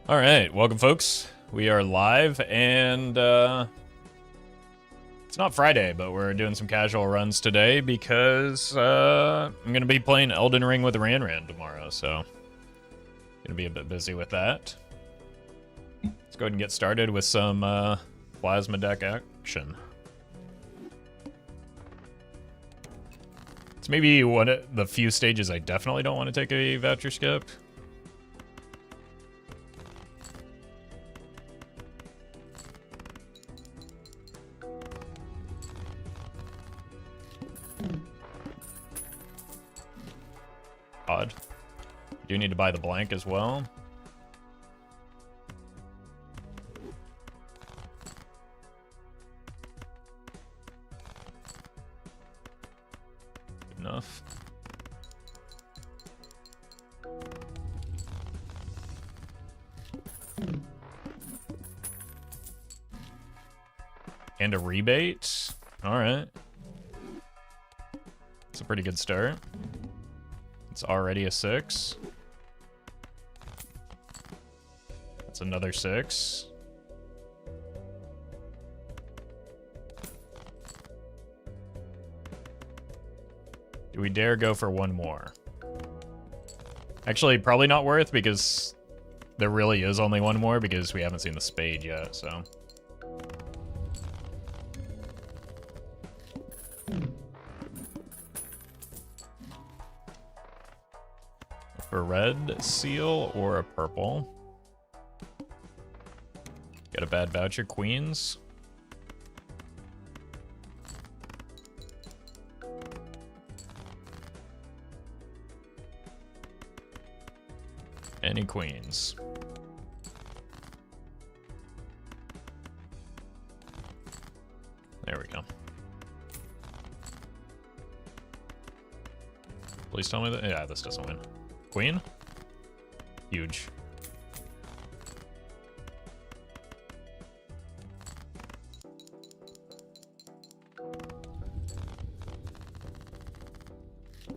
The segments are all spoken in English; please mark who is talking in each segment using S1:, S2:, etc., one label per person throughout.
S1: All right, welcome, folks. We are live, and it's not Friday, but we're doing some casual runs today because I'm going to be playing Elden Ring with Ran tomorrow, so going to be a bit busy with that. Let's go ahead and get started with some plasma deck action. It's maybe one of the few stages I definitely don't want to take a voucher skip. Odd. Do need to buy the blank as well. Good enough. And a rebate. All right. It's a pretty good start. It's already a 6. That's another 6. Do we dare go for one more? Actually, probably not worth, because there really is only one more because we haven't seen the spade yet, so. A red seal or a purple. Get a bad voucher, queens. Any queens. There we go. Please tell me that. Yeah, this doesn't win. Queen? Huge.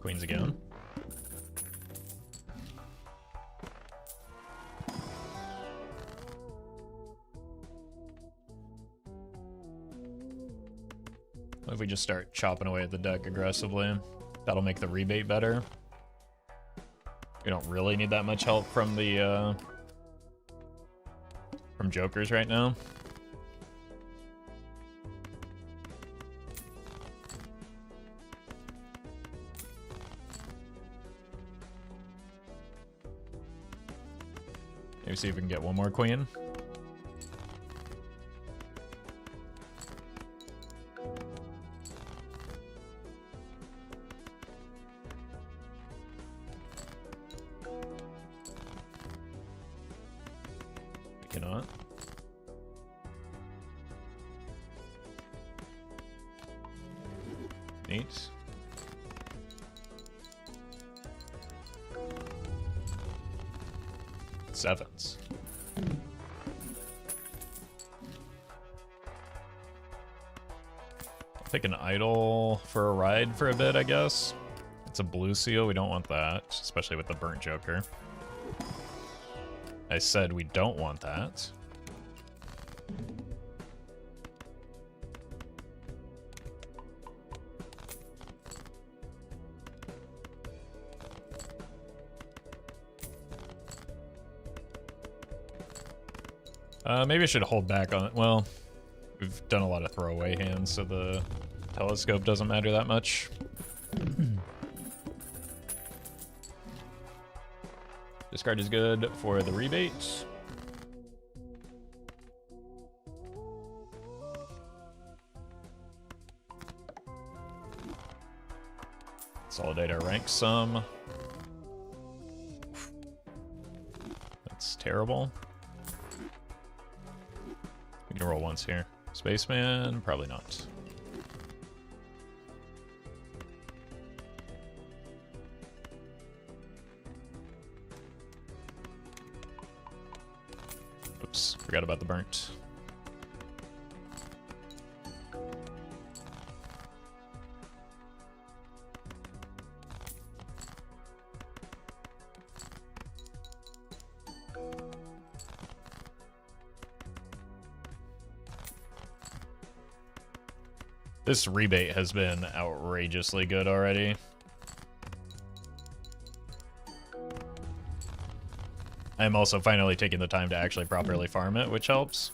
S1: Queens again. What if we just start chopping away at the deck aggressively? That'll make the rebate better. We don't really need that much help from the from jokers right now. Maybe see if we can get one more queen. Cannot. Neat. Sevens. I'll take an idol for a ride for a bit, I guess. It's a blue seal. We don't want that, especially with the burnt joker. I said we don't want that. Maybe I should hold back on it. Well, we've done a lot of throwaway hands, so the telescope doesn't matter that much. This card is good for the rebate. Consolidate our rank sum. That's terrible. We can roll once here. Spaceman? Probably not. Oops, forgot about the burnt. This rebate has been outrageously good already. I'm also finally taking the time to actually properly farm it, which helps.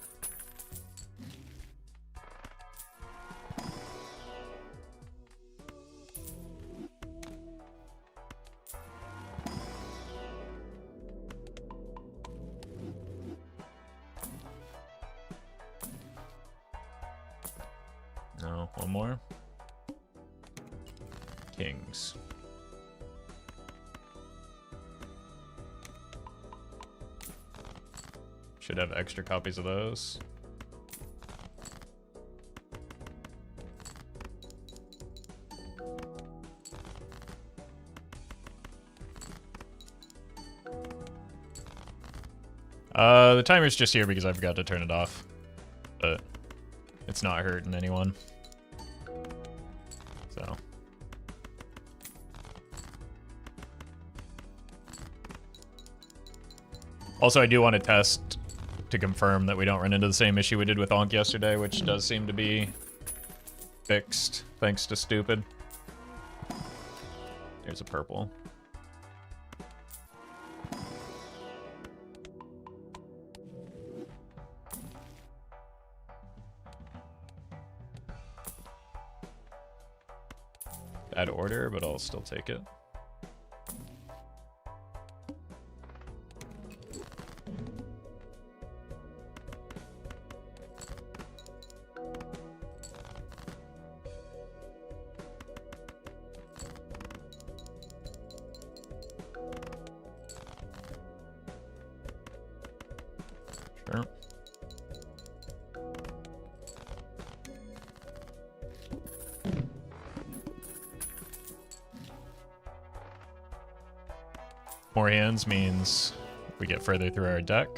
S1: No, one more. Kings. Should have extra copies of those. The timer's just here because I forgot to turn it off, but it's not hurting anyone. So. Also, I do want to test to confirm that we don't run into the same issue we did with Onk yesterday, which does seem to be fixed, thanks to Stupid. There's a purple. Bad order, but I'll still take it. Sure. More hands means we get further through our deck.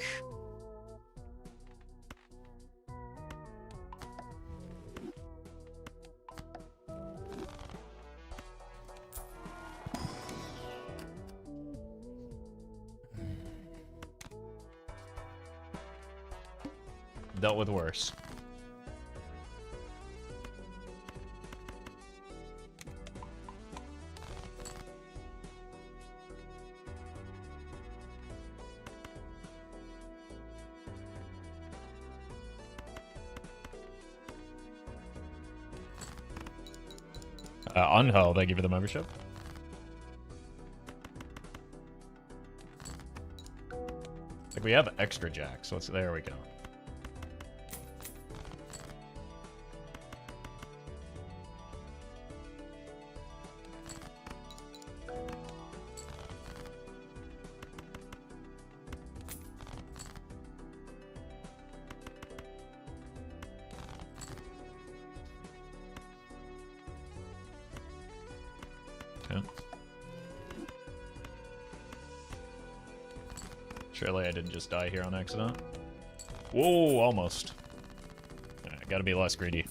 S1: Dealt with worse. Unheld, thank you for the membership. Like we have extra jacks, so there we go. Surely I didn't just die here on accident. Whoa, almost. I gotta be less greedy.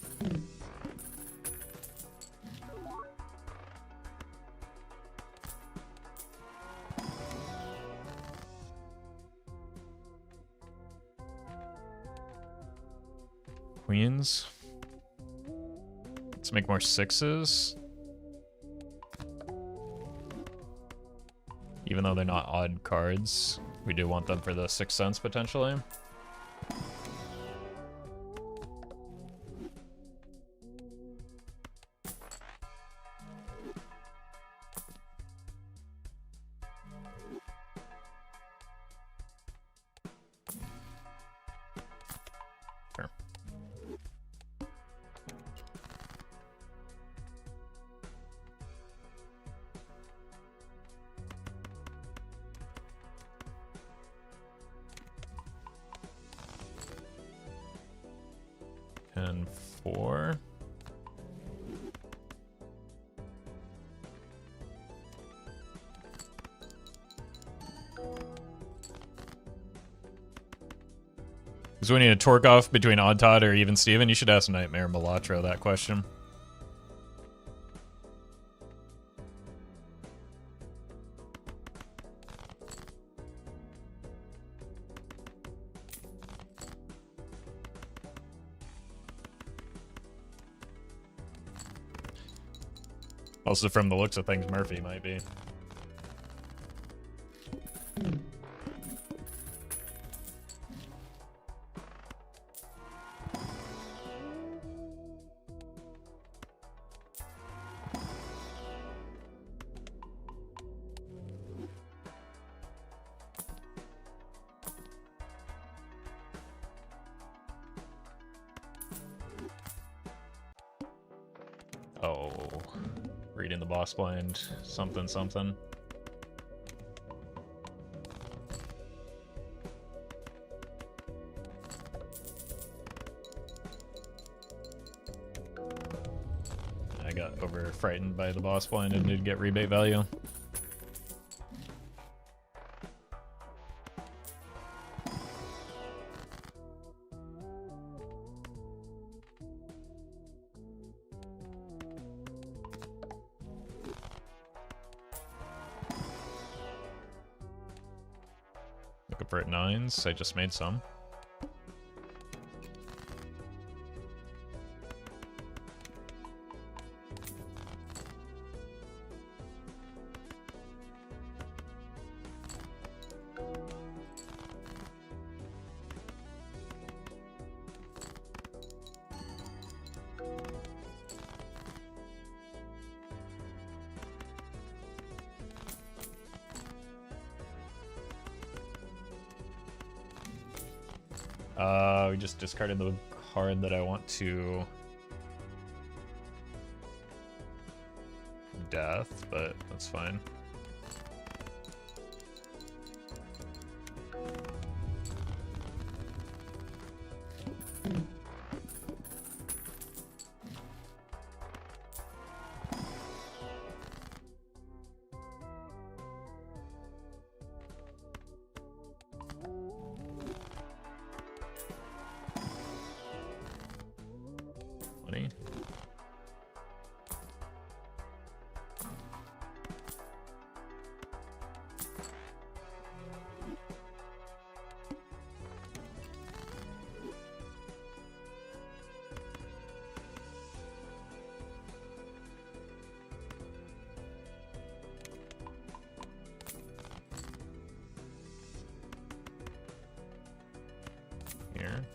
S1: Queens. Let's make more sixes. Even though they're not odd cards, we do want them for the 6th Sense potentially. Sure. And 4. Is winning a torque off between Odd Todd or even Steven? You should ask Nightmare Malatro that question. Also, from the looks of things, Murphy might be. Oh, reading the boss blind, something, something. I got over frightened by the boss blind and did get rebate value. Looking for 9s. I just made some. We just discarded the card that I want to death, but that's fine. Here.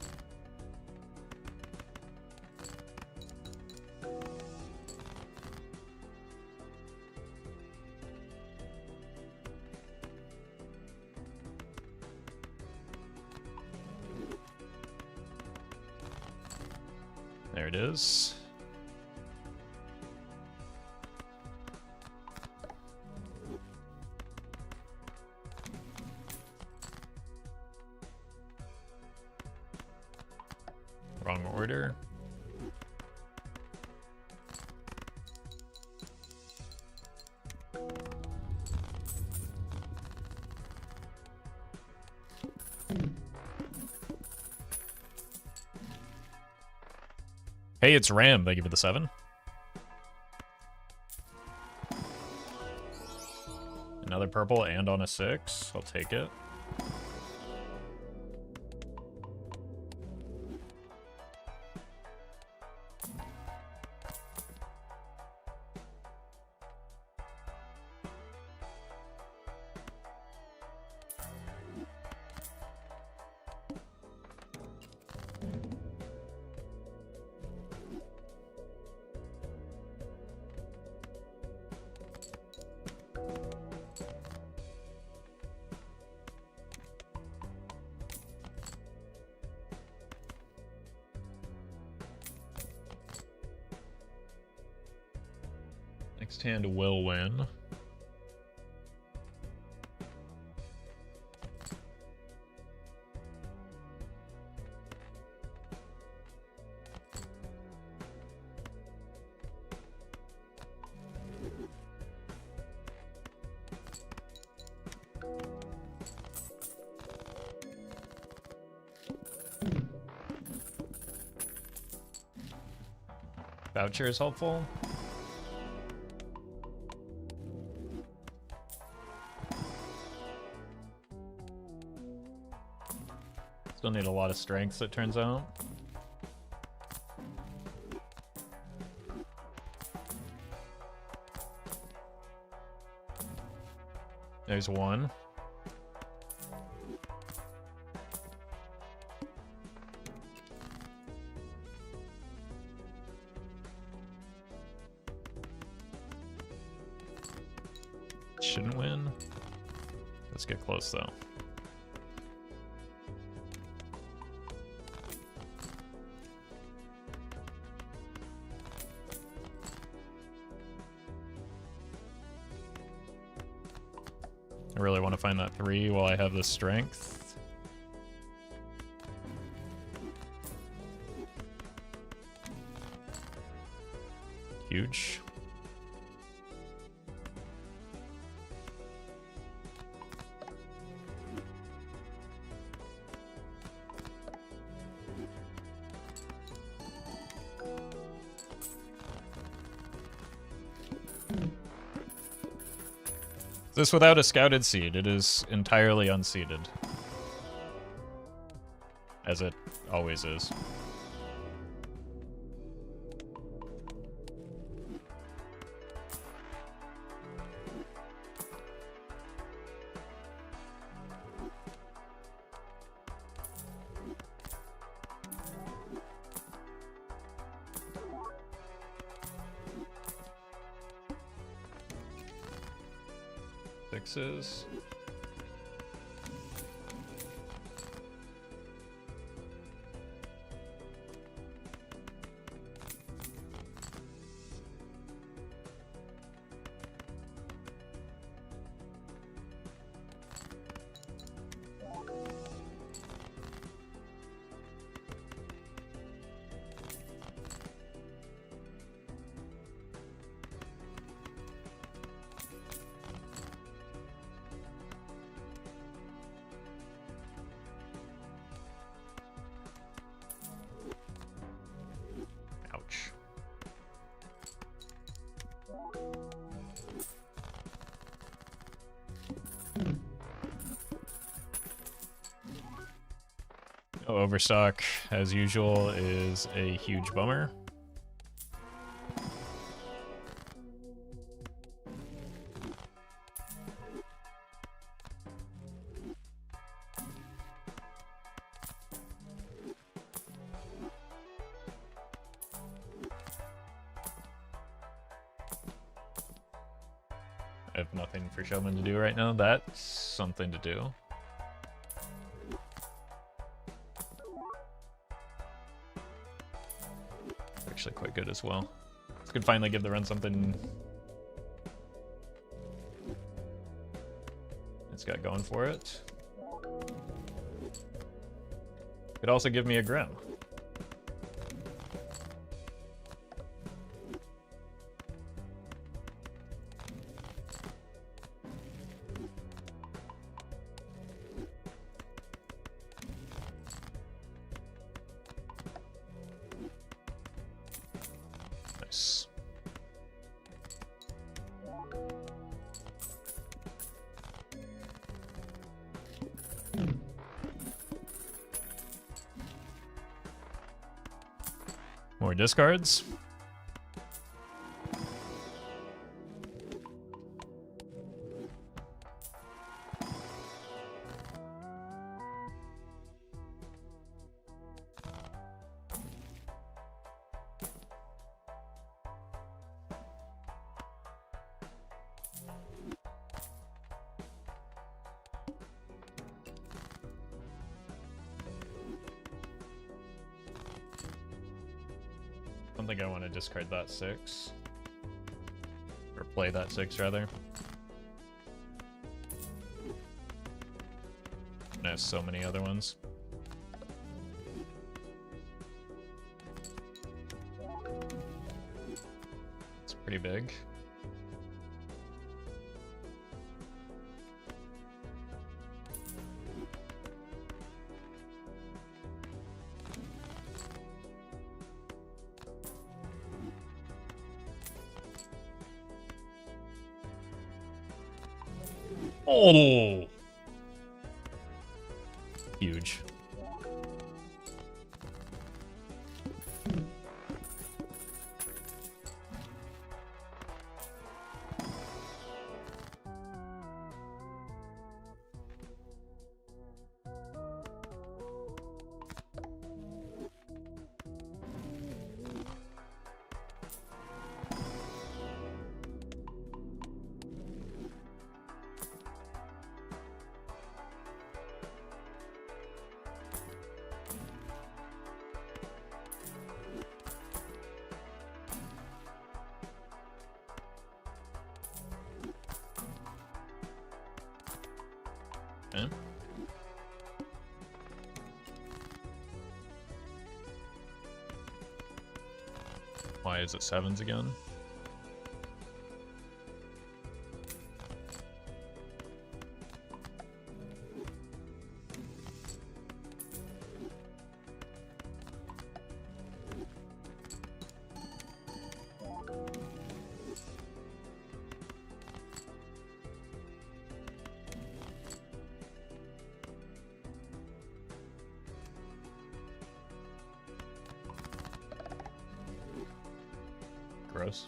S1: There it is. Wrong order. Hey, it's Ram. Thank you for the 7. Another purple and on a 6. I'll take it. Next hand will win. Voucher is helpful. Still need a lot of strengths, it turns out. There's one. Shouldn't win. Let's get close though. I really want to find that 3 while I have the strength. Huge. This without a scouted seed. It is entirely unseeded. As it always is. Sixes. Ouch. Overstock, as usual, is a huge bummer. I have nothing for Showman to do right now. That's something to do. Actually quite good as well. This could finally give the run something it's got going for it. Could also give me a Grim. Nice. More discards. I don't think I want to discard that 6. Or play that 6, rather. And I have so many other ones. It's pretty big. Oh! Huge. Why is it 7s again? Gross.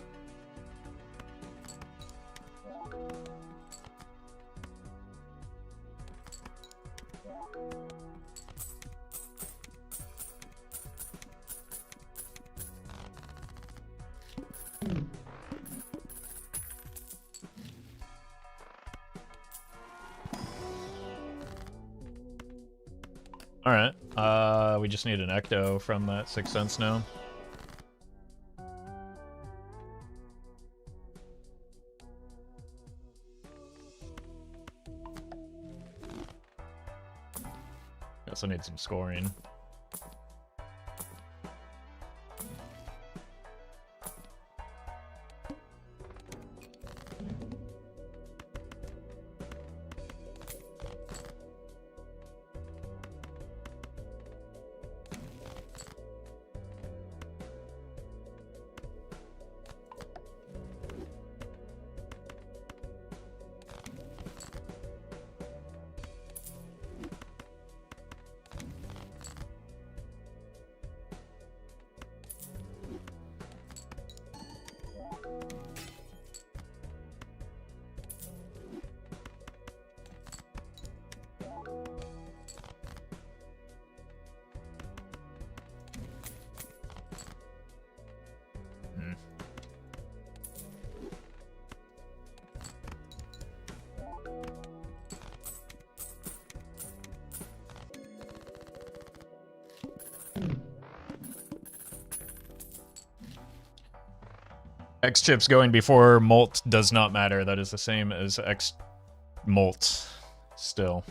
S1: Alright, we just need an ecto from that 6 cents now. Also need some scoring. X chips going before molt does not matter. That is the same as X molt still.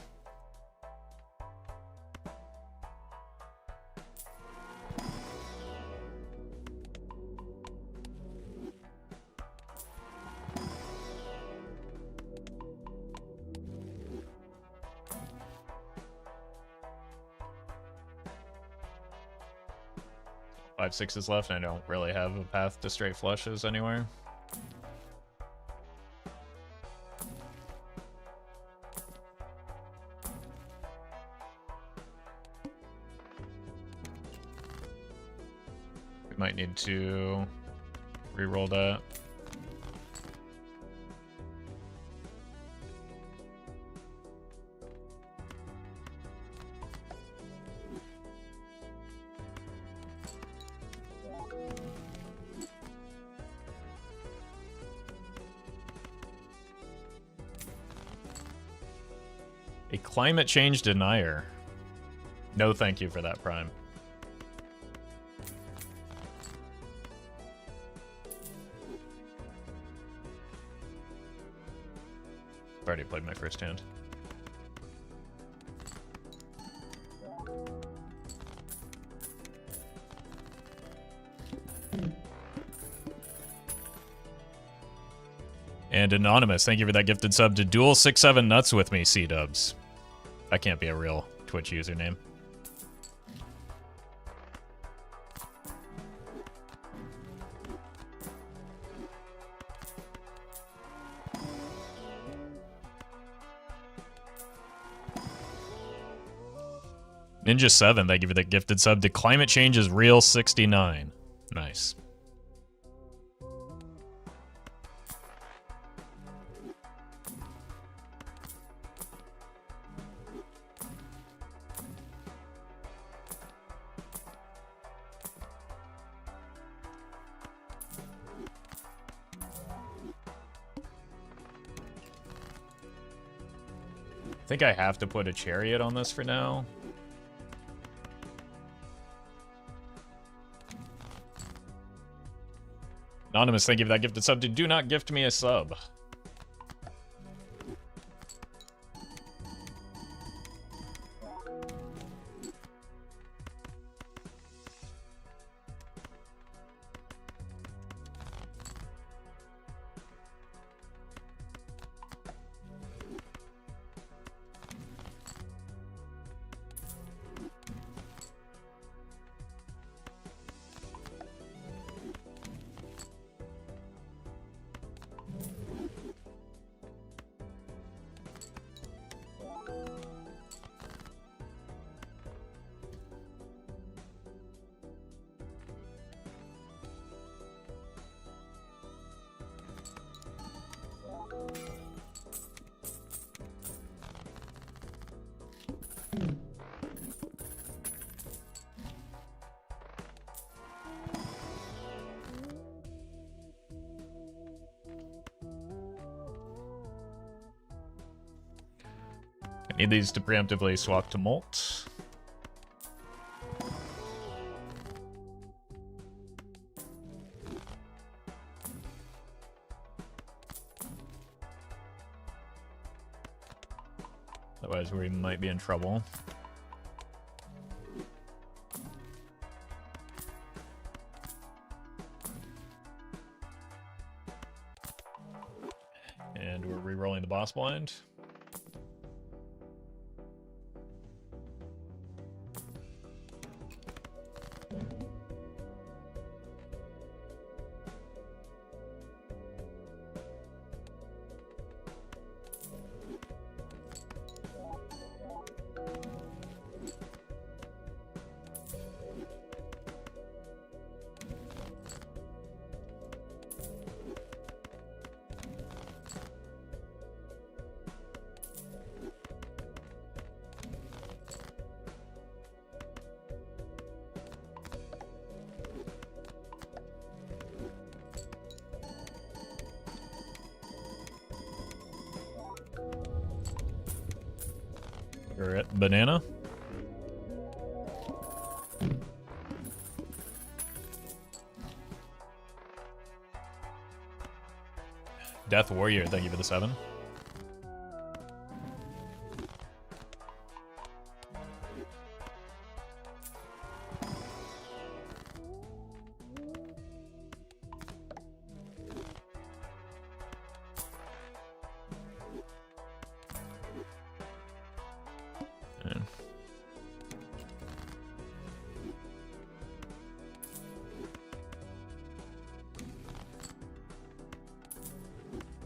S1: Five sixes left, and I don't really have a path to straight flushes anywhere. We might need to re-roll that. A climate change denier. No thank you for that, Prime. I've already played my first hand. And Anonymous, thank you for that gifted sub to duel 6-7 nuts with me, C-dubs. That can't be a real Twitch username. Ninja7, thank you for that gifted sub to Climate Change is Real 69. Nice. I think I have to put a chariot on this for now. Anonymous, thank you for that gifted sub to do not gift me a sub. Need these to preemptively swap to Molt. Otherwise, we might be in trouble. And we're re-rolling the boss blind. We're at banana. Death Warrior, thank you for the 7.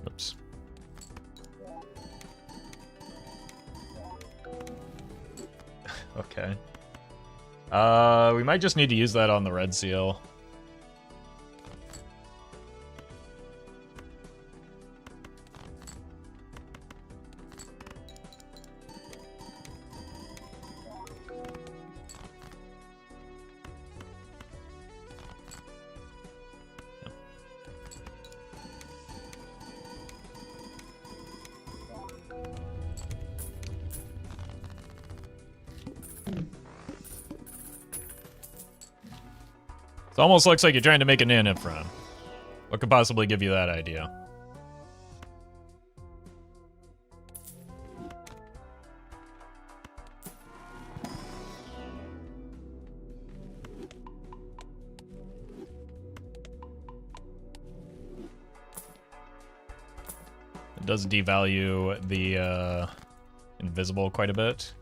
S1: Oops. Okay. We might just need to use that on the red seal. It almost looks like you're trying to make a naneinf run. What could possibly give you that idea? It does devalue the invisible quite a bit.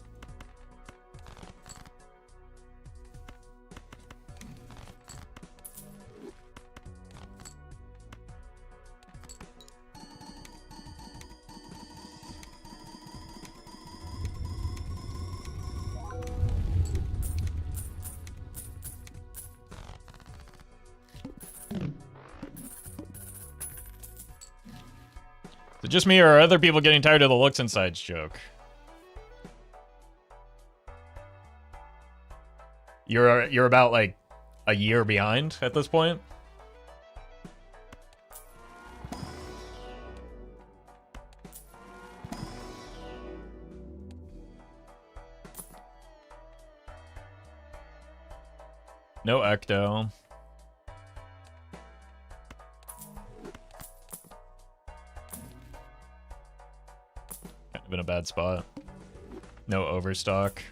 S1: Is it just me, or are other people getting tired of the looks insides joke? You're about like a year behind at this point? No ecto. Kind of in a bad spot. No overstock.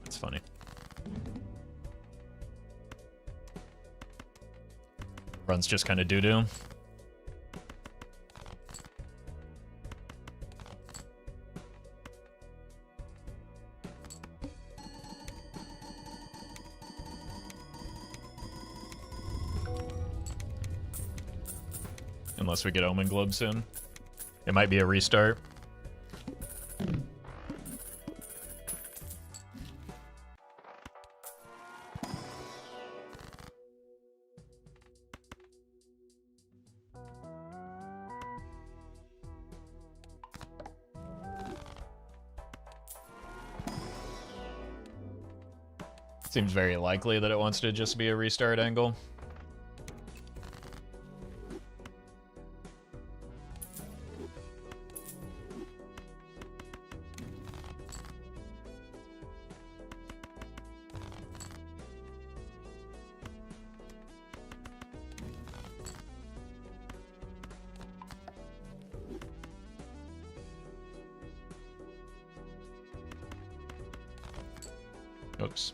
S1: That's funny. Run's just kind of doo-doo. Unless we get Omen Globe soon. It might be a restart. Seems very likely that it wants to just be a restart angle. Oops.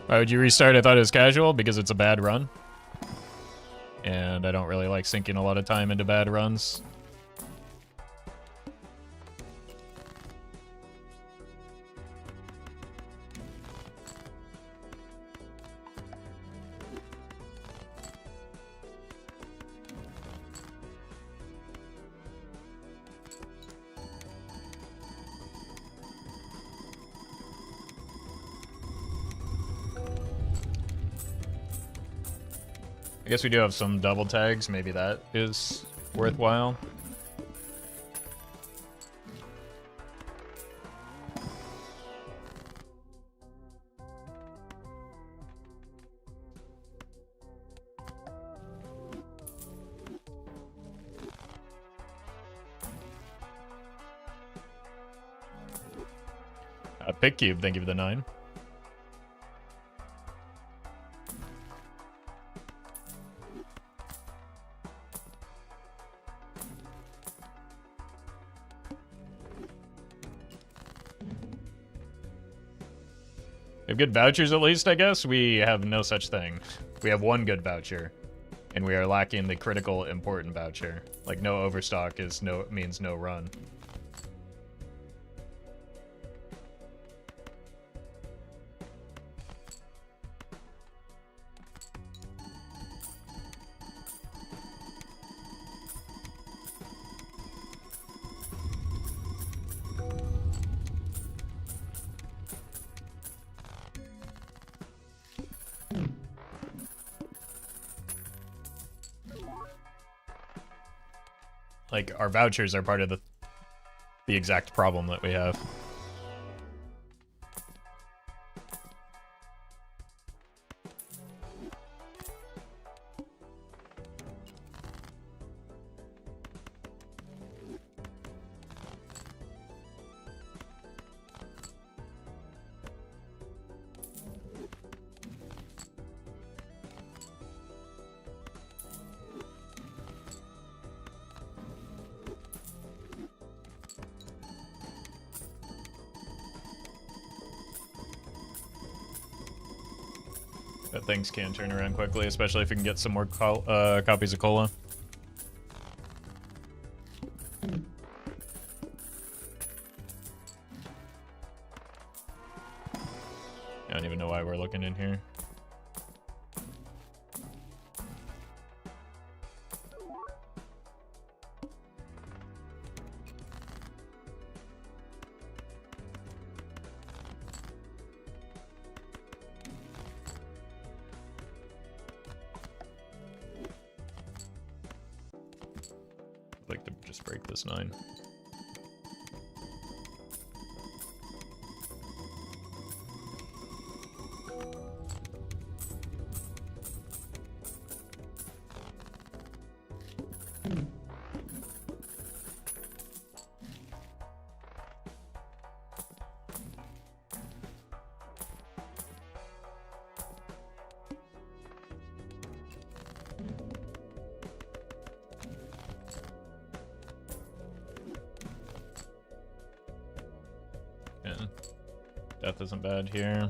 S1: Why would you restart? I thought it was casual because it's a bad run. And I don't really like sinking a lot of time into bad runs. I guess we do have some double tags. Maybe that is worthwhile. Pick Cube, thank you for the 9. We have good vouchers at least, I guess. We have no such thing. We have one good voucher, and we are lacking the critical important voucher. Like no overstock means no run. Like, our vouchers are part of the exact problem that we have. But things can turn around quickly, especially if we can get some more copies of cola. I don't even know why we're looking in here. I'd like to just break this 9. Death isn't bad here.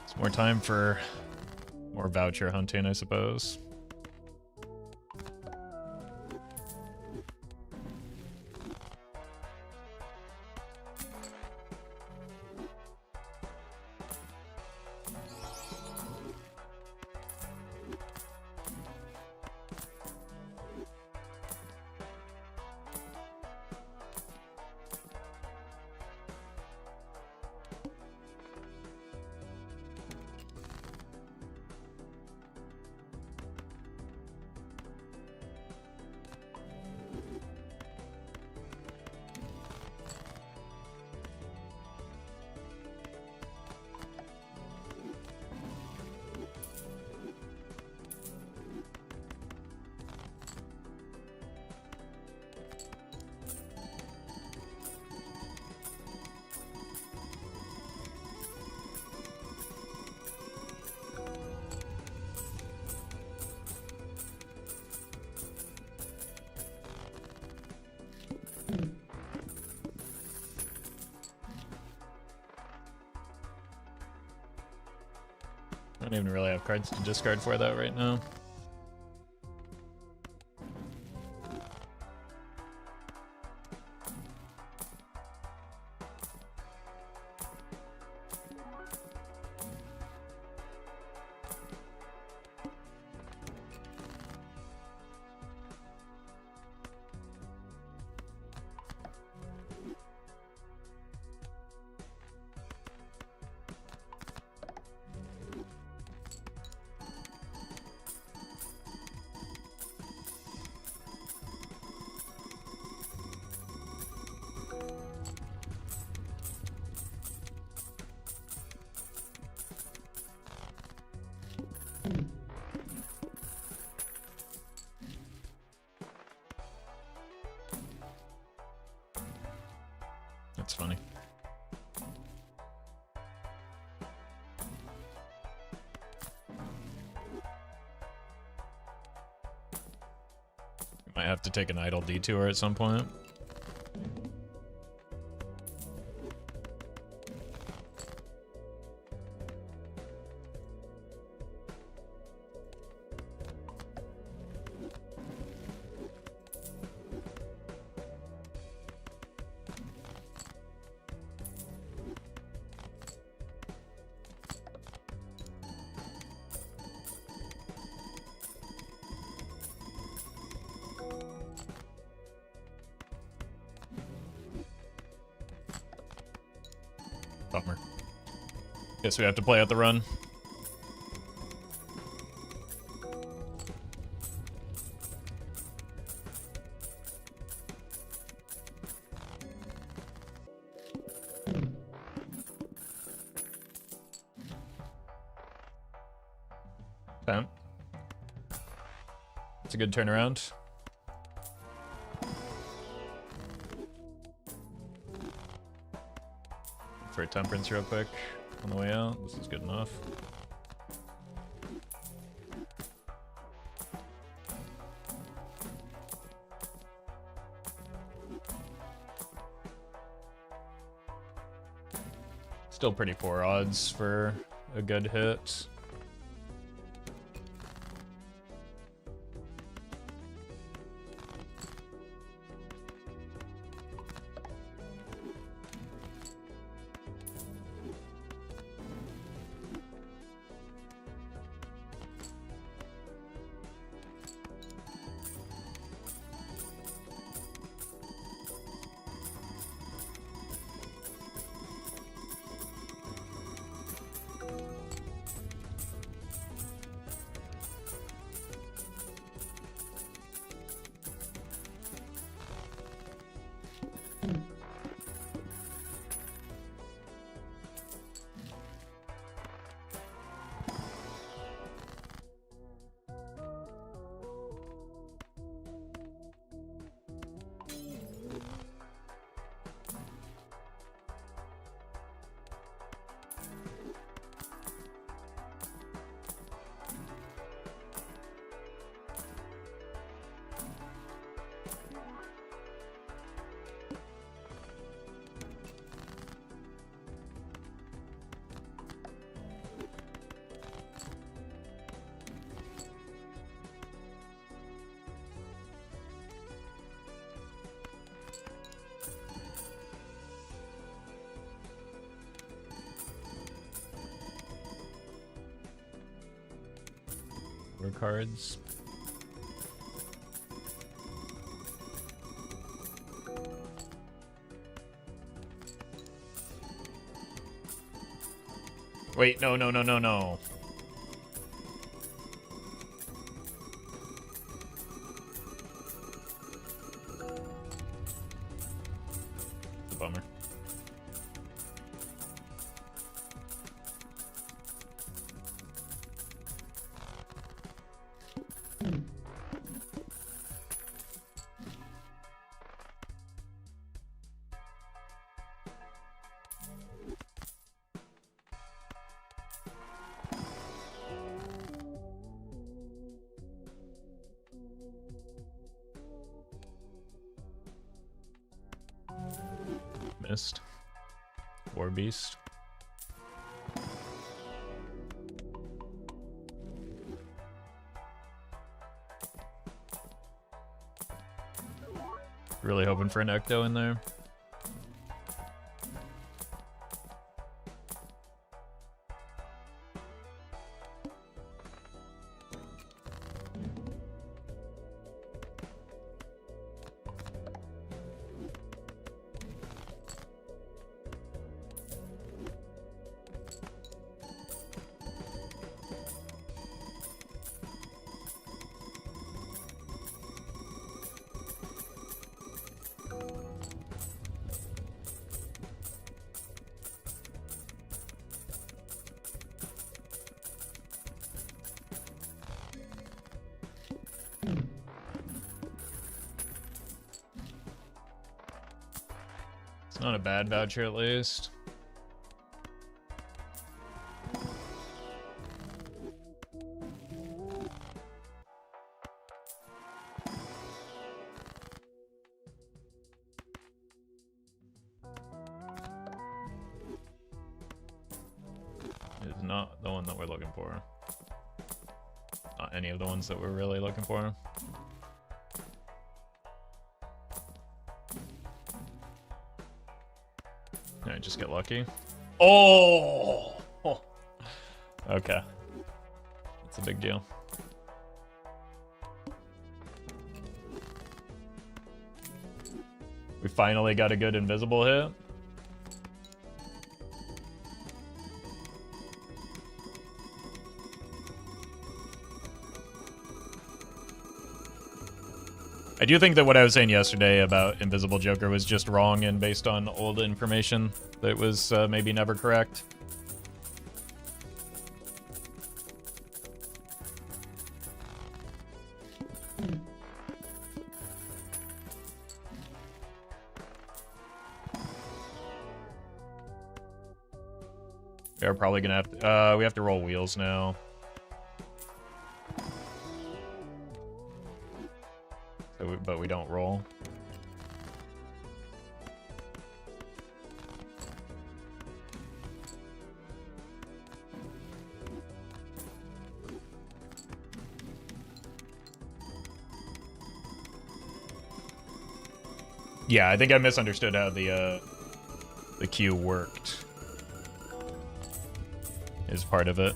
S1: It's more time for more voucher hunting, I suppose. Don't even really have cards to discard for that right now. That's funny. Might have to take an idle detour at some point. Bummer. Guess we have to play out the run. Okay. It's a good turnaround. For a temperance real quick on the way out. This is good enough. Still pretty poor odds for a good hit. Cards. Wait, no. Bummer. Missed. War Beast. Really hoping for an Ecto in there. It's not a bad voucher, at least. It's not the one that we're looking for. Not any of the ones that we're really looking for. I just get lucky. Oh! Okay. That's a big deal. We finally got a good invisible hit. I do think that what I was saying yesterday about Invisible Joker was just wrong and based on old information that was maybe never correct. We're probably gonna have to, we have to roll wheels now. But we don't roll. Yeah, I think I misunderstood how the queue worked. Is part of it.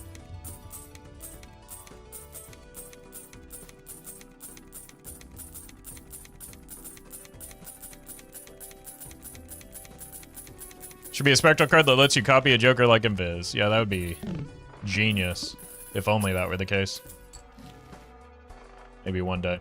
S1: Should be a spectral card that lets you copy a Joker like Invis. Yeah, that would be genius. If only that were the case. Maybe one day.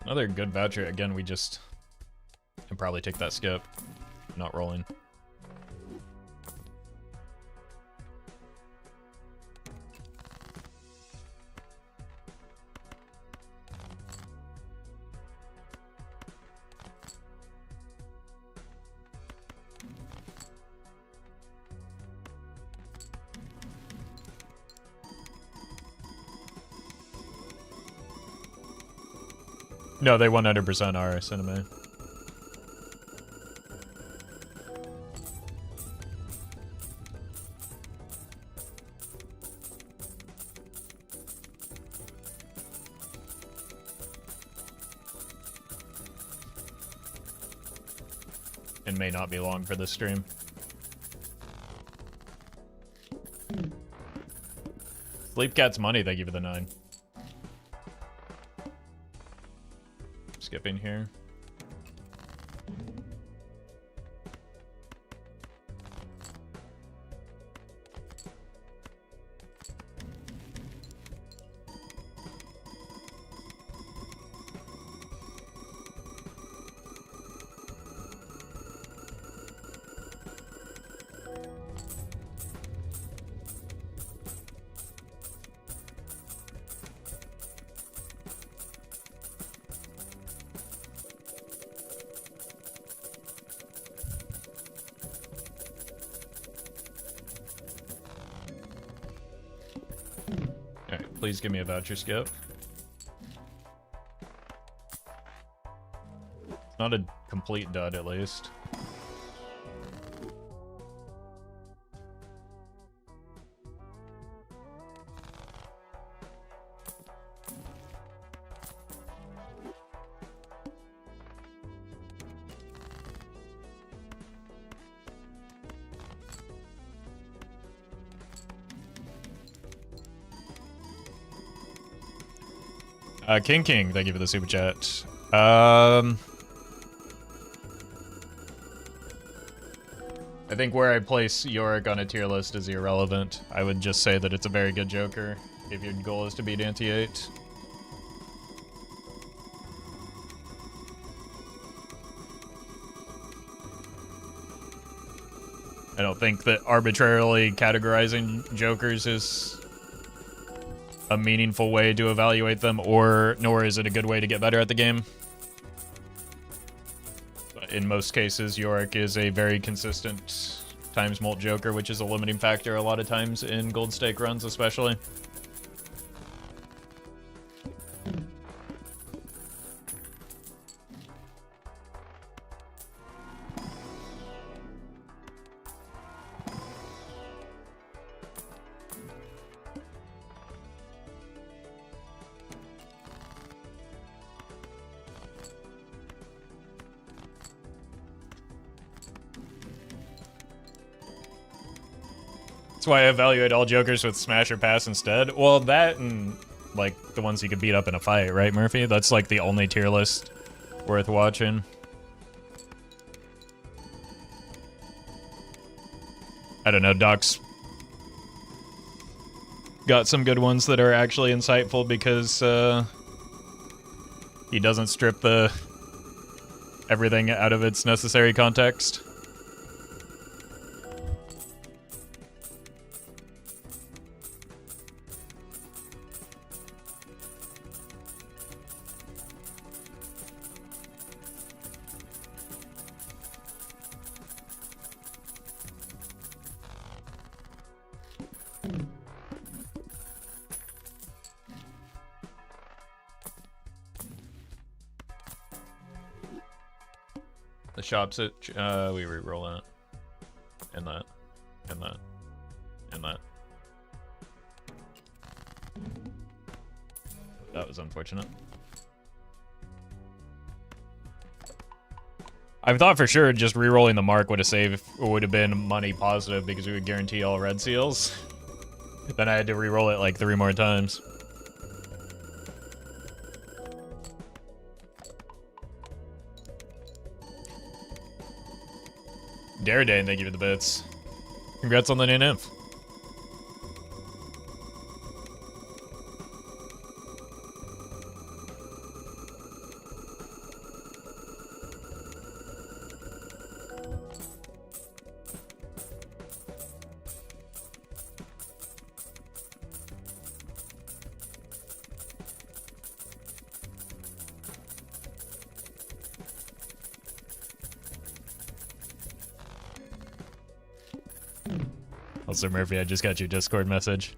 S1: Another good voucher. Again, we just can probably take that skip. Not rolling. No, they 100% are cinema. And may not be long for this stream. Sleep Cat's money, thank you for the 9. Skipping here. Please give me a voucher skip. Not a complete dud, at least. King, thank you for the super chat. I think where I place Yorick on a tier list is irrelevant. I would just say that it's a very good Joker if your goal is to beat anti-8. I don't think that arbitrarily categorizing Jokers is a meaningful way to evaluate them, nor is it a good way to get better at the game. But in most cases, Yorick is a very consistent times mult Joker, which is a limiting factor a lot of times in gold stake runs, especially. That's why I evaluate all Jokers with Smash or Pass instead. Well, that and, like, the ones you could beat up in a fight, right, Murphy? That's, like, the only tier list worth watching. I don't know, Doc's got some good ones that are actually insightful because, he doesn't strip everything out of its necessary context. The shops at, we re-roll that. And that. And that. And that. That was unfortunate. I thought for sure just re-rolling the mark would have been money positive because we would guarantee all red seals. Then I had to re-roll it like 3 more times. Daredane, thank you for the bits. Congrats on the naneinf. Also, Murphy, I just got your Discord message.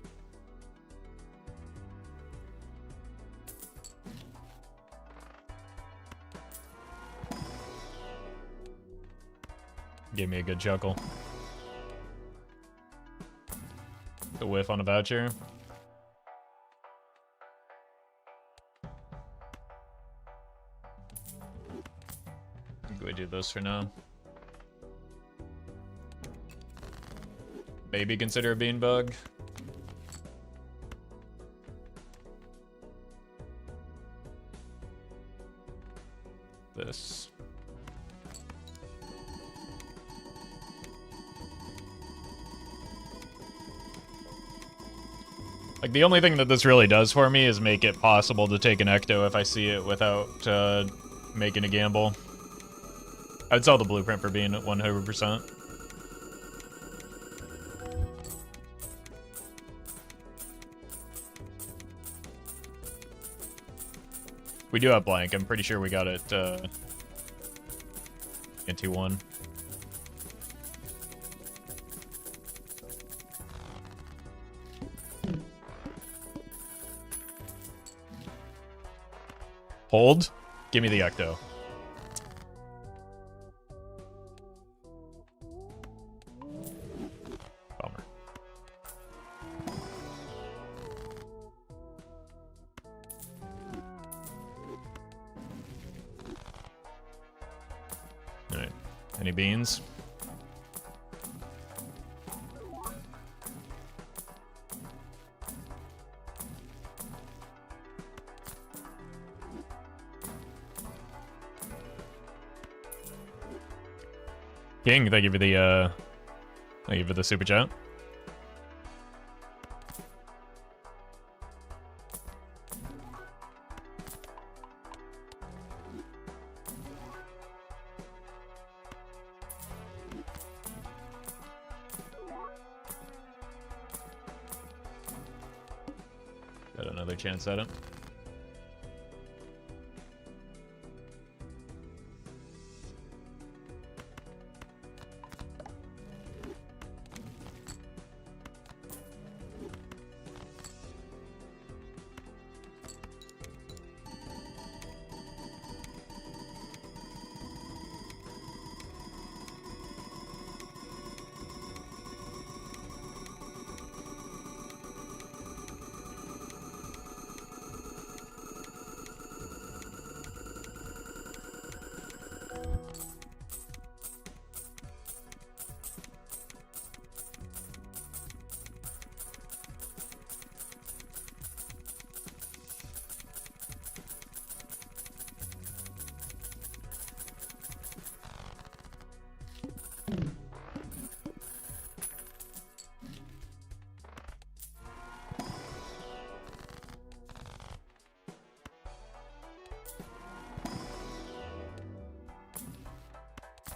S1: Gave me a good chuckle. The whiff on a voucher. I think we do this for now. Maybe consider a beanbug. This. Like, the only thing that this really does for me is make it possible to take an ecto if I see it without making a gamble. I'd sell the blueprint for being at 100%. We do have blank. I'm pretty sure we got it into 1. Hold. Give me the Ecto. Bummer. Alright. Any beans? King, thank you for the super chat. Got another chance at it.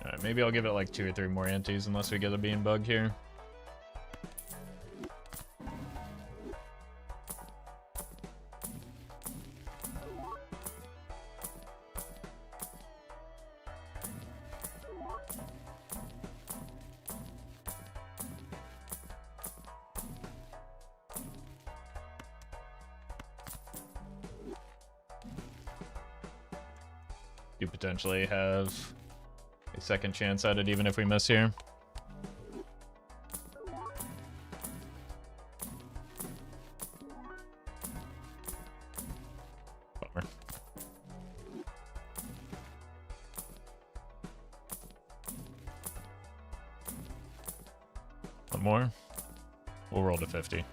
S1: Alright, maybe I'll give it like 2 or 3 more antes unless we get a bean bug here. You potentially have a second chance at it even if we miss here. Bummer. One more. We'll roll to 50.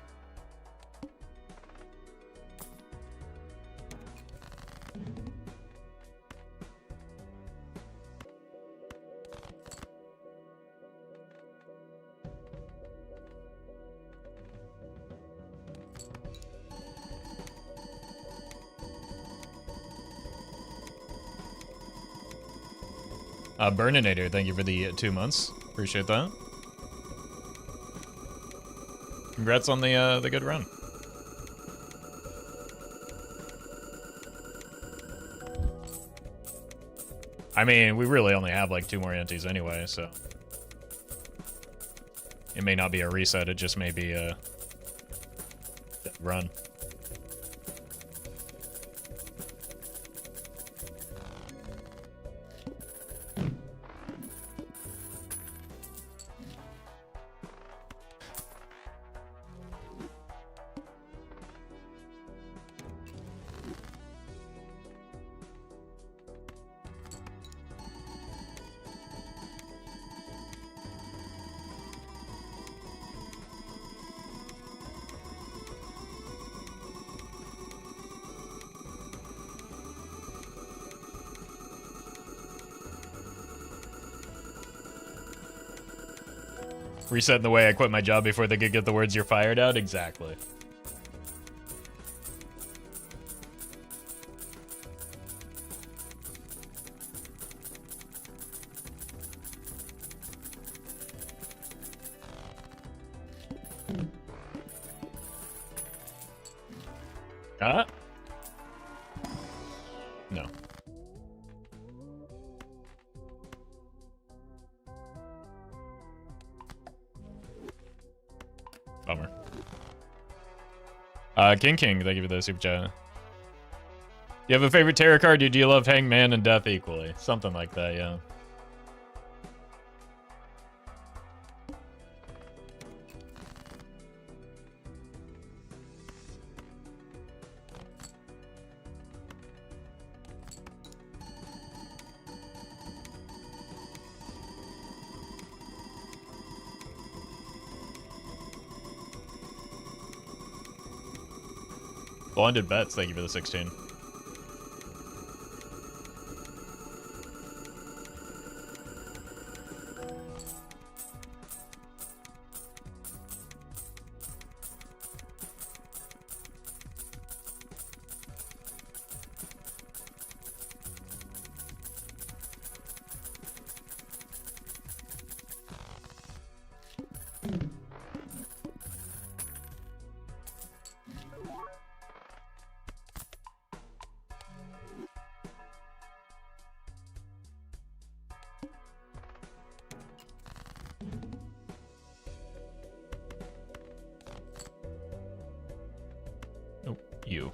S1: Burninator, thank you for the 2 months. Appreciate that. Congrats on the good run. I mean, we really only have like 2 more antes anyway, so it may not be a reset. It just may be a run. Resetting the way I quit my job before they could get the words "you're fired" out? Exactly. No. Bummer. King, thank you for the super chat. You have a favorite tarot card? Do you love Hangman and Death equally? Something like that, yeah. Blinded bets, thank you for the 16. You.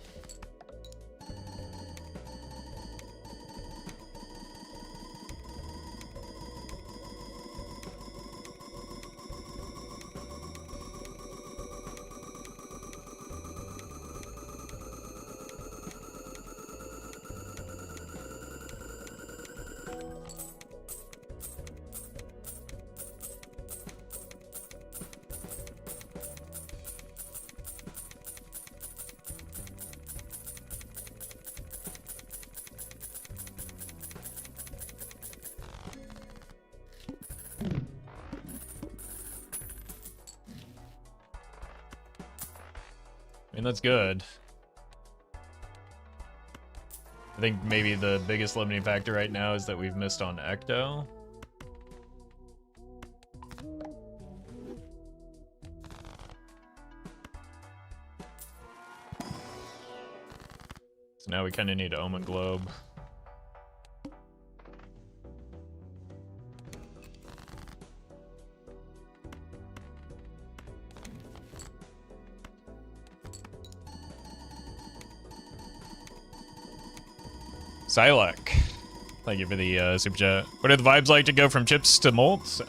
S1: I mean, that's good. I think maybe the biggest limiting factor right now is that we've missed on Ecto. So now we kind of need Omen Globe. Silek, thank you for the super chat. What are the vibes like to go from chips to molts?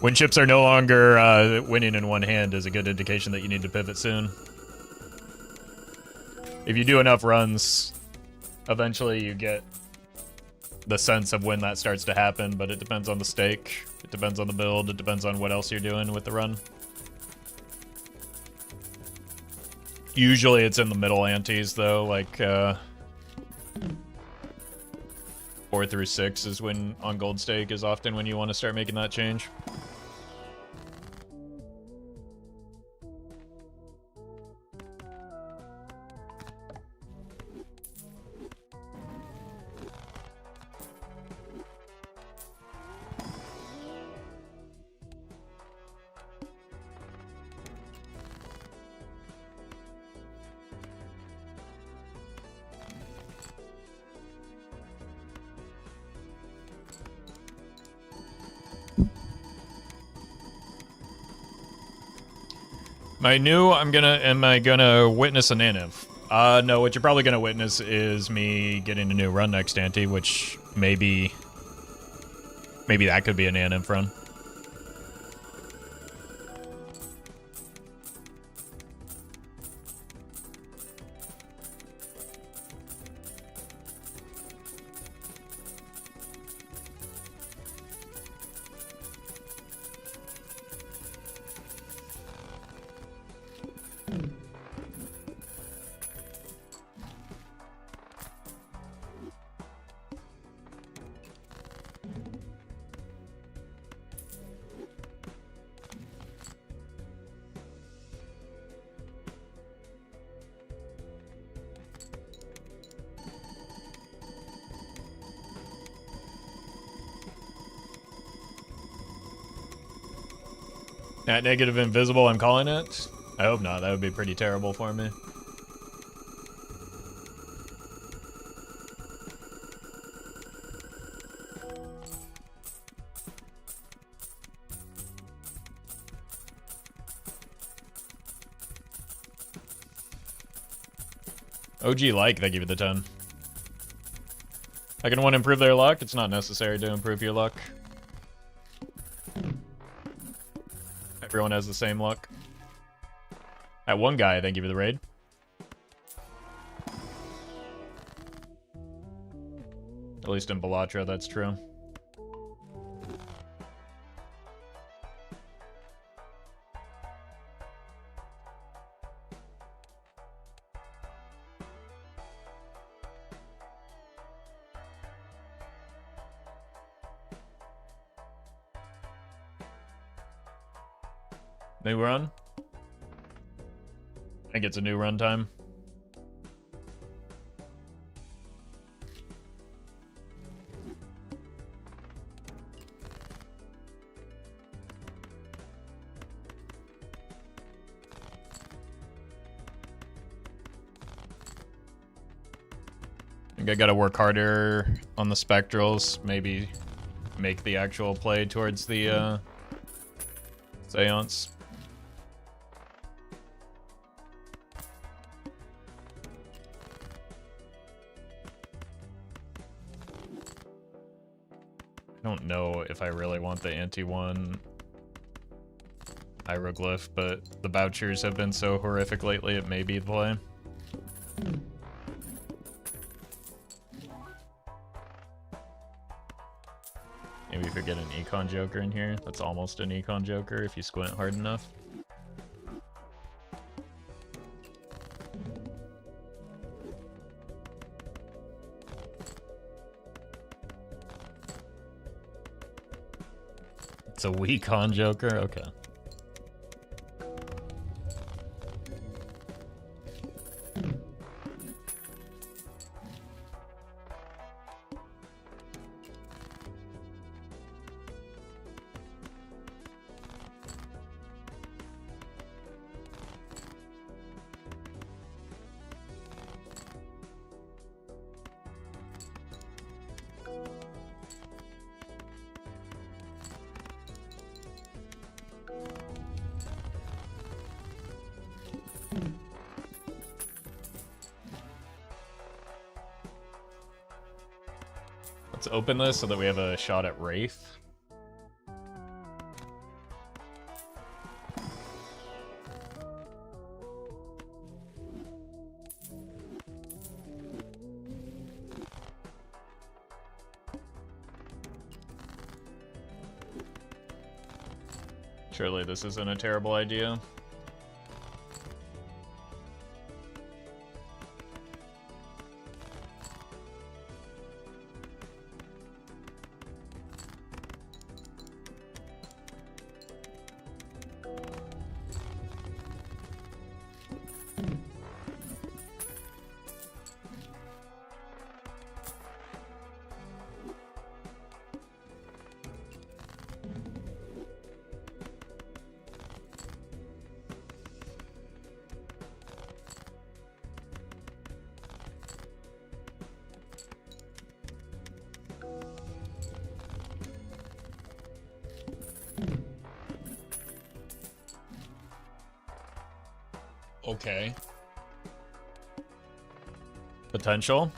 S1: When chips are no longer winning in one hand is a good indication that you need to pivot soon. If you do enough runs, eventually you get the sense of when that starts to happen, but it depends on the stake, it depends on the build, it depends on what else you're doing with the run. Usually it's in the middle antes, though, like 4 through 6 is when, on gold stake, is often when you want to start making that change. Am I gonna witness an naneinf? No, what you're probably gonna witness is me getting a new run next ante, which maybe that could be an naneinf run. Not negative invisible, I'm calling it. I hope not, that would be pretty terrible for me. OG like, they give you the 10. I can want to improve their luck. It's not necessary to improve your luck. Everyone has the same luck. That one guy, they give you the raid. At least in Balatra, that's true. New run? I think it's a new run time. I think I gotta work harder on the spectrals, maybe make the actual play towards the seance. I don't know if I really want the anti-1 hieroglyph, but the vouchers have been so horrific lately, it may be the play. Maybe if we get an econ joker in here, that's almost an econ joker if you squint hard enough. It's a weak-on joker? Okay. Let's open this so that we have a shot at Wraith. Surely this isn't a terrible idea. Okay. Potential.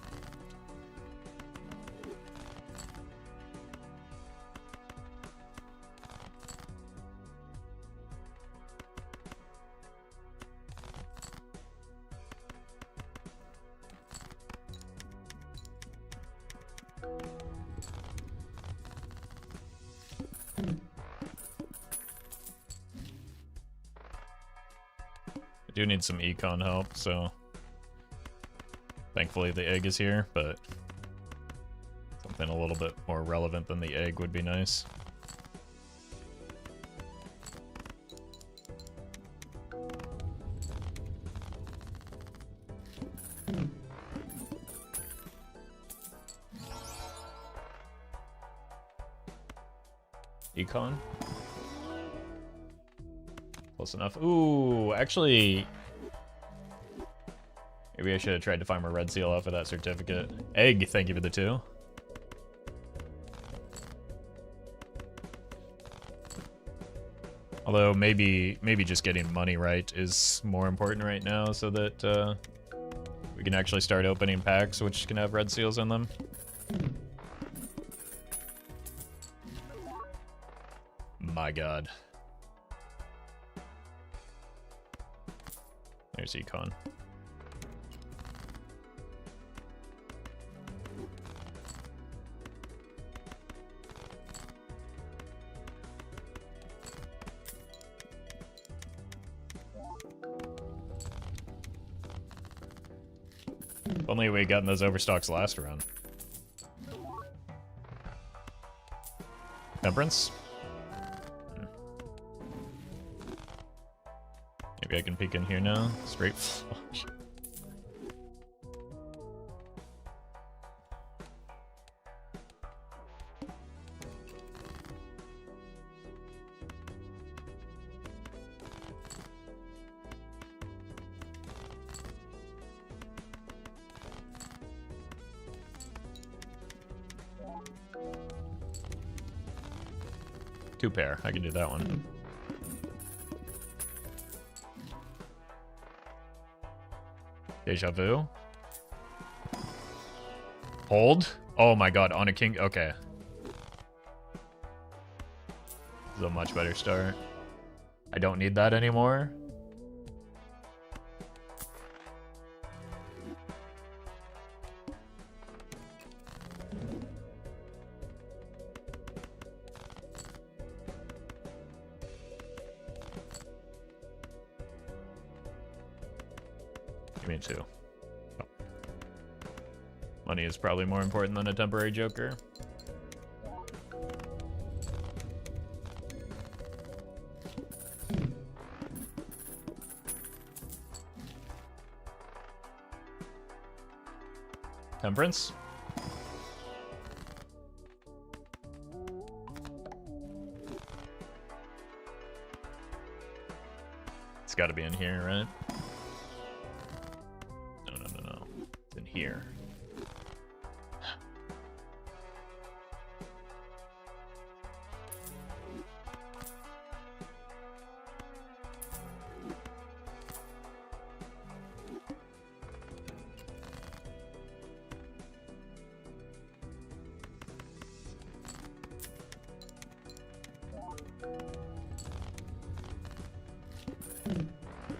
S1: I do need some econ help, so thankfully the egg is here, but something a little bit more relevant than the egg would be nice. Econ? Close enough. Ooh, actually, maybe I should have tried to find my red seal out for that certificate. Egg, thank you for the 2. Although maybe just getting money right is more important right now, so that we can actually start opening packs which can have red seals in them. My god. There's Econ. If only we had gotten those overstocks last round. Temperance? Maybe I can peek in here now. Straight flush. Two pair. I can do that one. Deja vu. Hold. Oh my god, on a king. Okay. This is a much better start. I don't need that anymore. Give me two. Oh. Money is probably more important than a temporary joker. Temperance? It's got to be in here, right? No. It's in here.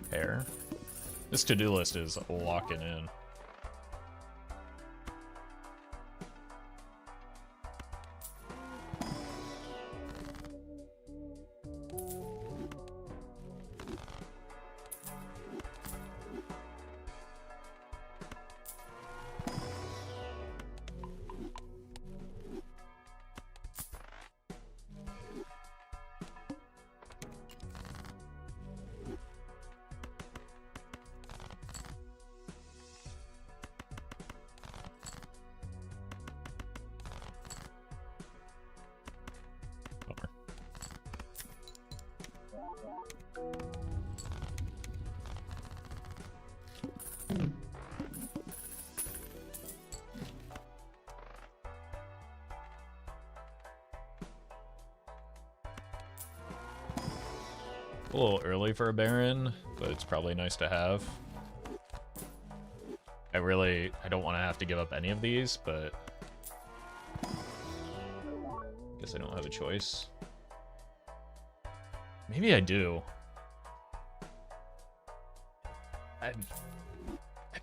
S1: Pair. This to-do list is locking in. A little early for a Baron, but it's probably nice to have. I don't want to have to give up any of these, but I guess I don't have a choice. Maybe I do. I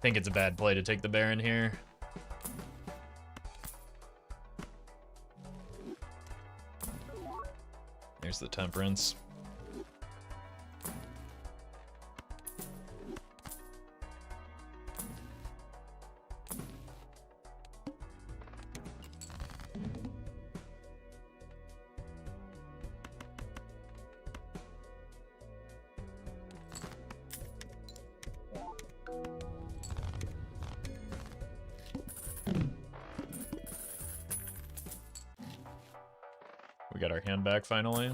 S1: think it's a bad play to take the Baron here. There's the Temperance. We got our hand back finally.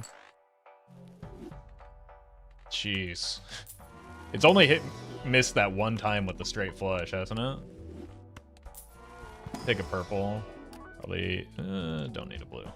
S1: Jeez. It's only missed that one time with the straight flush, hasn't it? Take a purple. Probably don't need a blue.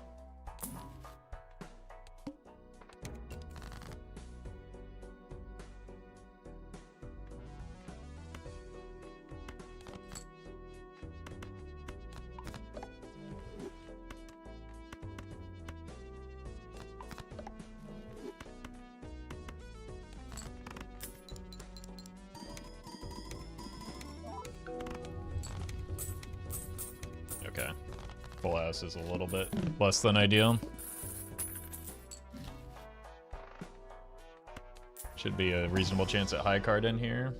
S1: Full house is a little bit less than ideal. Should be a reasonable chance at high card in here.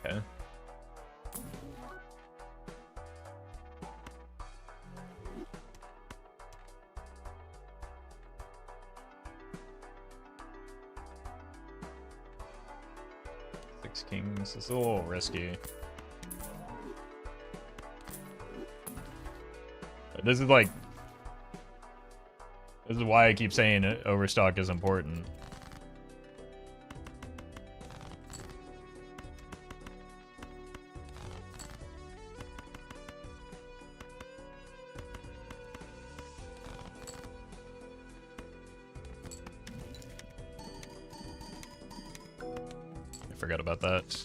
S1: Okay. Six kings is a little risky. This is why I keep saying overstock is important. Forgot about that.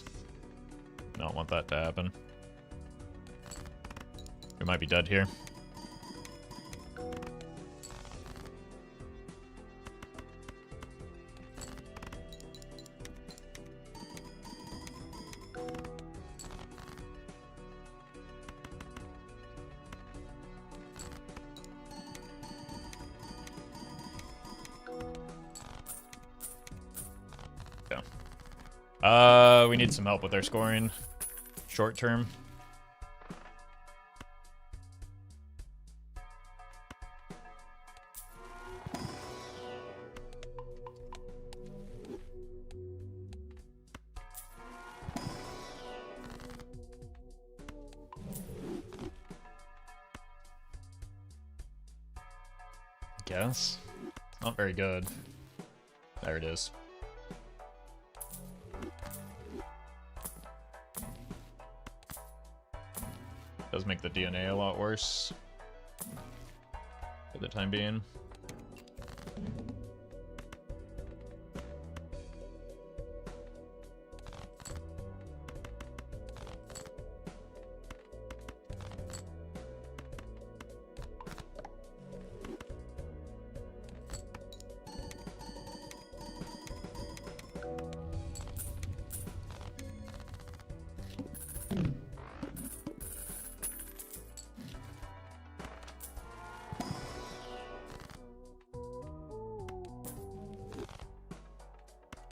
S1: Don't want that to happen. We might be dead here. We need some help with our scoring. Short term. Guess. Not very good. There it is. Does make the DNA a lot worse for the time being.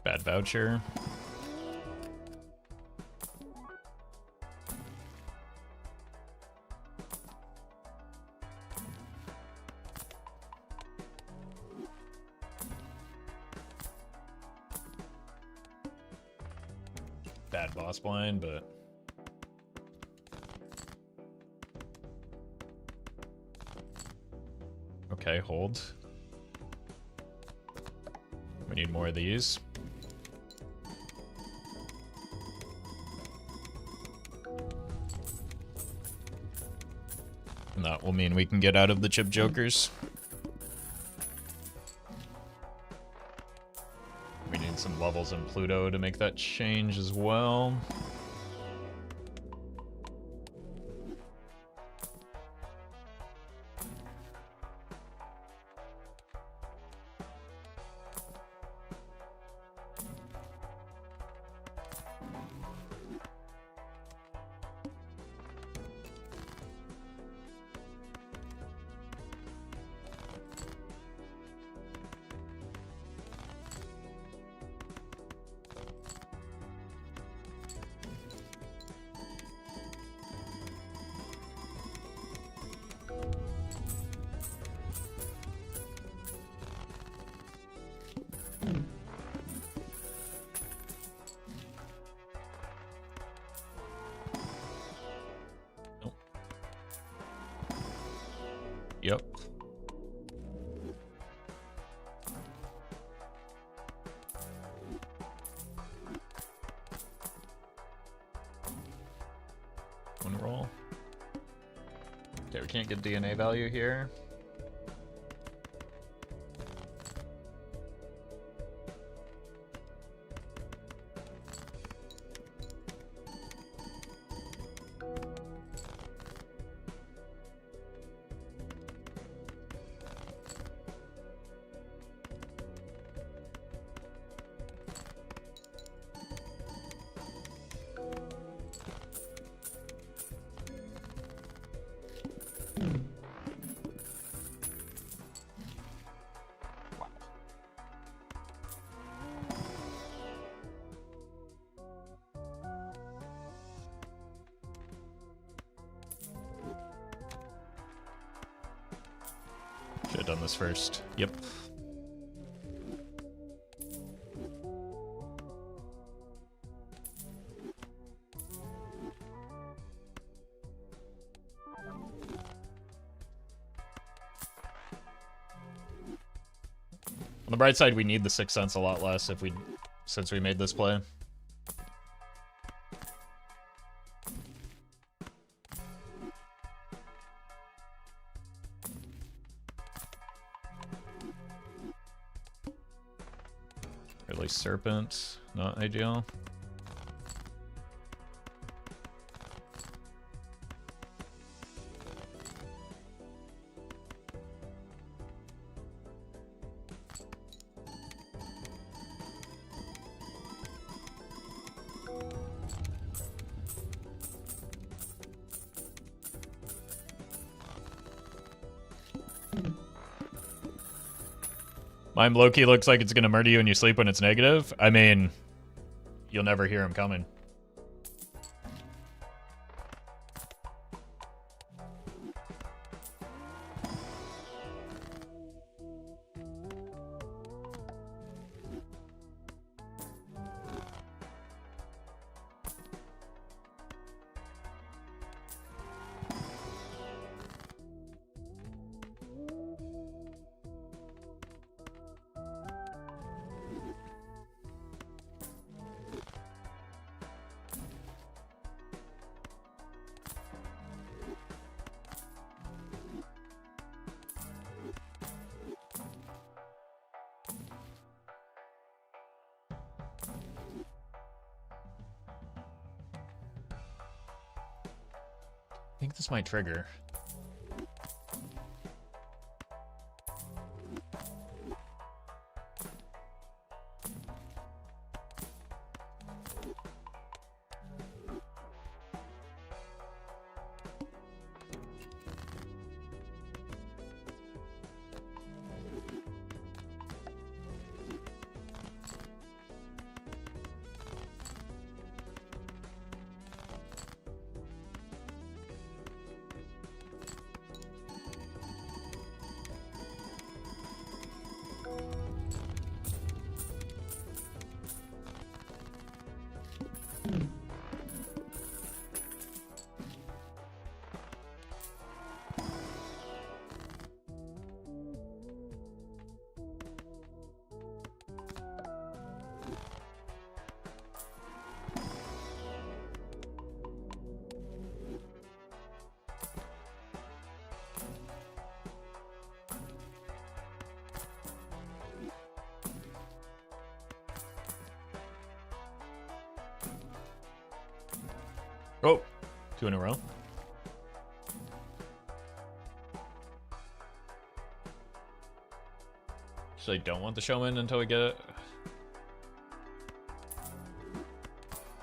S1: Bad voucher. Bad boss blind, but okay, hold. We need more of these. And that will mean we can get out of the chip jokers. We need some levels in Pluto to make that change as well. Yep. One roll. Okay, we can't get DNA value here. Should have done this first. Yep. On the bright side, we need the Sixth Sense a lot less since we made this play. Really, Serpent, not ideal. Mime Loki looks like it's gonna murder you when you sleep when it's negative. I mean, you'll never hear him coming. I think this might trigger. Oh, 2 in a row. So I don't want the showman until we get it.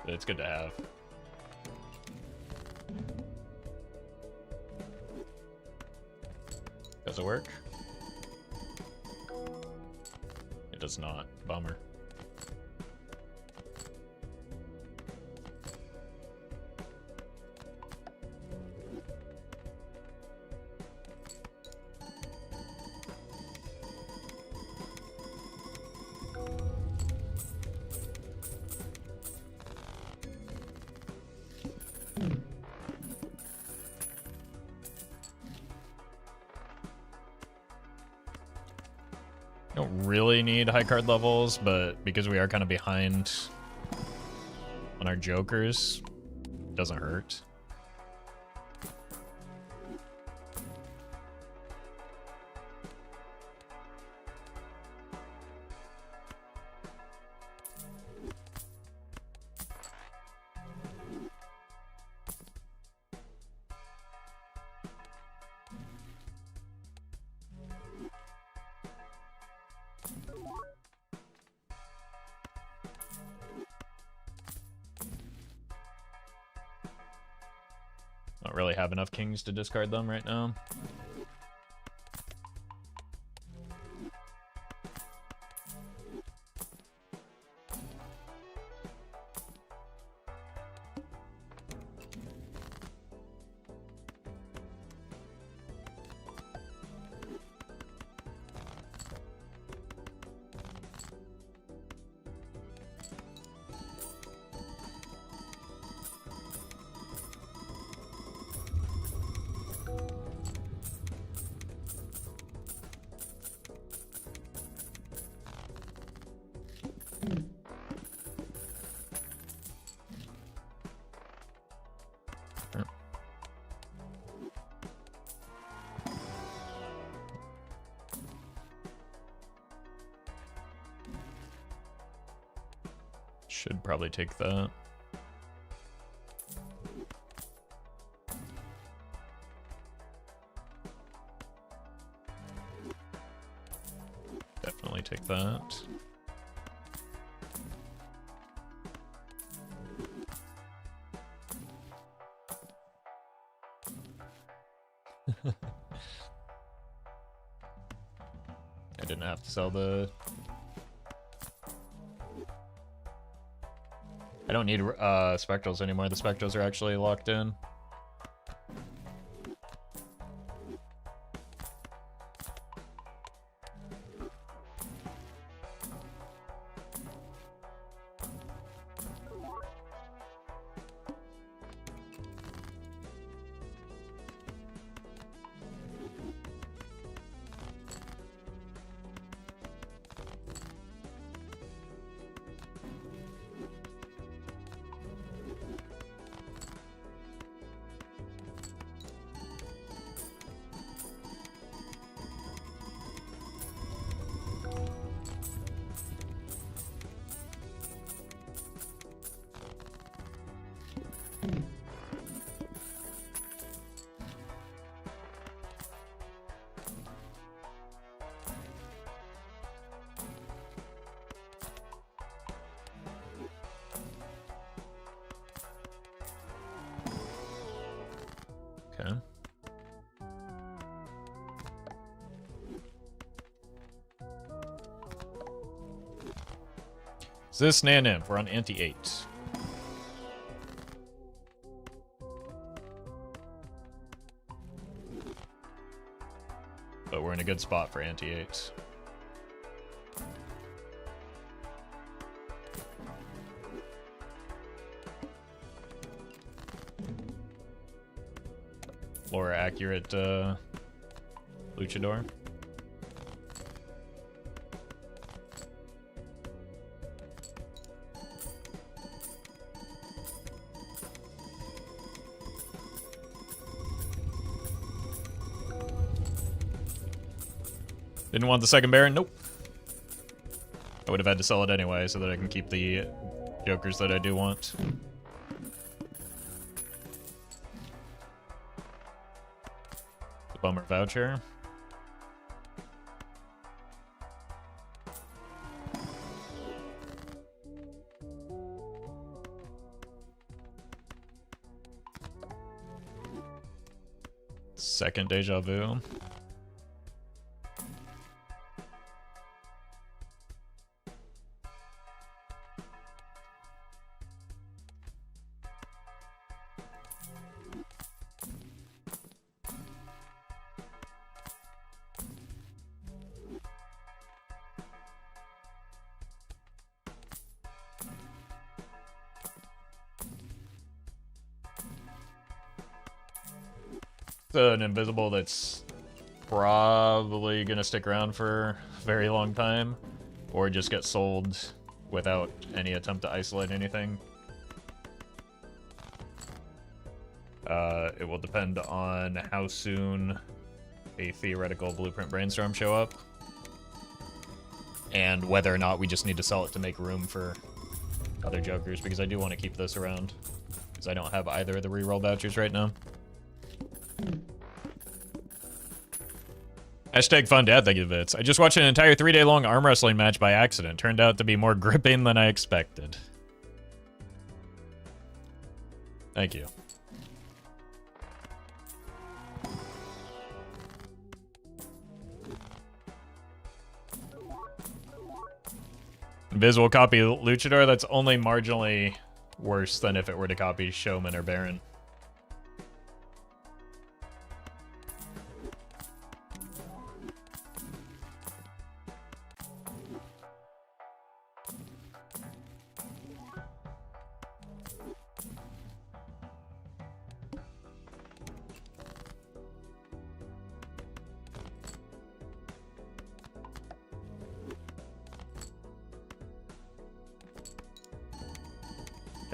S1: But it's good to have. Does it work? It does not. Bummer. Don't really need high card levels, but because we are kind of behind on our jokers, it doesn't hurt. Don't really have enough kings to discard them right now. Should probably take that. Definitely take that. I didn't have to sell the... I don't need spectrals anymore. The spectrals are actually locked in. Okay. Is this naneinf? We're on anti-8. But we're in a good spot for anti-8. Flora accurate luchador. Didn't want the second Baron? Nope. I would have had to sell it anyway so that I can keep the jokers that I do want. The bummer voucher. Second deja vu. An invisible that's probably gonna stick around for a very long time, or just get sold without any attempt to isolate anything. It will depend on how soon a theoretical blueprint brainstorm show up, and whether or not we just need to sell it to make room for other jokers, because I do want to keep this around, because I don't have either of the reroll vouchers right now. Hashtag fun dad, thank you, Vitz. I just watched an entire 3-day-long arm wrestling match by accident. Turned out to be more gripping than I expected. Thank you. Invisible copy Luchador, that's only marginally worse than if it were to copy Showman or Baron.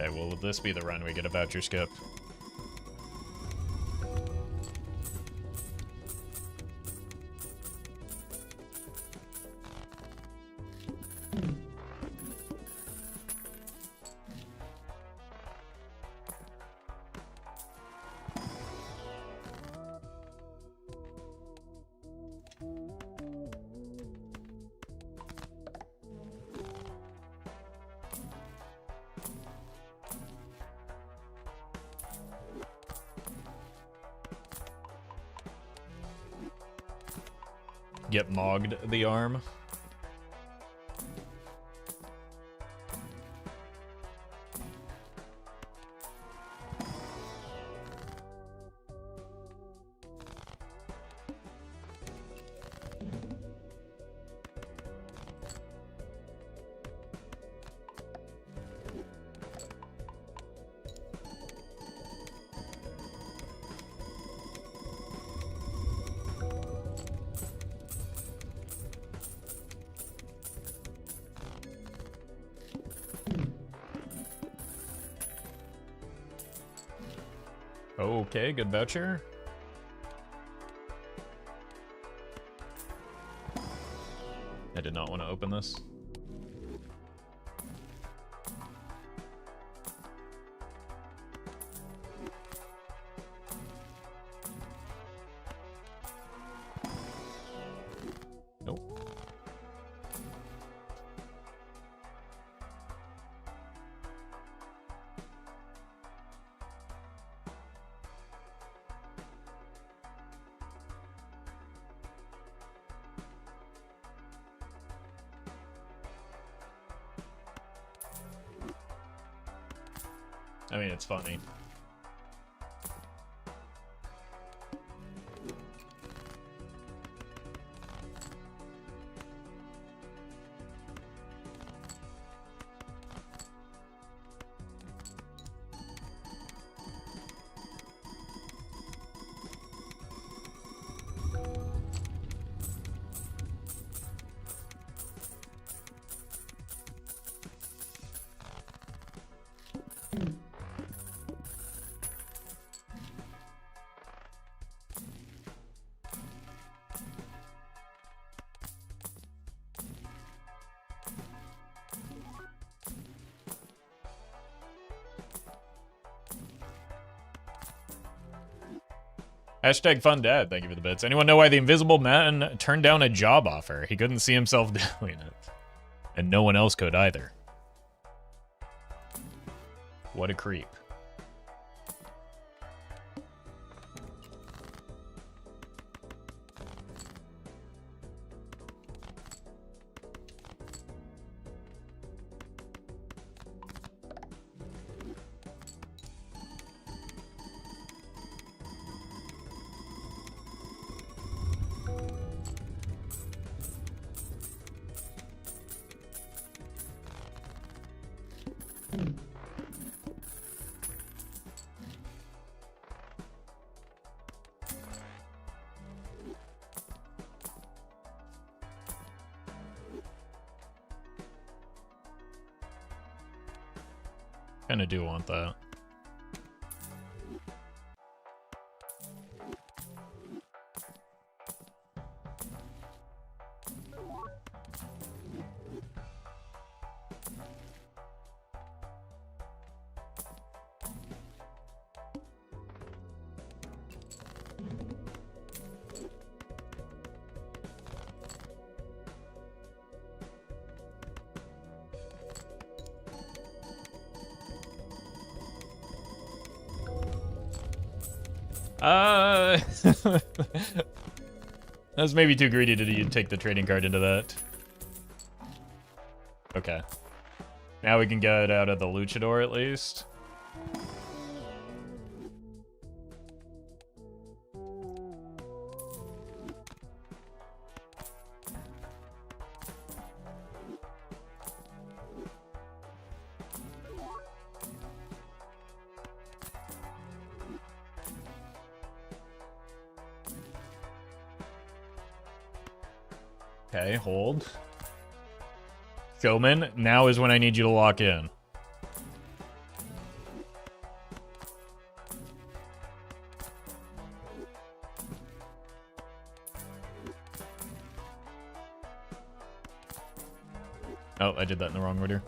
S1: Okay, well, will this be the run we get a voucher skip? Get mogged the arm. Okay, good voucher. I did not want to open this. Nope. I mean, it's funny. Hashtag fun dad, thank you for the bits. Anyone know why the invisible man turned down a job offer? He couldn't see himself doing it. And no one else could either. What a creep. Kinda do want that. That was maybe too greedy to take the trading card into that. Okay. Now we can get out of the luchador at least. Okay, hold. Showman, now is when I need you to lock in. Oh, I did that in the wrong order.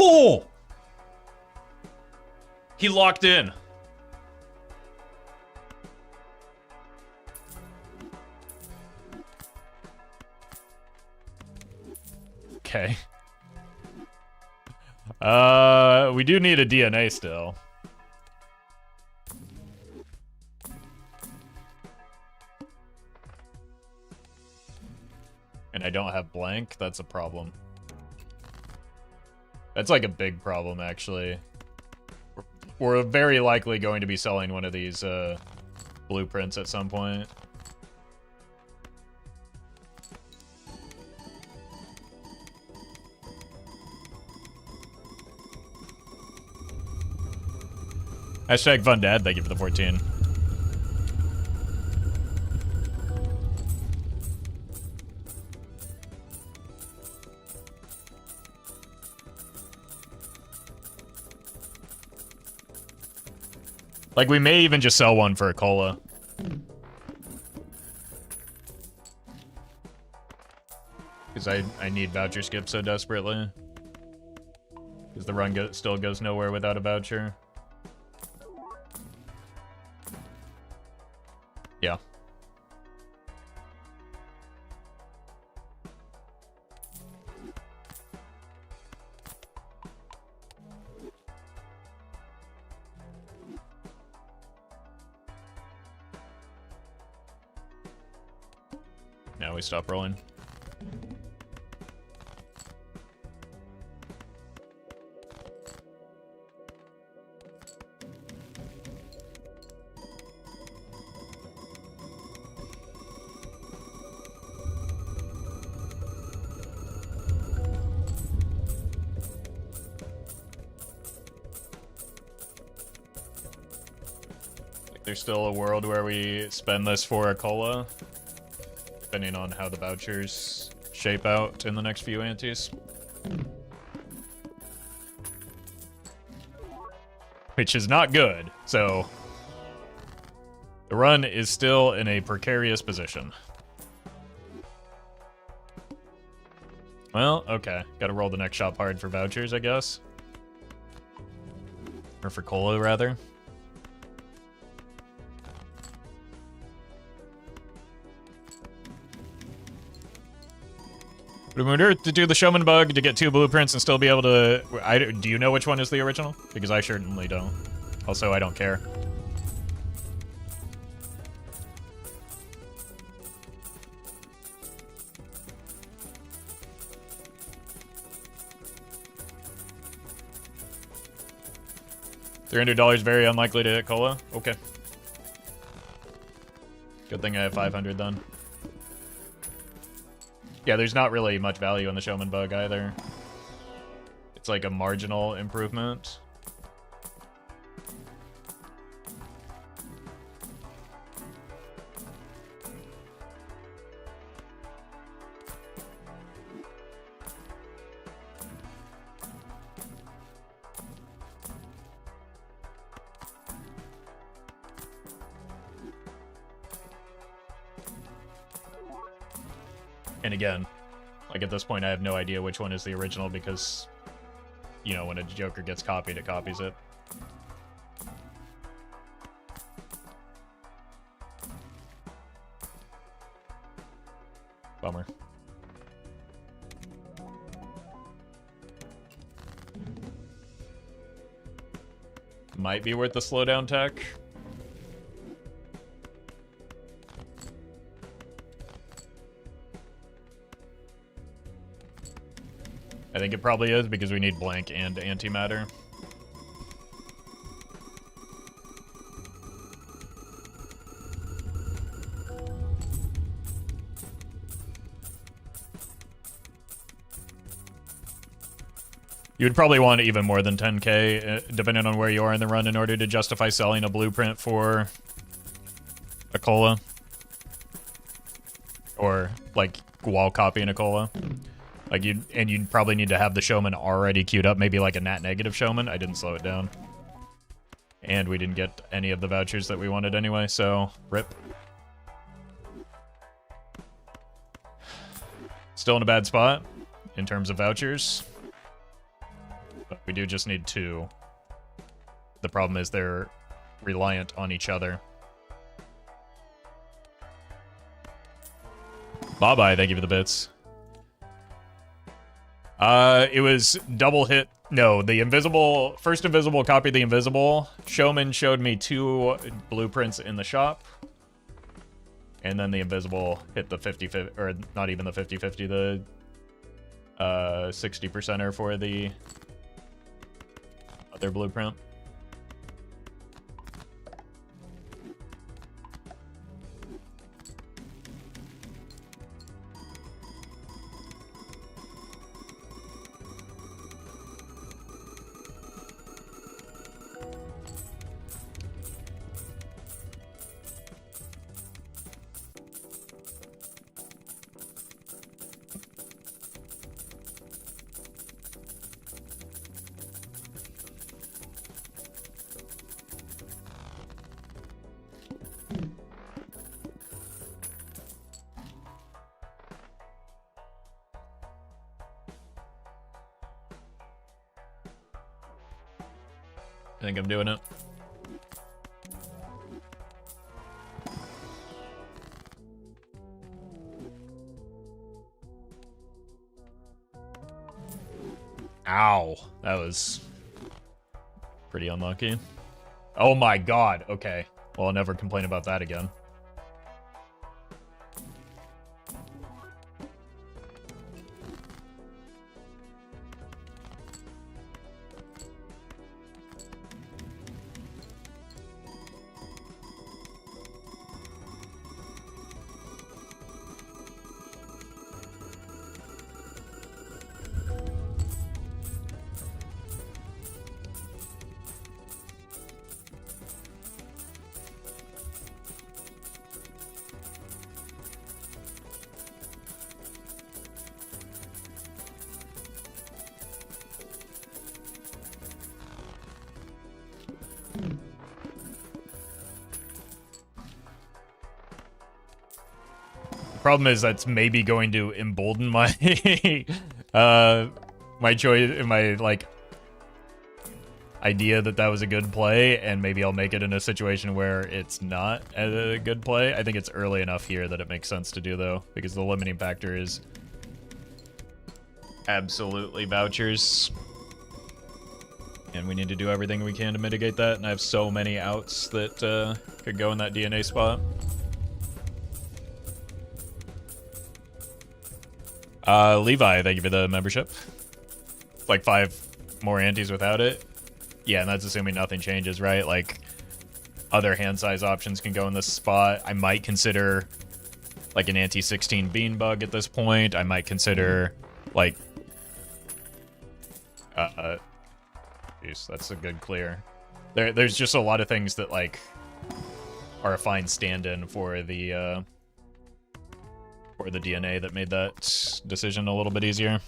S1: Oh! He locked in. Okay. We do need a DNA still. And I don't have blank, that's a problem. That's like a big problem, actually. We're very likely going to be selling one of these blueprints at some point. Hashtag fun dad, thank you for the 14. Like, we may even just sell one for a cola. Because I need voucher skip so desperately. Because the run still goes nowhere without a voucher. Yeah. Now we stop rolling. There's still a world where we spend this for a cola, depending on how the vouchers shape out in the next few antes. Which is not good, so the run is still in a precarious position. Well, okay. Gotta roll the next shop hard for vouchers, I guess. Or for cola, rather. Would it hurt to do the showman bug to get 2 blueprints and still be able to... do you know which one is the original? Because I certainly don't. Also, I don't care. $300 very unlikely to hit cola? Okay. Good thing I have 500 then. Yeah, there's not really much value in the showman bug either. It's like a marginal improvement. And again, like at this point, I have no idea which one is the original because, you know, when a Joker gets copied, it copies it. Bummer. Might be worth the slowdown tech. I think it probably is because we need blank and antimatter. You would probably want even more than 10k, depending on where you are in the run, in order to justify selling a blueprint for a cola. Or, like, wall copying a cola. Like, you'd probably need to have the showman already queued up, maybe like a nat negative showman. I didn't slow it down. And we didn't get any of the vouchers that we wanted anyway, so rip. Still in a bad spot in terms of vouchers. But we do just need 2. The problem is they're reliant on each other. Bye-bye, thank you for the bits. It was double hit. No, the invisible, first invisible copied the invisible. Showman showed me 2 blueprints in the shop. And then the invisible hit the 50-50, or not even the 50-50, the 60%er for the other blueprint. I think I'm doing it. Ow. That was pretty unlucky. Oh my god. Okay. Well, I'll never complain about that again. Problem is that's maybe going to embolden my my choice, my like idea that was a good play, and maybe I'll make it in a situation where it's not a good play. I think it's early enough here that it makes sense to do though, because the limiting factor is absolutely vouchers. And we need to do everything we can to mitigate that, and I have so many outs that could go in that DNA spot. Levi, thank you for the membership. Like 5 more antis without it. Yeah, and that's assuming nothing changes, right? Like, other hand size options can go in this spot. I might consider, like, an anti-16 bean bug at this point. I might consider, like, Jeez, that's a good clear. There's just a lot of things that, like, are a fine stand-in for the DNA that made that decision a little bit easier.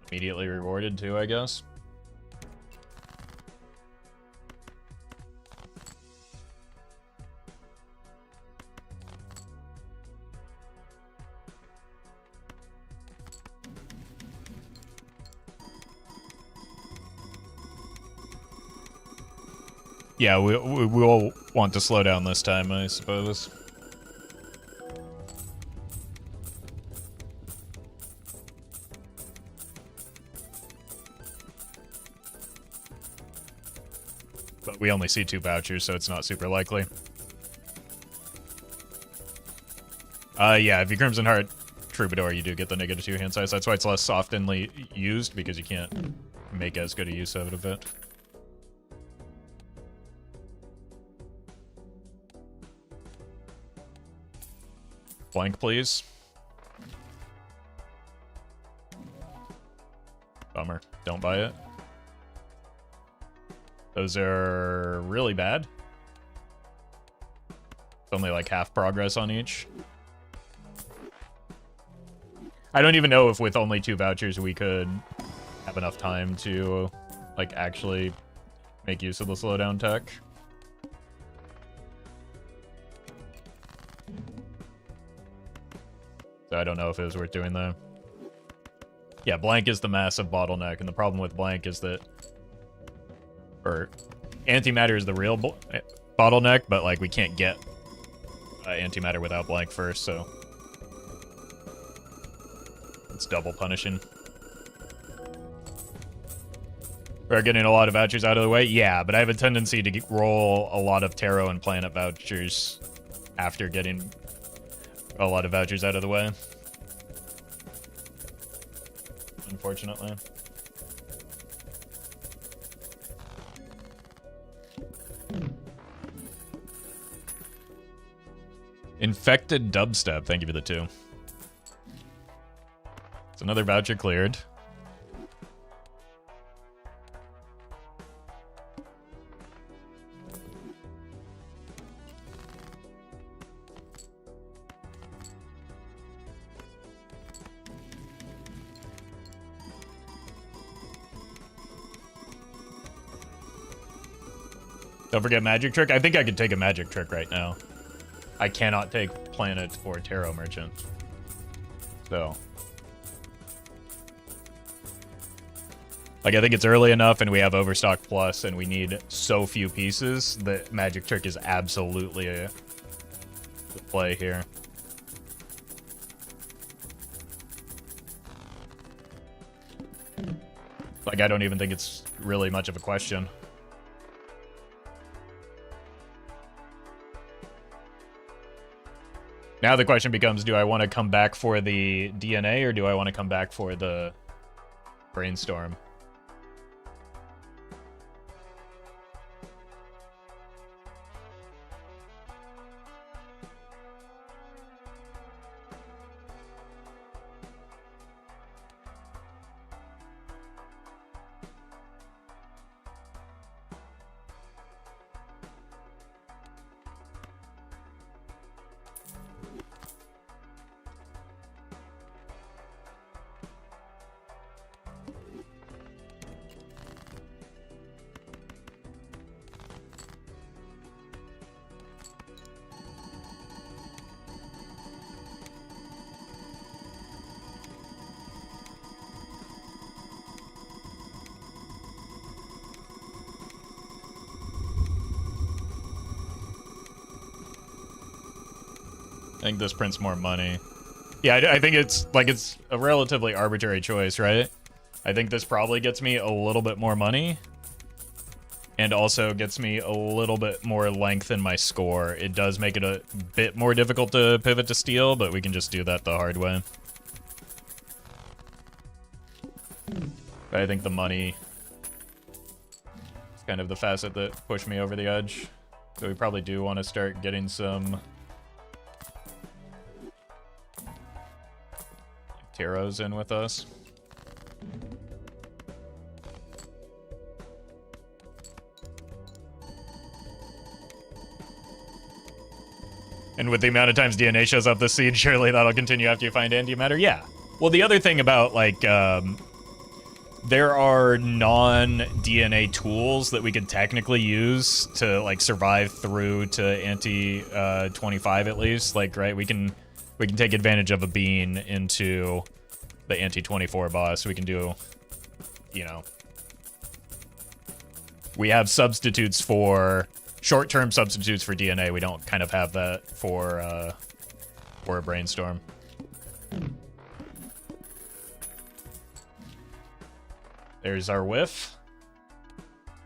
S1: Immediately rewarded too, I guess. Yeah, we'll want to slow down this time, I suppose. But we only see 2 vouchers, so it's not super likely. Yeah, if you Crimson Heart Troubadour, you do get the -2 hand size. That's why it's less oftenly used, because you can't make as good a use of it. Blank, please. Bummer. Don't buy it. Those are really bad. It's only like half progress on each. I don't even know if with only 2 vouchers we could have enough time to, like, actually make use of the slowdown tech. So I don't know if it was worth doing though. Yeah, blank is the massive bottleneck, and the problem with blank is that, or antimatter is the real bottleneck, but like we can't get antimatter without blank first, so it's double punishing. We're getting a lot of vouchers out of the way, yeah, but I have a tendency to roll a lot of tarot and planet vouchers after getting a lot of vouchers out of the way. Unfortunately. Infected dubstep, thank you for the 2. It's another voucher cleared. Don't forget Magic Trick. I think I could take a Magic Trick right now. I cannot take Planet or Tarot Merchant. So. Like, I think it's early enough and we have Overstock Plus and we need so few pieces that Magic Trick is absolutely a play here. Like, I don't even think it's really much of a question. Now the question becomes, do I want to come back for the DNA or do I want to come back for the Brainstorm? I think this prints more money. Yeah, I think it's a relatively arbitrary choice, right? I think this probably gets me a little bit more money and also gets me a little bit more length in my score. It does make it a bit more difficult to pivot to steel, but we can just do that the hard way. But I think the money is kind of the facet that pushed me over the edge. So we probably do want to start getting some Taro's in with us. And with the amount of times DNA shows up this seed, surely that'll continue after you find antimatter? Yeah. Well, the other thing about, like, there are non-DNA tools that we could technically use to, like, survive through to anti-25 at least. Like, right, we can take advantage of a bean into the anti-24 boss. We can do, you know... We have substitutes for... Short-term substitutes for DNA. We don't kind of have that for a brainstorm. There's our whiff.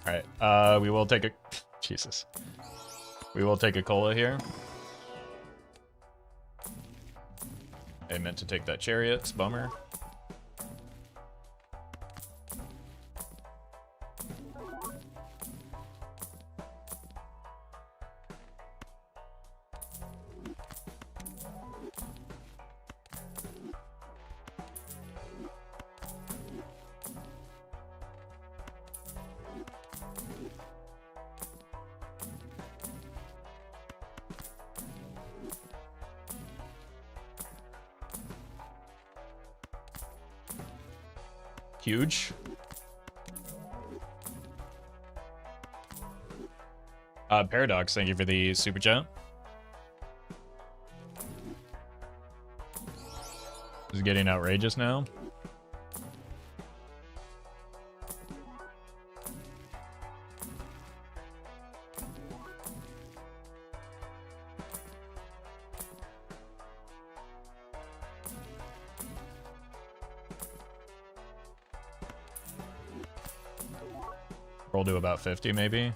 S1: Alright, we will take a... Jesus. We will take a cola here. I meant to take that chariot. It's a bummer. Huge. Paradox, thank you for the super chat. This is getting outrageous now. Roll to about 50, maybe.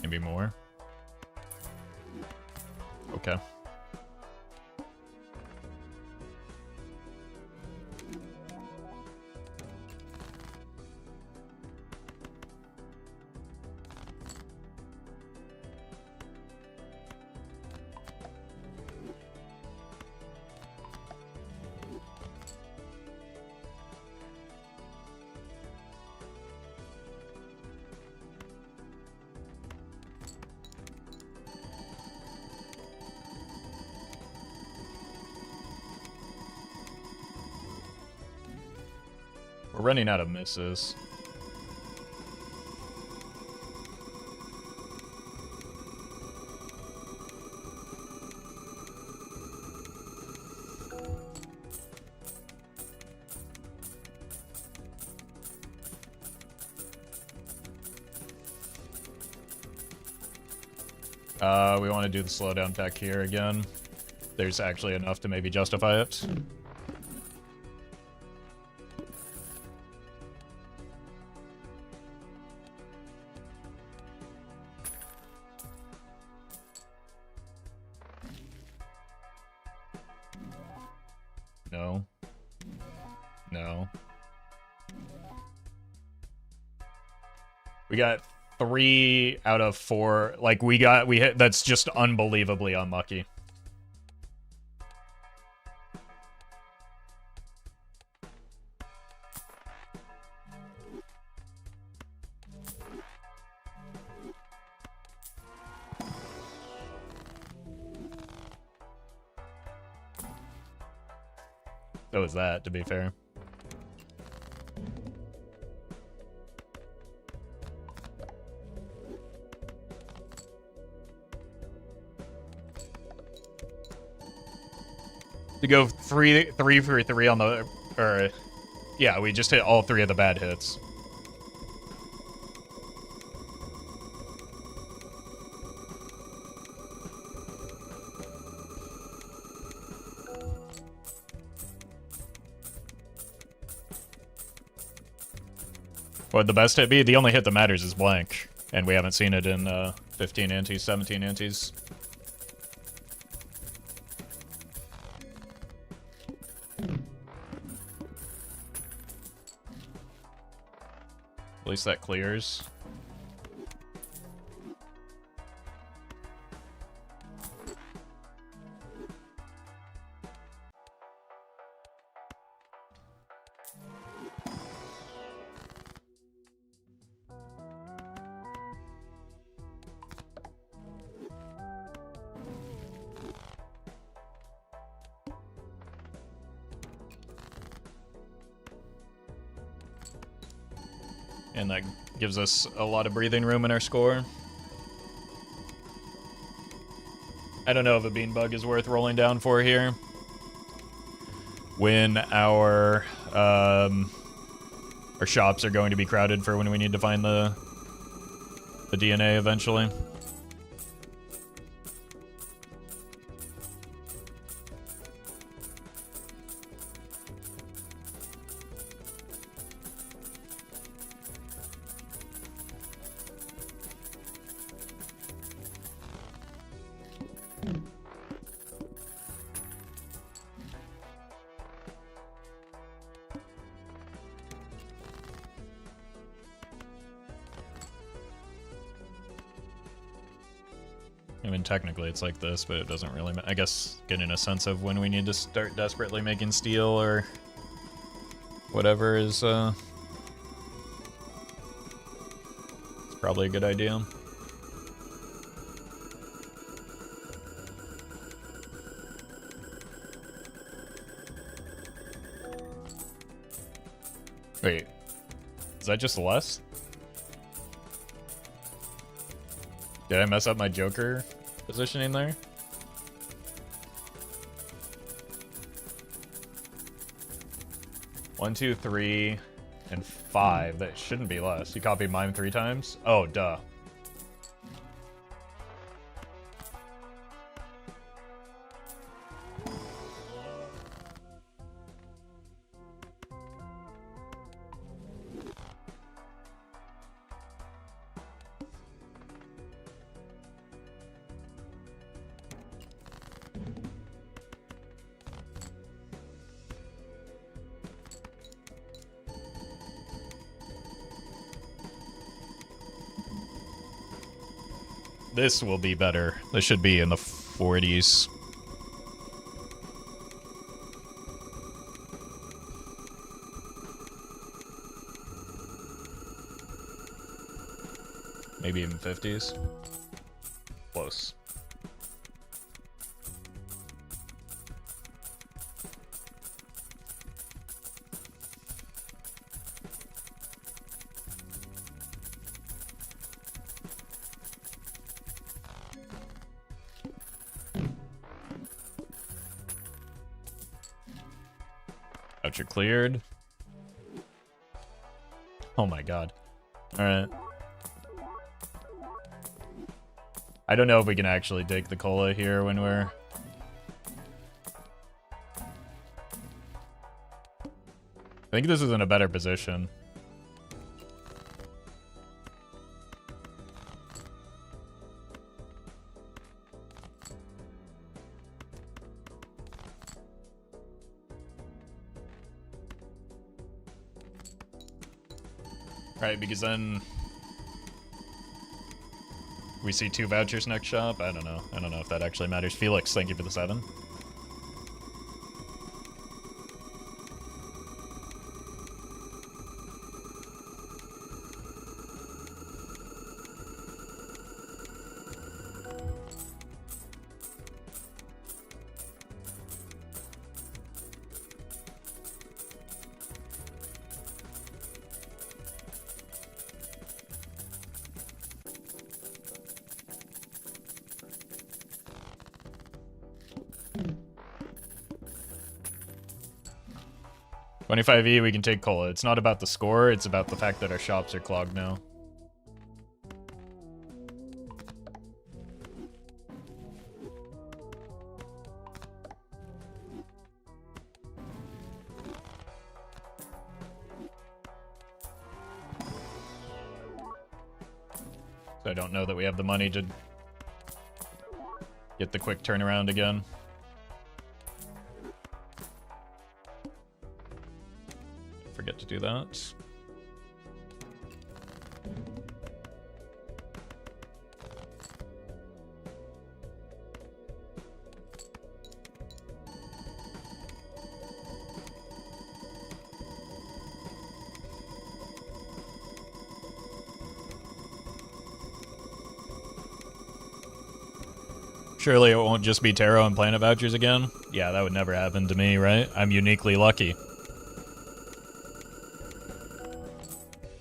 S1: Maybe more. Okay. We're running out of misses. We want to do the slowdown tech here again. There's actually enough to maybe justify it. No. No. We got 3 out of 4. Like, we hit, that's just unbelievably unlucky. So was that, to be fair. To go 3 for 3 on the, or yeah, we just hit all 3 of the bad hits. What would the best hit be? The only hit that matters is blank, and we haven't seen it in 15 antes, 17 antes. At least that clears. and that gives us a lot of breathing room in our score. I don't know if a bean bug is worth rolling down for here. When our shops are going to be crowded for when we need to find the DNA eventually. I mean, technically it's like this, but it doesn't really I guess getting a sense of when we need to start desperately making steel or whatever is it's probably a good idea. Wait, is that just less? Did I mess up my Joker positioning there? One, two, three, and 5. That shouldn't be less. You copied mine 3 times? Oh, duh. This will be better. This should be in the 40s. Maybe even 50s. Close. Voucher cleared. Oh my god. Alright. I don't know if we can actually take the cola here when we're... I think this is in a better position. Right, because then we see 2 vouchers next shop. I don't know. I don't know if that actually matters. Felix, thank you for the 7. $25E, we can take cola. It's not about the score, it's about the fact that our shops are clogged now. So I don't know that we have the money to get the quick turnaround again. Forget to do that. Surely it won't just be tarot and planet vouchers again? Yeah, that would never happen to me, right? I'm uniquely lucky.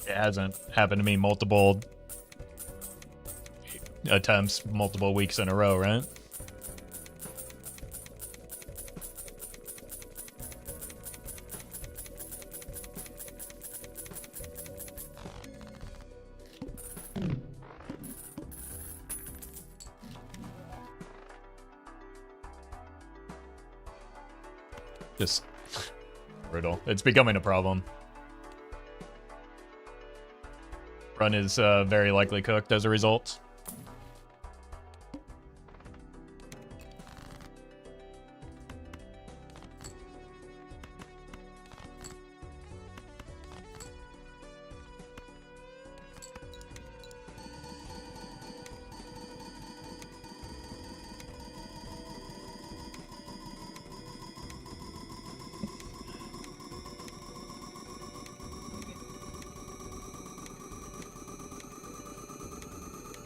S1: It hasn't happened to me multiple attempts, multiple weeks in a row, right? Just brutal. It's becoming a problem. Run is very likely cooked as a result.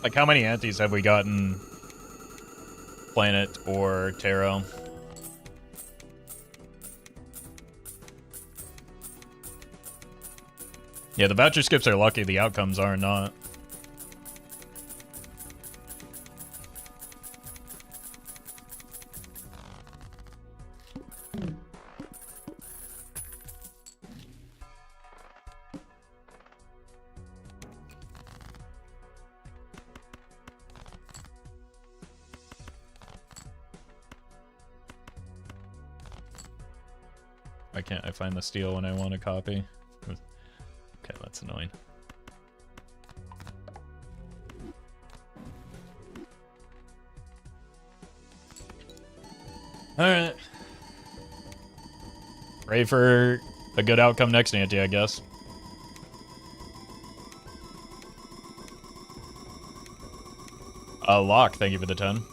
S1: Like, how many antes have we gotten Planet or Tarot? Yeah, the voucher skips are lucky, the outcomes are not. Why can't I find the steal when I want to copy? Okay, that's annoying. Alright. Pray for a good outcome next ante, I guess. Lock, thank you for the 10.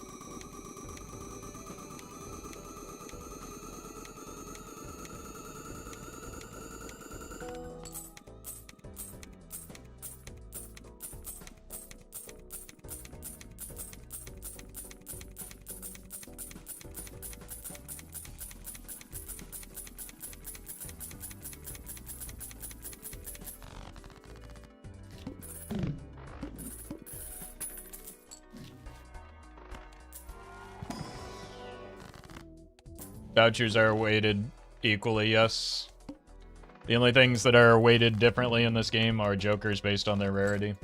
S1: Vouchers are weighted equally, yes. The only things that are weighted differently in this game are jokers based on their rarity.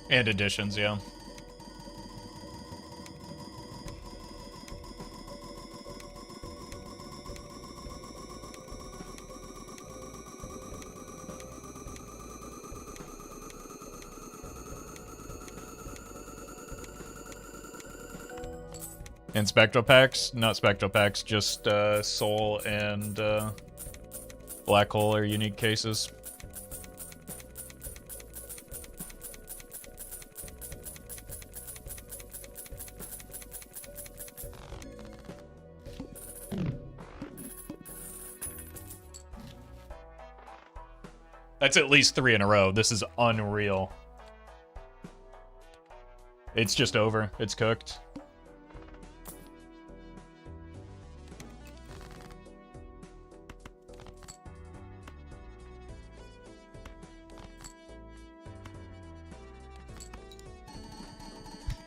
S1: And additions, yeah. And spectral packs? Not spectral packs, just soul and black hole are unique cases. That's at least 3 in a row. This is unreal. It's just over. It's cooked.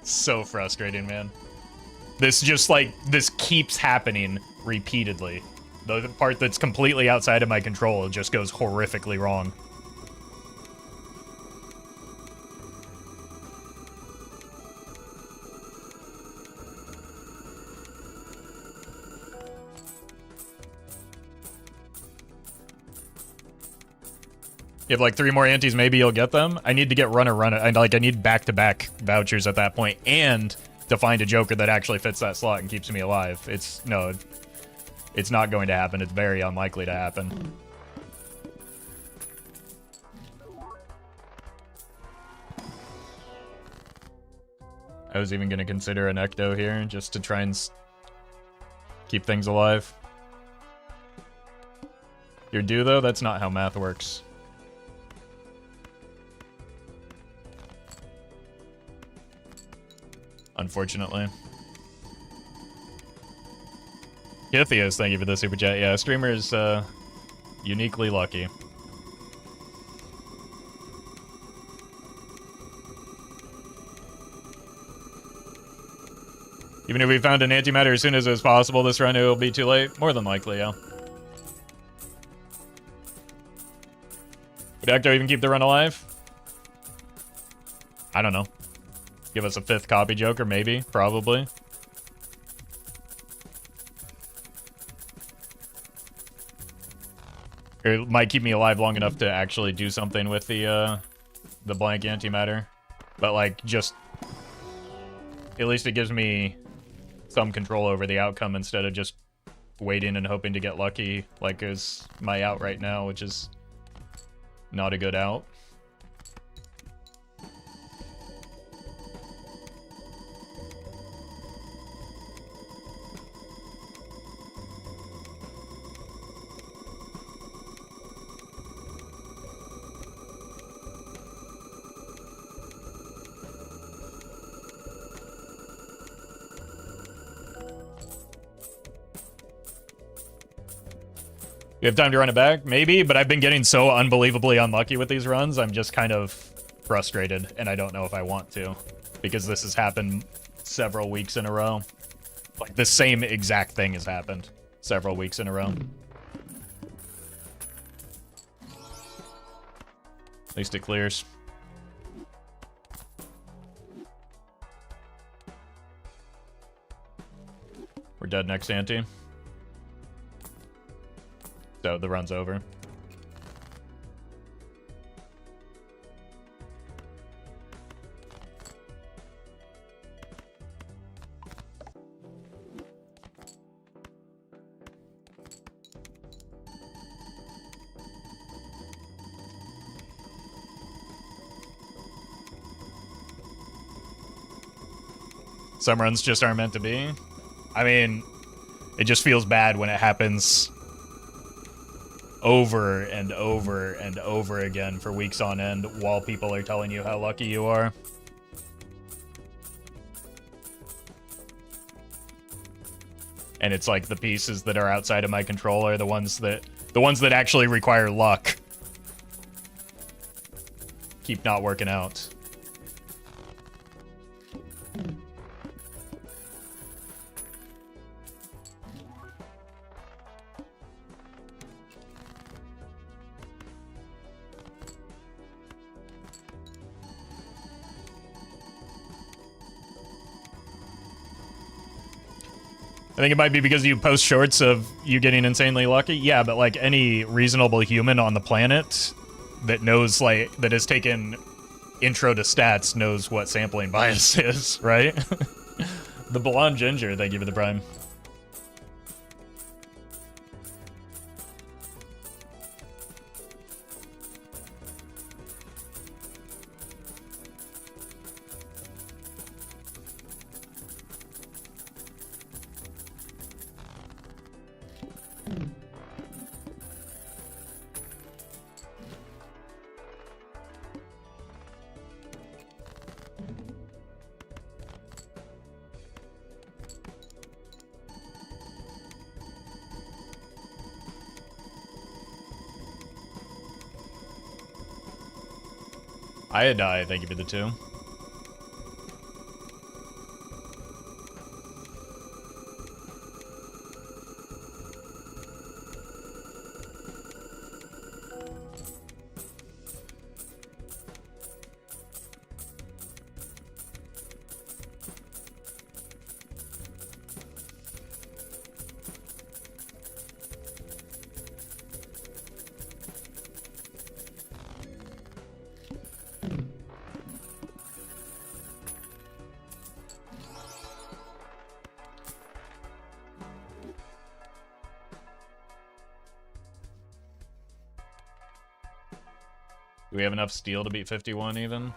S1: So frustrating, man. This just, like, this keeps happening repeatedly. The part that's completely outside of my control just goes horrifically wrong. You have like 3 more antes, maybe you'll get them. I need to get runner. I need back-to-back vouchers at that point, and to find a joker that actually fits that slot and keeps me alive. It's not going to happen. It's very unlikely to happen. I was even going to consider an ecto here just to try and keep things alive. You're due though? That's not how math works. unfortunately. Kithios, thank you for the super chat. Yeah, streamer's uniquely lucky. Even if we found an antimatter as soon as it was possible this run, it will be too late. More than likely, yeah. Would Ecto even keep the run alive? I don't know. Give us a 5th copy Joker, maybe, probably. Or it might keep me alive long enough to actually do something with the blank antimatter. But, like, just... At least it gives me some control over the outcome instead of just waiting and hoping to get lucky, like is my out right now, which is not a good out. You have time to run it back? Maybe, but I've been getting so unbelievably unlucky with these runs, I'm just kind of frustrated, and I don't know if I want to. Because this has happened several weeks in a row. Like, the same exact thing has happened several weeks in a row. At least it clears. We're dead next ante. So the run's over. Some runs just aren't meant to be. I mean, it just feels bad when it happens over and over and over again for weeks on end while people are telling you how lucky you are. And it's like the pieces that are outside of my control are the ones that actually require luck keep not working out. I think it might be because you post shorts of you getting insanely lucky. Yeah, but like any reasonable human on the planet that knows, like, that has taken intro to stats knows what sampling bias is, right? The blonde ginger, thank you for the prime. I die, thank you for the 2. Do we have enough steel to beat 51 even?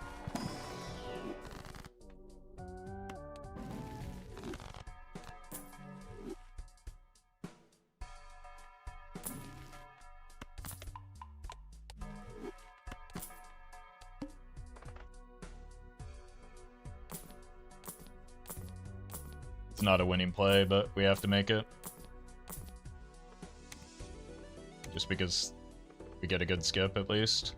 S1: It's not a winning play, but we have to make it. Just because we get a good skip at least.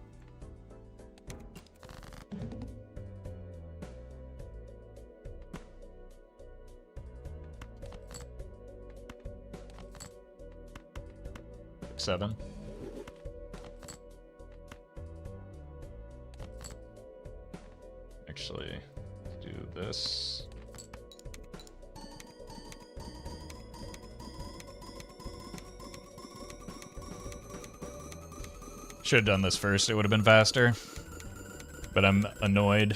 S1: Seven. Actually, do this. Should have done this first, it would have been faster. But I'm annoyed.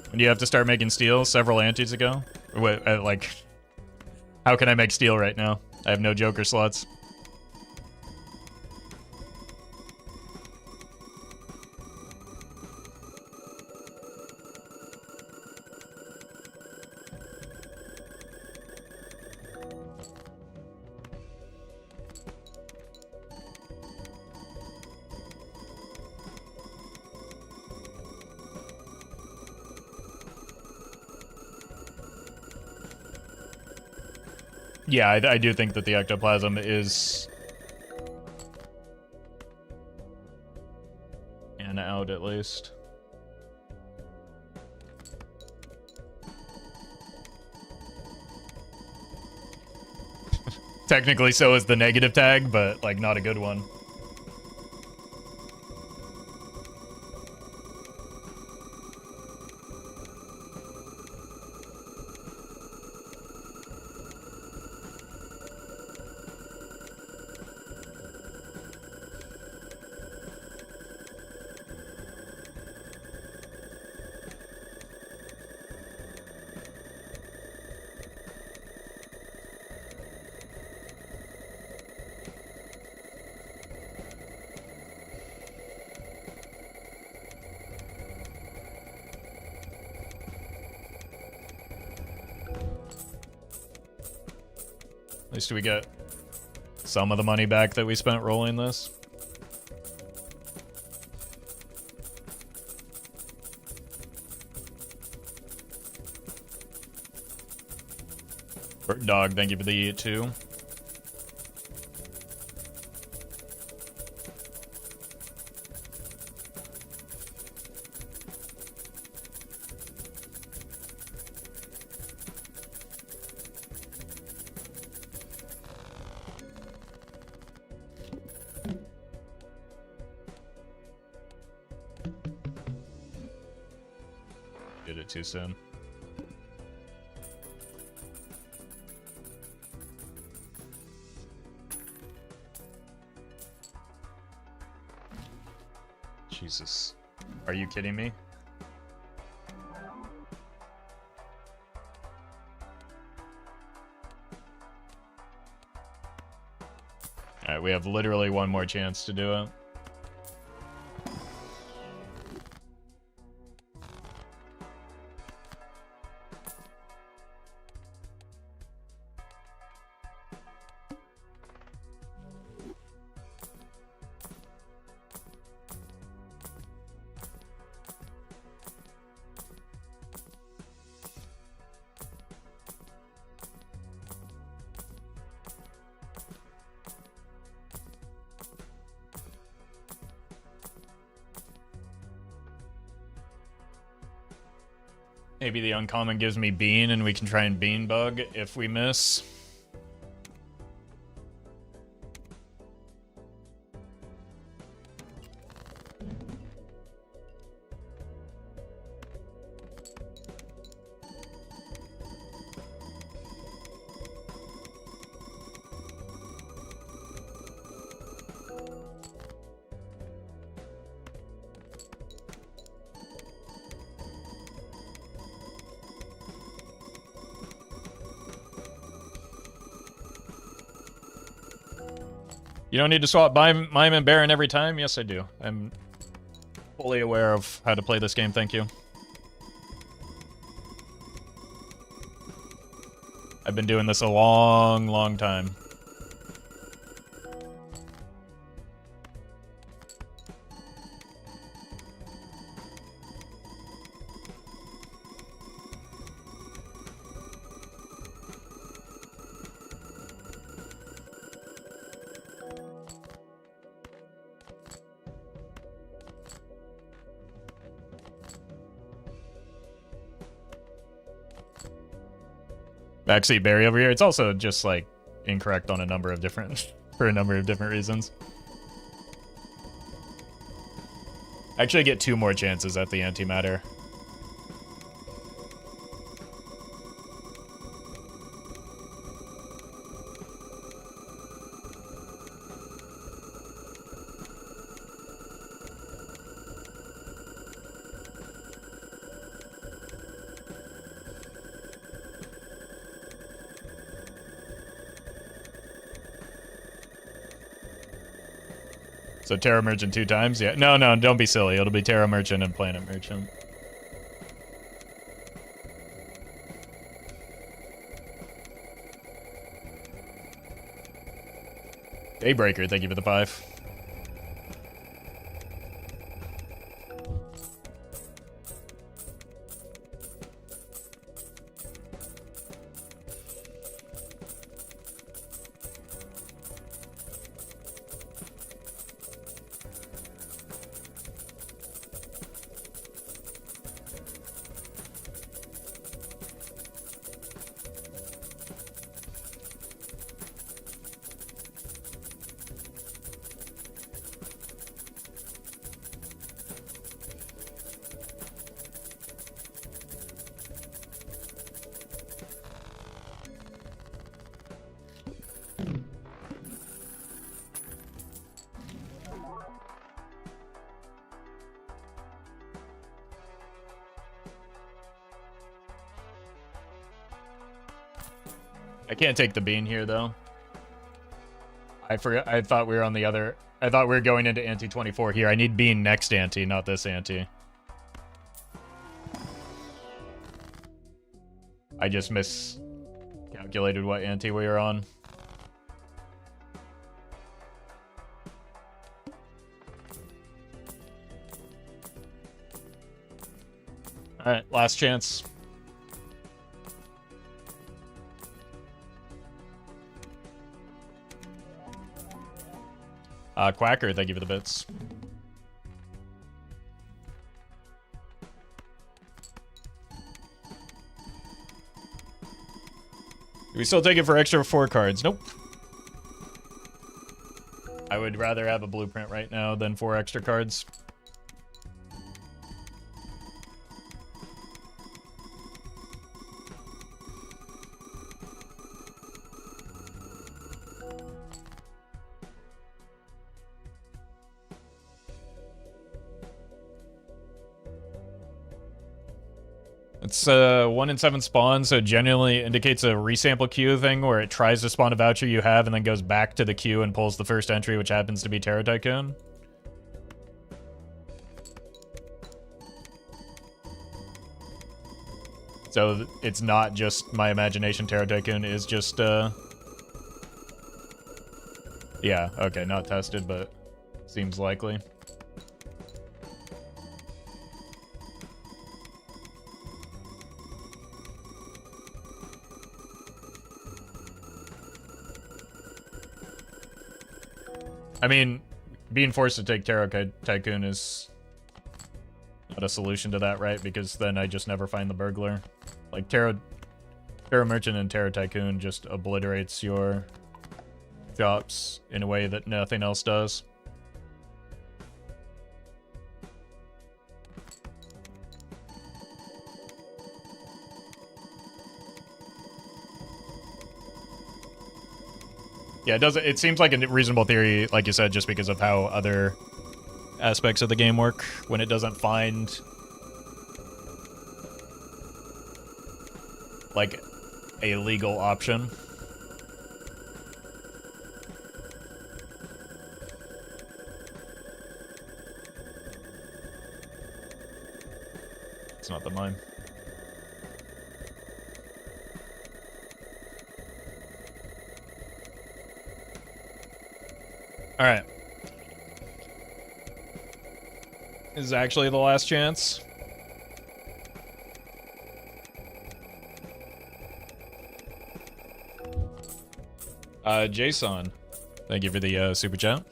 S1: When do you have to start making steel? Several antes ago? Wait, like, how can I make steel right now? I have no joker slots. Yeah, I do think that the ectoplasm is and out at least. Technically so is the negative tag, but like not a good one. At least we get some of the money back that we spent rolling this. Bird Dog, thank you for the too. Did it too soon. Jesus. Are you kidding me? Alright, we have literally one more chance to do it. Maybe the uncommon gives me bean and we can try and bean bug if we miss. You don't need to swap Mime and Baron every time? Yes, I do. I'm fully aware of how to play this game, thank you. I've been doing this a long, long time. Backseat Barry over here. It's also just like incorrect on a number of different for a number of different reasons. Actually, I get 2 more chances at the antimatter. So Terra Merchant 2 times? Yeah. No, don't be silly. It'll be Terra Merchant and Planet Merchant. Daybreaker, thank you for the 5. I can't take the bean here, though. I forgot. I thought we were on the other... I thought we were going into ante 24 here. I need bean next ante, not this ante. I just miscalculated what ante we were on. Alright, last chance. Quacker, thank you for the bits. Do we still take it for extra 4 cards? Nope. I would rather have a blueprint right now than 4 extra cards. It's 1 in 7 spawns, so it generally indicates a resample queue thing where it tries to spawn a voucher you have and then goes back to the queue and pulls the first entry, which happens to be Terra Tycoon. So it's not just my imagination. Terra Tycoon is just, yeah, okay, not tested, but seems likely. I mean, being forced to take Terra Tycoon is not a solution to that, right? Because then I just never find the burglar. Like, Terra Merchant and Terra Tycoon just obliterates your shops in a way that nothing else does. Yeah, it seems like a reasonable theory, like you said, just because of how other aspects of the game work when it doesn't find like a legal option. It's not the mine. All right. This is actually the last chance. Jason, thank you for the super chat.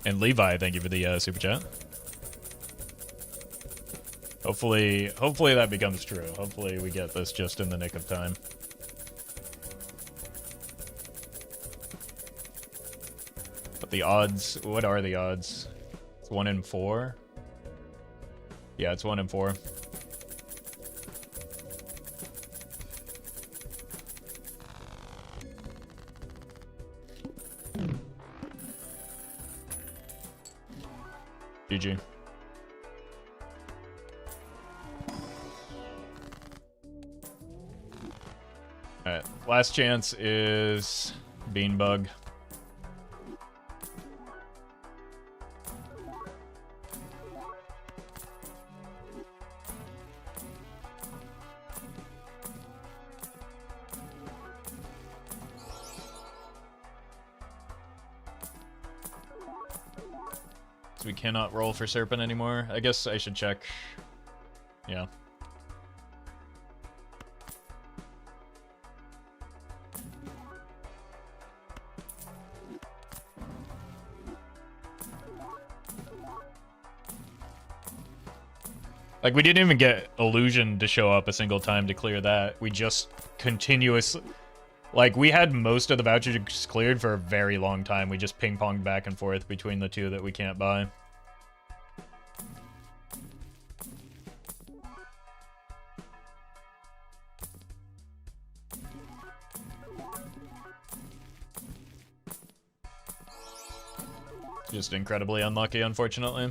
S1: And Levi, thank you for the super chat. Hopefully that becomes true. Hopefully we get this just in the nick of time. But the odds, what are the odds? It's 1 in 4. Yeah, it's 1 in 4. GG. Alright, last chance is Beanbug. So we cannot roll for Serpent anymore. I guess I should check. Yeah. Like, we didn't even get Illusion to show up a single time to clear that. We just continuously... Like, we had most of the vouchers cleared for a very long time. We just ping-ponged back and forth between the two that we can't buy. Just incredibly unlucky, unfortunately.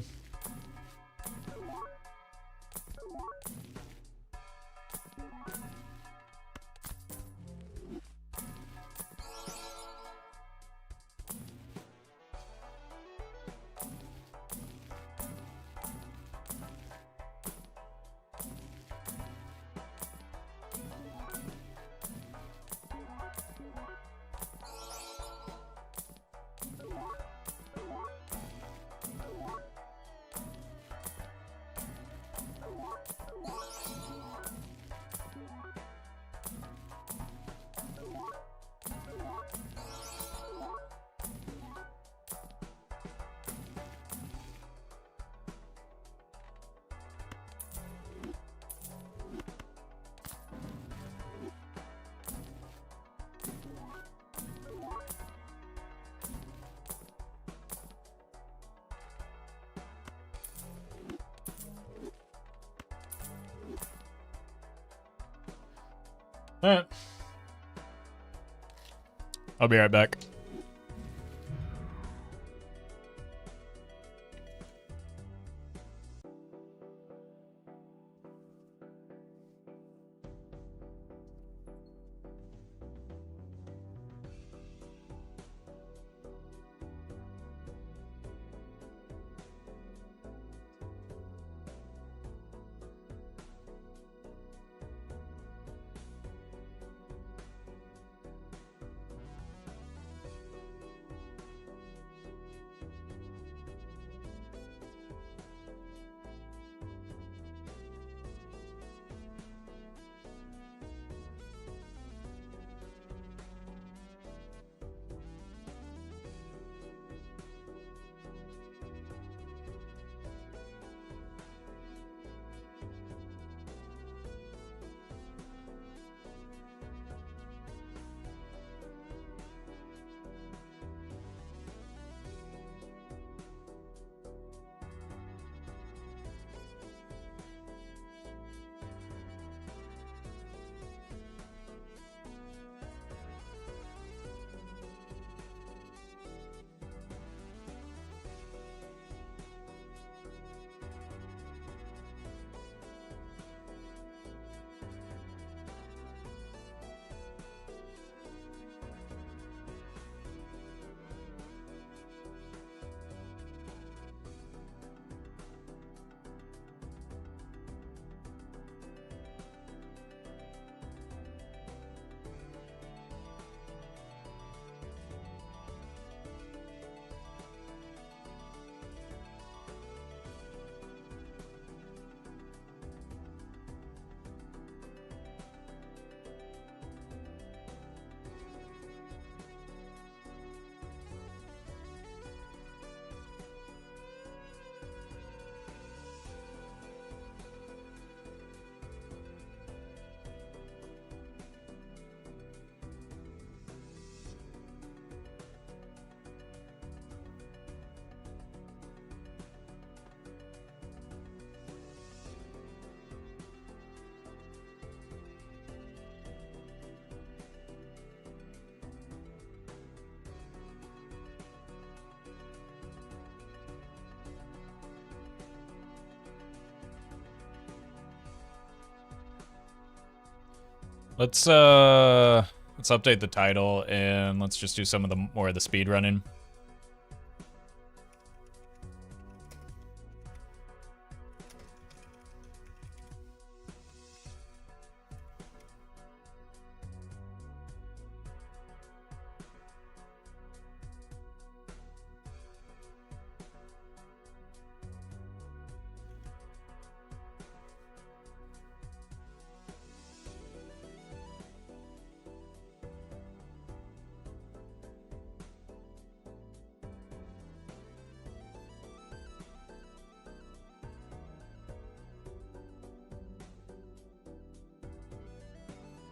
S1: Alright. I'll be right back. Let's update the title and let's just do some of the more of the speed running.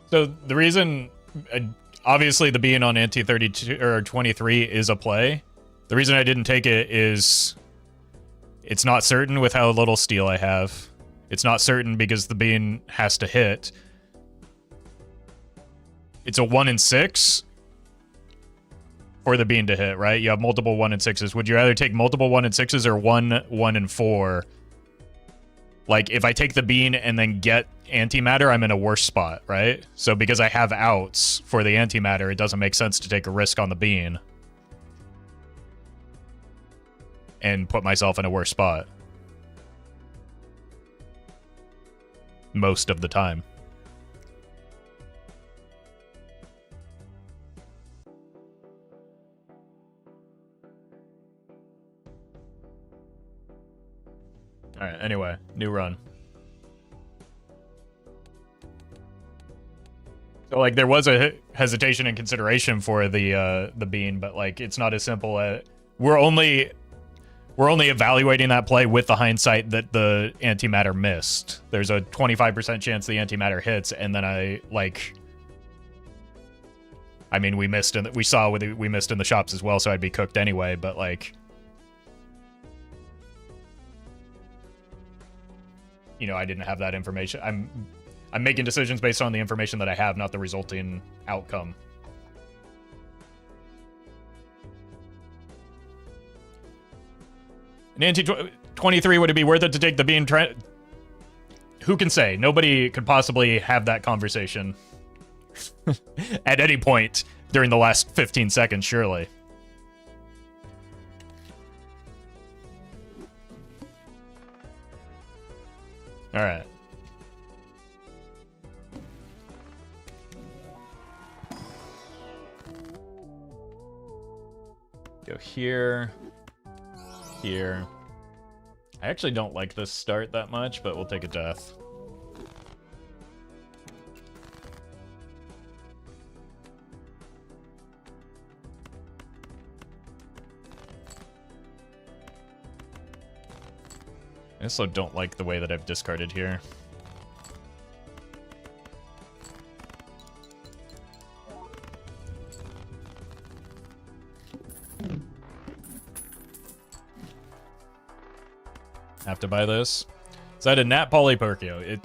S1: So the reason, obviously, the being on anti 32 or 23 is a play. The reason I didn't take it is it's not certain with how little steel I have. It's not certain because the bean has to hit. It's a 1 in 6 for the bean to hit, right? You have multiple 1 in 6s. Would you rather take multiple 1 in 6s or 1 in 4? Like, if I take the bean and then get antimatter, I'm in a worse spot, right? So because I have outs for the antimatter, it doesn't make sense to take a risk on the bean and put myself in a worse spot most of the time. All right, anyway, new run. So, like, there was a hesitation and consideration for the bean, but, like, it's not as simple as... We're only evaluating that play with the hindsight that the antimatter missed. There's a 25% chance the antimatter hits, and then I mean, we missed in the shops as well, so I'd be cooked anyway, but, like... You know, I didn't have that information. I'm making decisions based on the information that I have, not the resulting outcome. An anti-23, would it be worth it to take the bean? Who can say? Nobody could possibly have that conversation at any point during the last 15 seconds, surely. All right. Go here. Here. I actually don't like this start that much, but we'll take a death. I also don't like the way that I've discarded here. Have to buy this. Is that a Nat Poly Perkeo?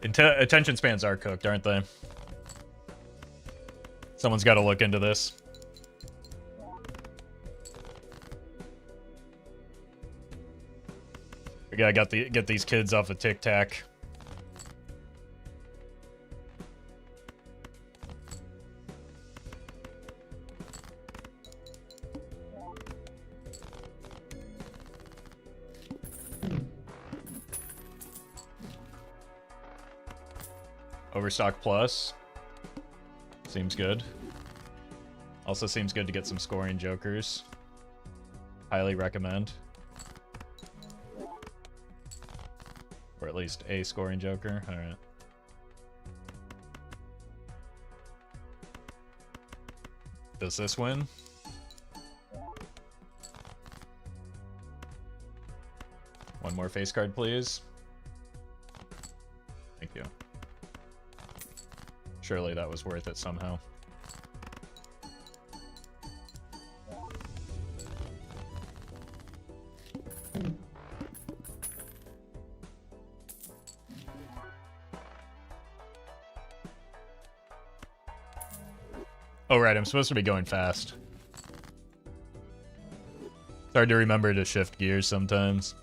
S1: Attention spans are cooked, aren't they? Someone's got to look into this. I got get these kids off of Tic Tac. Overstock plus. Seems good. Also seems good to get some scoring jokers. Highly recommend. Or at least a scoring joker. Alright. Does this win? One more face card, please. Thank you. Surely that was worth it somehow. Oh, right, I'm supposed to be going fast. It's hard to remember to shift gears sometimes.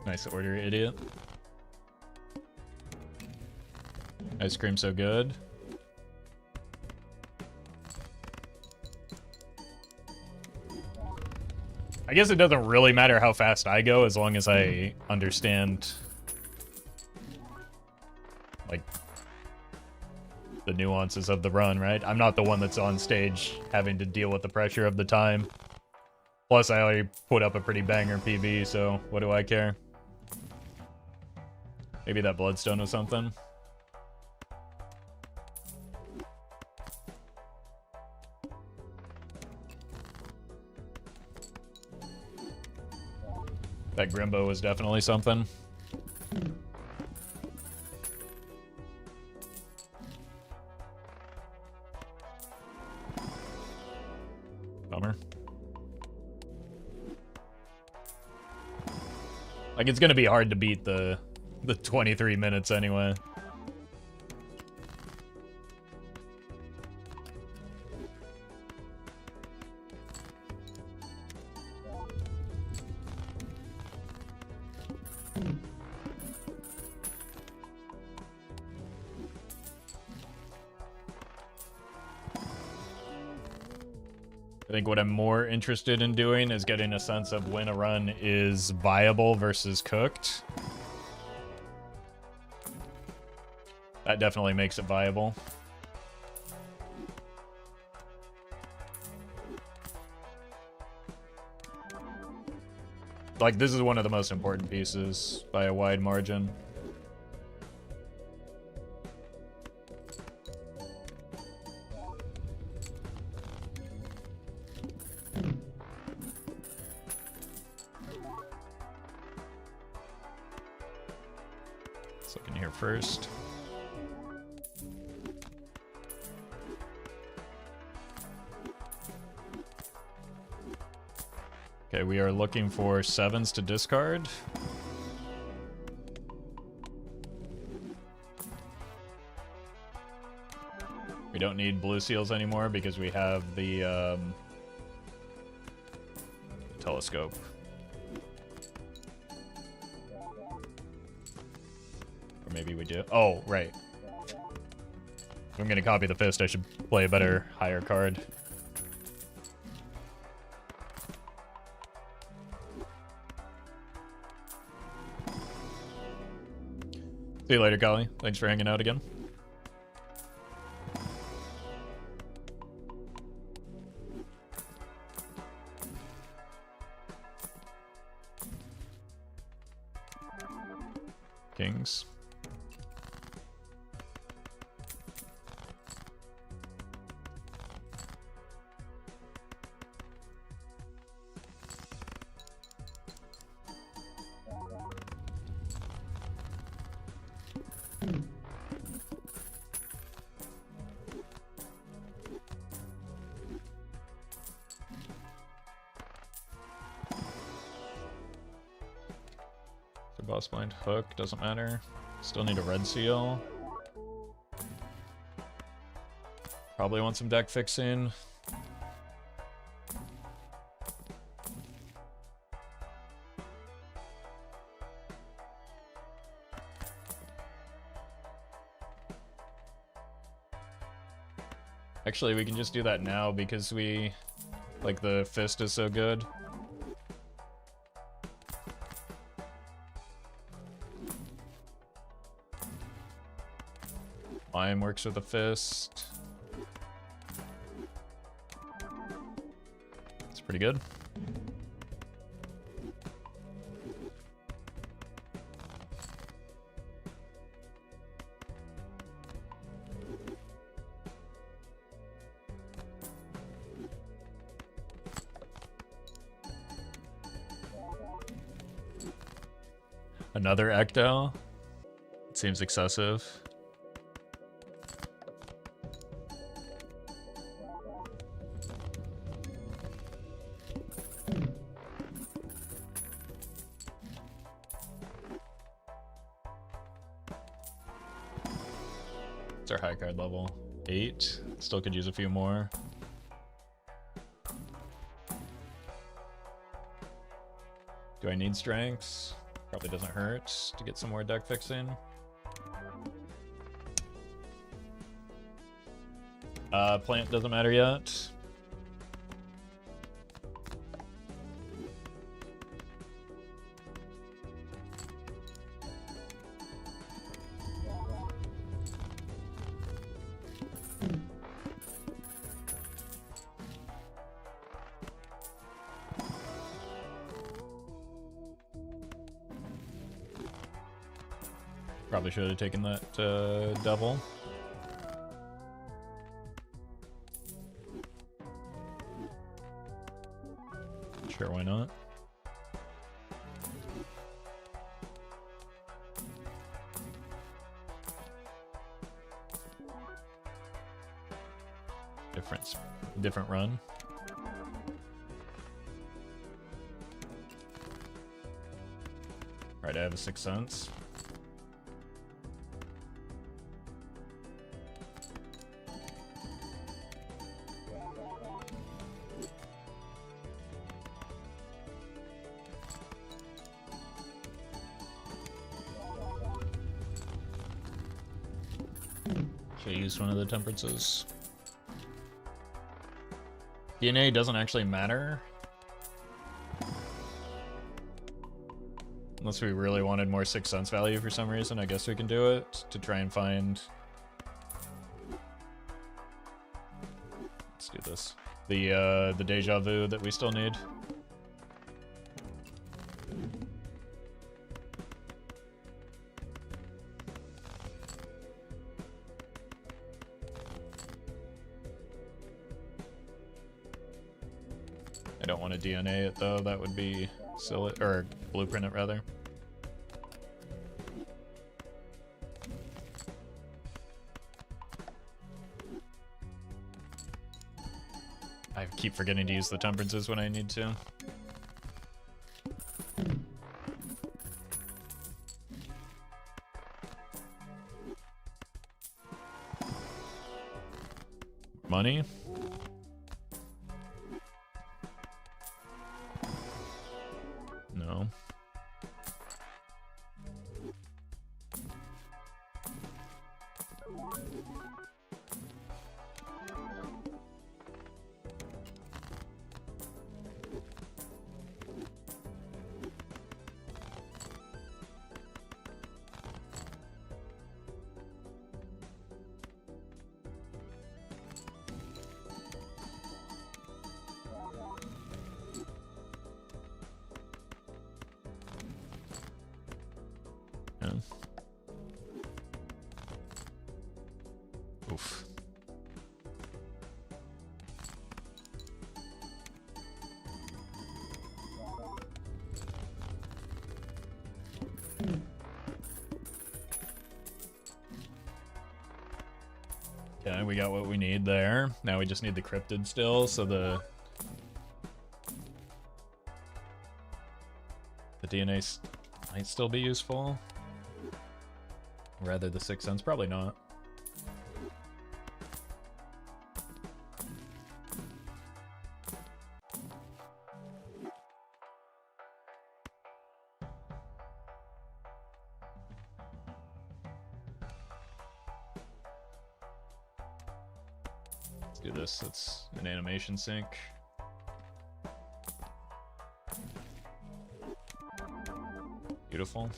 S1: Nice order, idiot. Ice cream so good. I guess it doesn't really matter how fast I go as long as I understand, like, the nuances of the run, right? I'm not the one that's on stage having to deal with the pressure of the time. Plus, I already put up a pretty banger PB, so what do I care? Maybe that bloodstone was something. That Grimbo was definitely something. Bummer. Like, it's gonna be hard to beat the 23 minutes anyway. I think what I'm more interested in doing is getting a sense of when a run is viable versus cooked. That definitely makes it viable. Like, this is one of the most important pieces by a wide margin. Let's look in here first. Okay, we are looking for 7s to discard. We don't need blue seals anymore because we have the telescope. Or maybe we do. Oh, right. If I'm gonna copy the fist, I should play a better, higher card. See you later, Golly. Thanks for hanging out again. Kings. Boss blind hook, doesn't matter. Still need a red seal. Probably want some deck fixing. Actually, we can just do that now because we, like, the fist is so good. Mime works with a fist. It's pretty good. Another Ecto? It seems excessive. It's our high card level. 8. Still could use a few more. Do I need strengths? Probably doesn't hurt to get some more deck fixing. Plant doesn't matter yet. Probably should have taken that double. Sure, why not? Different run. Right, I have a 6 cents. Should I use one of the temperances? DNA doesn't actually matter. Unless we really wanted more 6 cents value for some reason, I guess we can do it to try and find... Let's do this. The deja vu that we still need. I don't want to DNA it though, that would be silly, or blueprint it rather. I keep forgetting to use the temperances when I need to. Money? No. Yeah. Oof. Okay, we got what we need there. Now we just need the cryptid still, so the DNA might still be useful. Rather the 6 cents, probably not. Let's do this. It's an animation sync. Beautiful.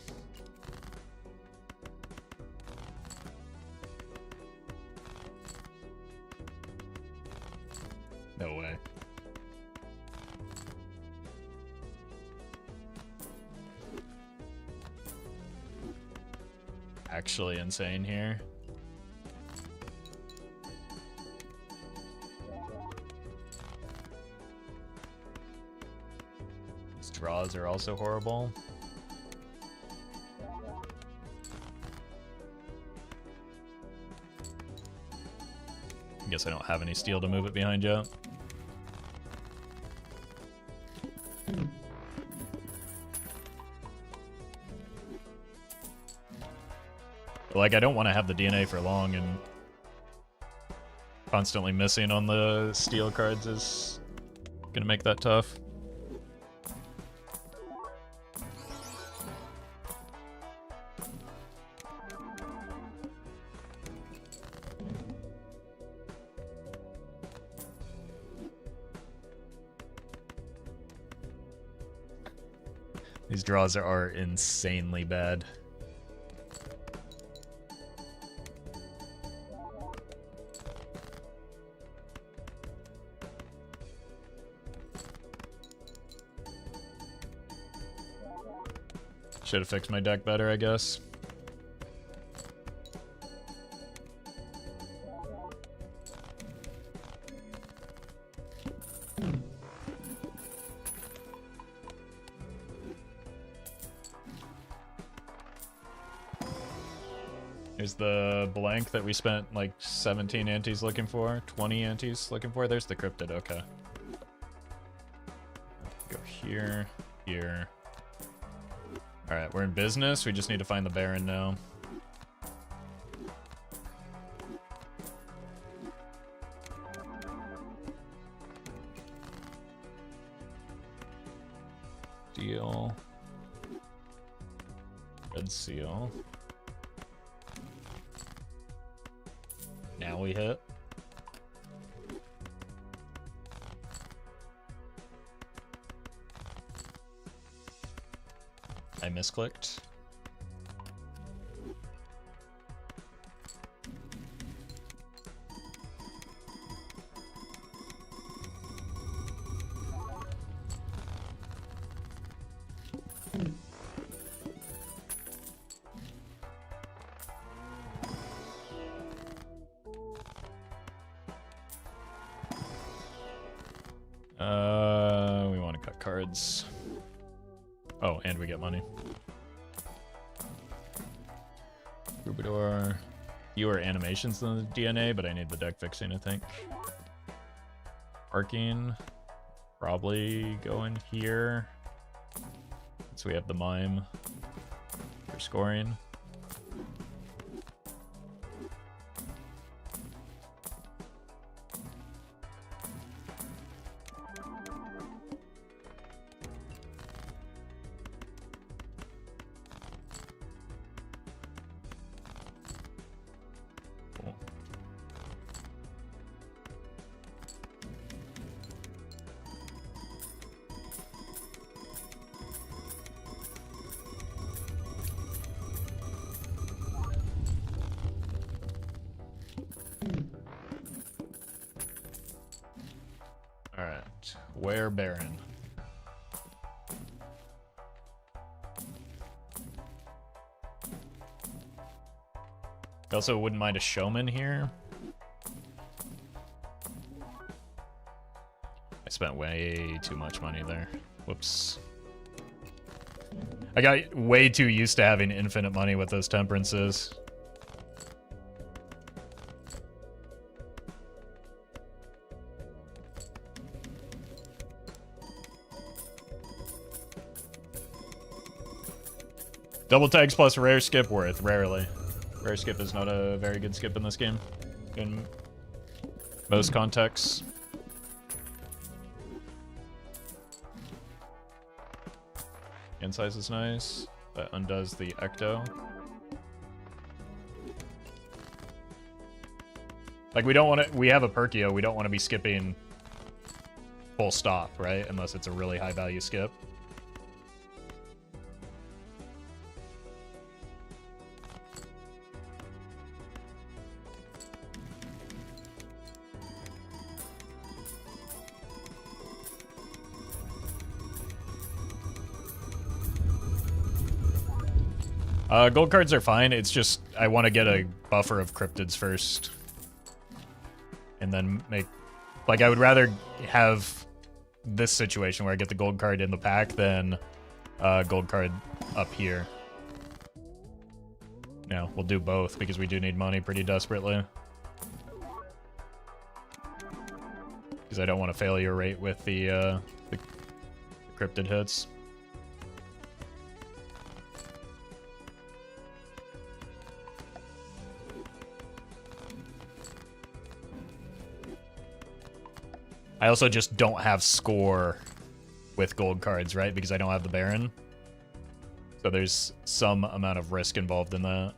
S1: No way. Actually insane here. These draws are also horrible. I guess I don't have any steel to move it behind yet. Like, I don't want to have the DNA for long, and constantly missing on the steel cards is gonna make that tough. These draws are insanely bad. Should have fixed my deck better, I guess. Here's the blank that we spent like 17 antes looking for, 20 antes looking for. There's the cryptid, okay. Go here, here. Alright, we're in business. We just need to find the Baron now. Deal. Red seal. Now we hit. I misclicked. We want to cut cards. Oh, and we get money. Troubadour. Fewer animations than the DNA, but I need the deck fixing, I think. Arcane. Probably go in here. So we have the mime for scoring. Alright, where Baron? I also wouldn't mind a showman here. I spent way too much money there. Whoops. I got way too used to having infinite money with those temperances. Double tags plus rare skip worth, rarely. Rare skip is not a very good skip in this game, in most contexts. Hand size is nice. That undoes the ecto. Like, we don't want to, we have a Perkeo, we don't want to be skipping full stop, right? Unless it's a really high value skip. Gold cards are fine, it's just, I want to get a buffer of cryptids first. And then make, like, I would rather have this situation where I get the gold card in the pack than gold card up here. Yeah, we'll do both because we do need money pretty desperately. Because I don't want a failure rate with the cryptid hits. I also just don't have score with gold cards, right? Because I don't have the Baron. So there's some amount of risk involved in that.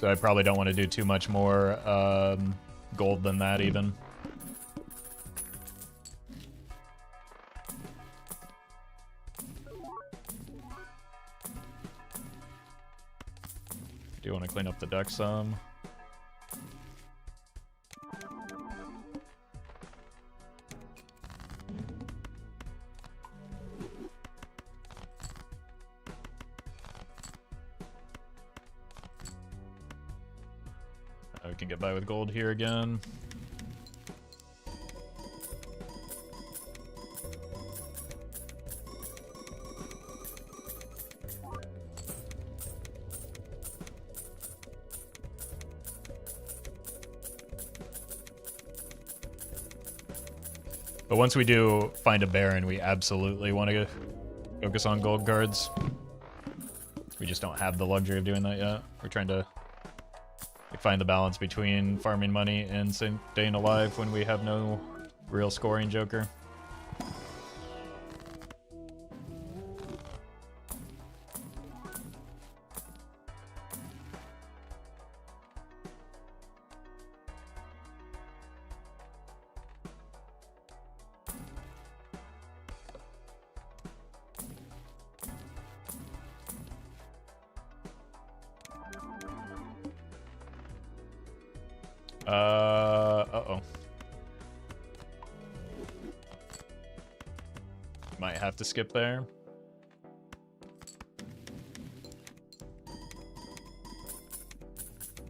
S1: So I probably don't want to do too much more gold than that even. Do you want to clean up the deck some? We can get by with gold here again. But once we do find a Baron, we absolutely want to focus on gold cards. We just don't have the luxury of doing that yet. We're trying to find the balance between farming money and staying alive when we have no real scoring joker. Uh-oh. Might have to skip there.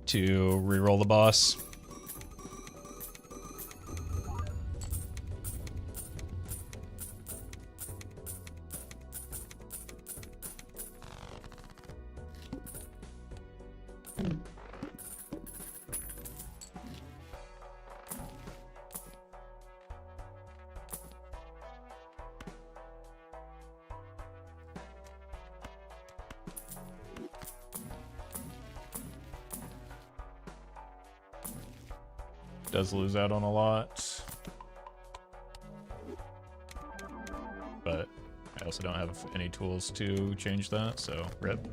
S1: To reroll the boss. Does lose out on a lot. But I also don't have any tools to change that, so rip.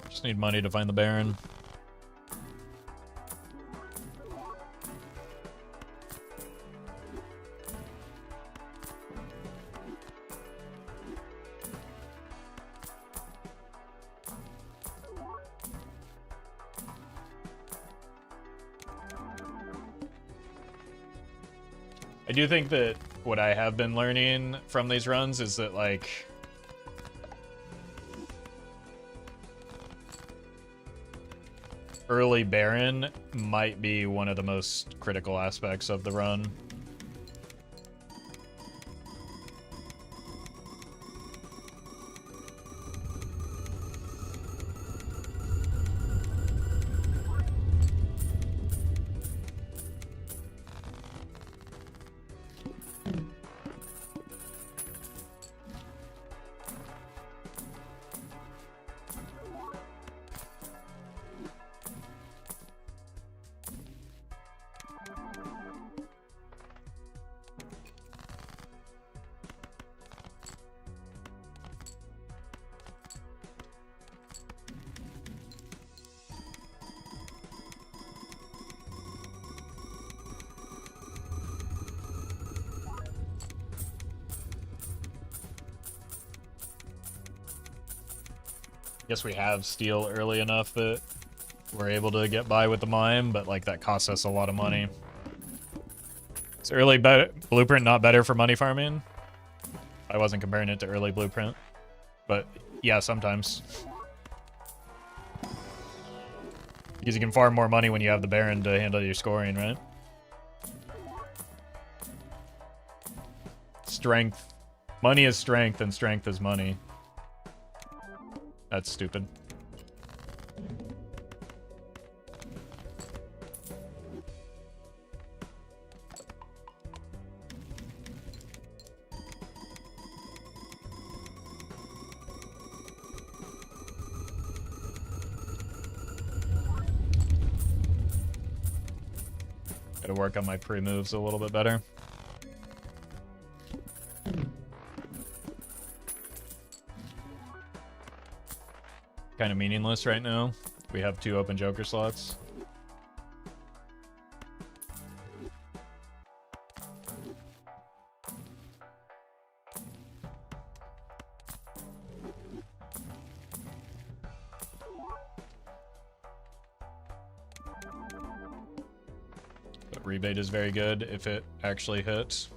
S1: Just need money to find the Baron. I do think that what I have been learning from these runs is that, like, early Baron might be one of the most critical aspects of the run. Guess we have steel early enough that we're able to get by with the mime, but like that costs us a lot of money. Is early blueprint not better for money farming? I wasn't comparing it to early blueprint, but yeah, sometimes. Because you can farm more money when you have the Baron to handle your scoring, right? Strength. Money is strength, and strength is money. That's stupid. Gotta work on my pre-moves a little bit better. Kind of meaningless right now. We have 2 open Joker slots. But rebate is very good if it actually hits.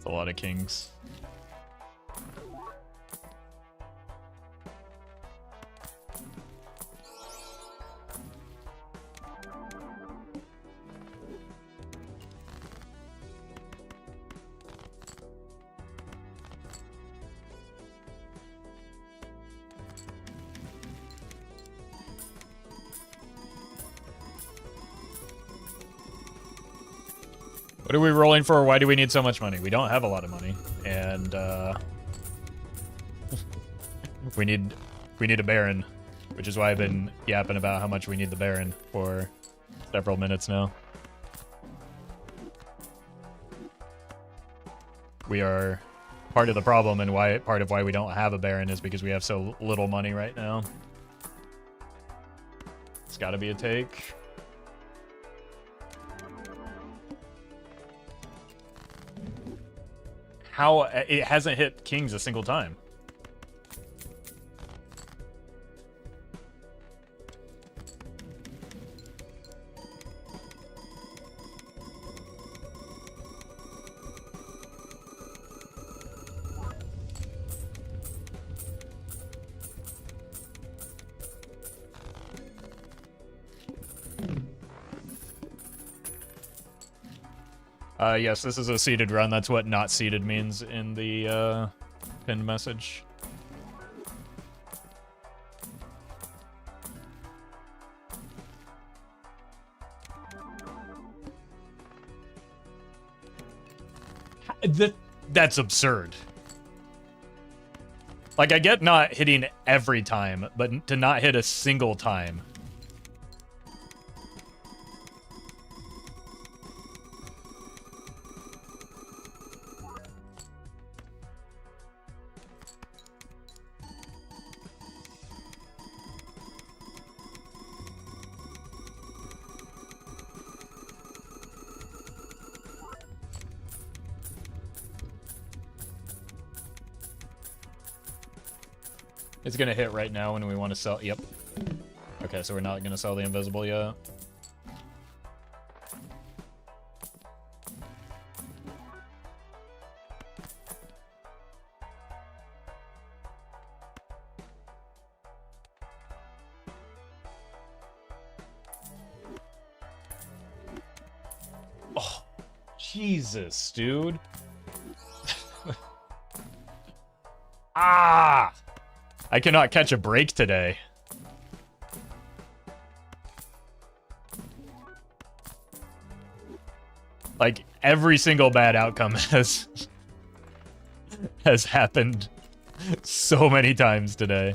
S1: A lot of kings. What are we rolling for? Why do we need so much money? We don't have a lot of money, and we need a Baron, which is why I've been yapping about how much we need the Baron for several minutes now. We are part of the problem, and part of why we don't have a Baron is because we have so little money right now. It's got to be a take. How it hasn't hit kings a single time. Yes, this is a seeded run. That's what not seeded means in the pinned message. That's absurd. Like, I get not hitting every time, but to not hit a single time. It's gonna hit right now when we want to sell. Yep. Okay, so we're not gonna sell the invisible yet. Oh, Jesus, dude. Ah! I cannot catch a break today. Like, every single bad outcome has happened so many times today.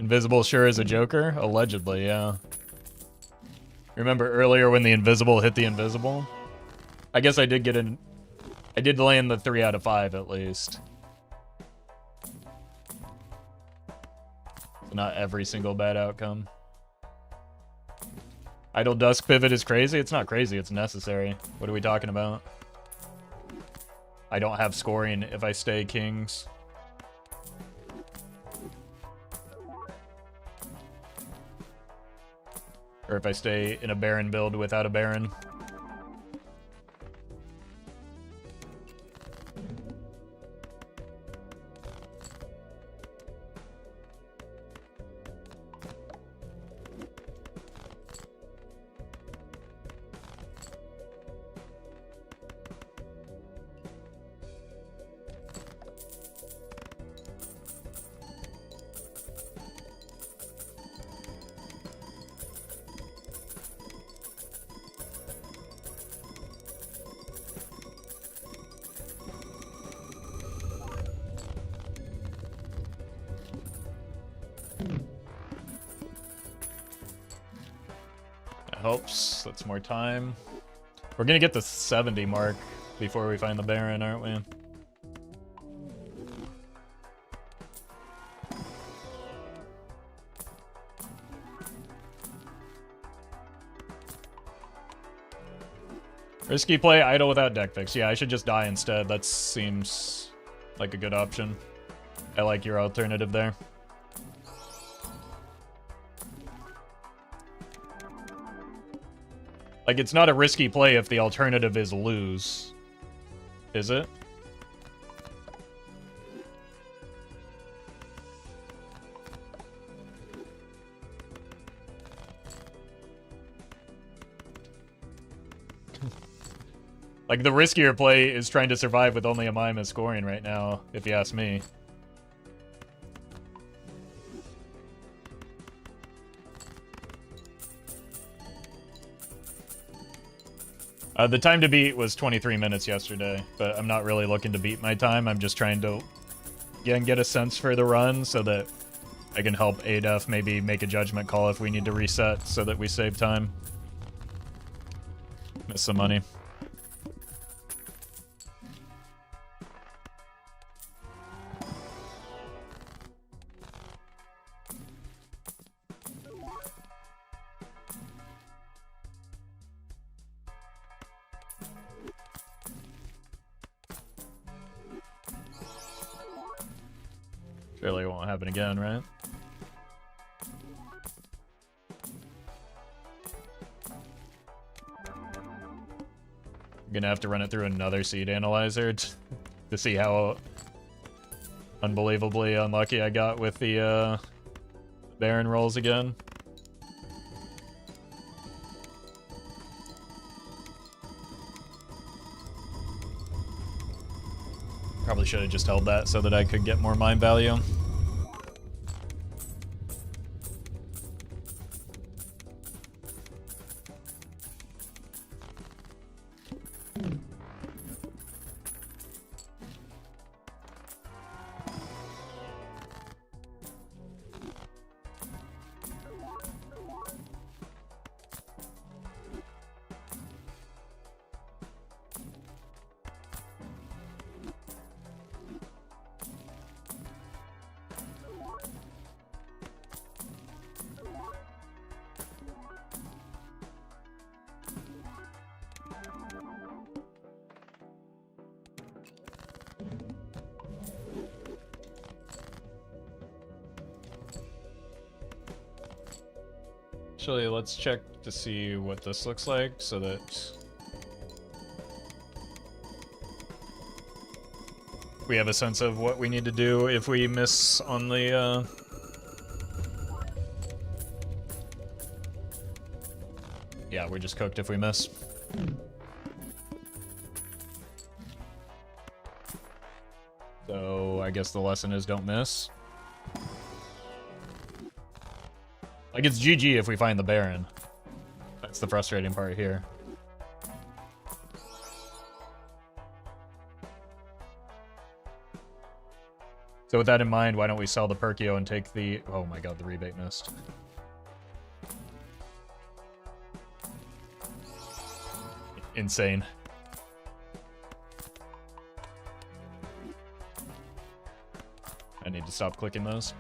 S1: Invisible sure is a joker? Allegedly, yeah. Remember earlier when the invisible hit the invisible? I guess I did get in. I did land the 3 out of 5 at least. So not every single bad outcome. Idle dusk pivot is crazy? It's not crazy, it's necessary. What are we talking about? I don't have scoring if I stay kings. Or if I stay in a Baron build without a Baron. Helps. That's more time. We're gonna get the 70 mark before we find the Baron, aren't we? Risky play, idle without deck fix. Yeah, I should just die instead. That seems like a good option. I like your alternative there. Like, it's not a risky play if the alternative is lose. Is it? Like, the riskier play is trying to survive with only a mime as scoring right now, if you ask me. The time to beat was 23 minutes yesterday, but I'm not really looking to beat my time. I'm just trying to get a sense for the run so that I can help ADEF maybe make a judgment call if we need to reset so that we save time. Miss some money. Surely it won't happen again, right? I'm gonna have to run it through another seed analyzer to see how unbelievably unlucky I got with the Baron rolls again. Probably should have just held that so that I could get more mine value. Actually, let's check to see what this looks like so that we have a sense of what we need to do if we miss on the yeah, we're just cooked if we miss. So I guess the lesson is don't miss. Like, it's GG if we find the Baron. That's the frustrating part here. So with that in mind, why don't we sell the Perkeo and take the... Oh my god, the rebate missed. Insane. I need to stop clicking those.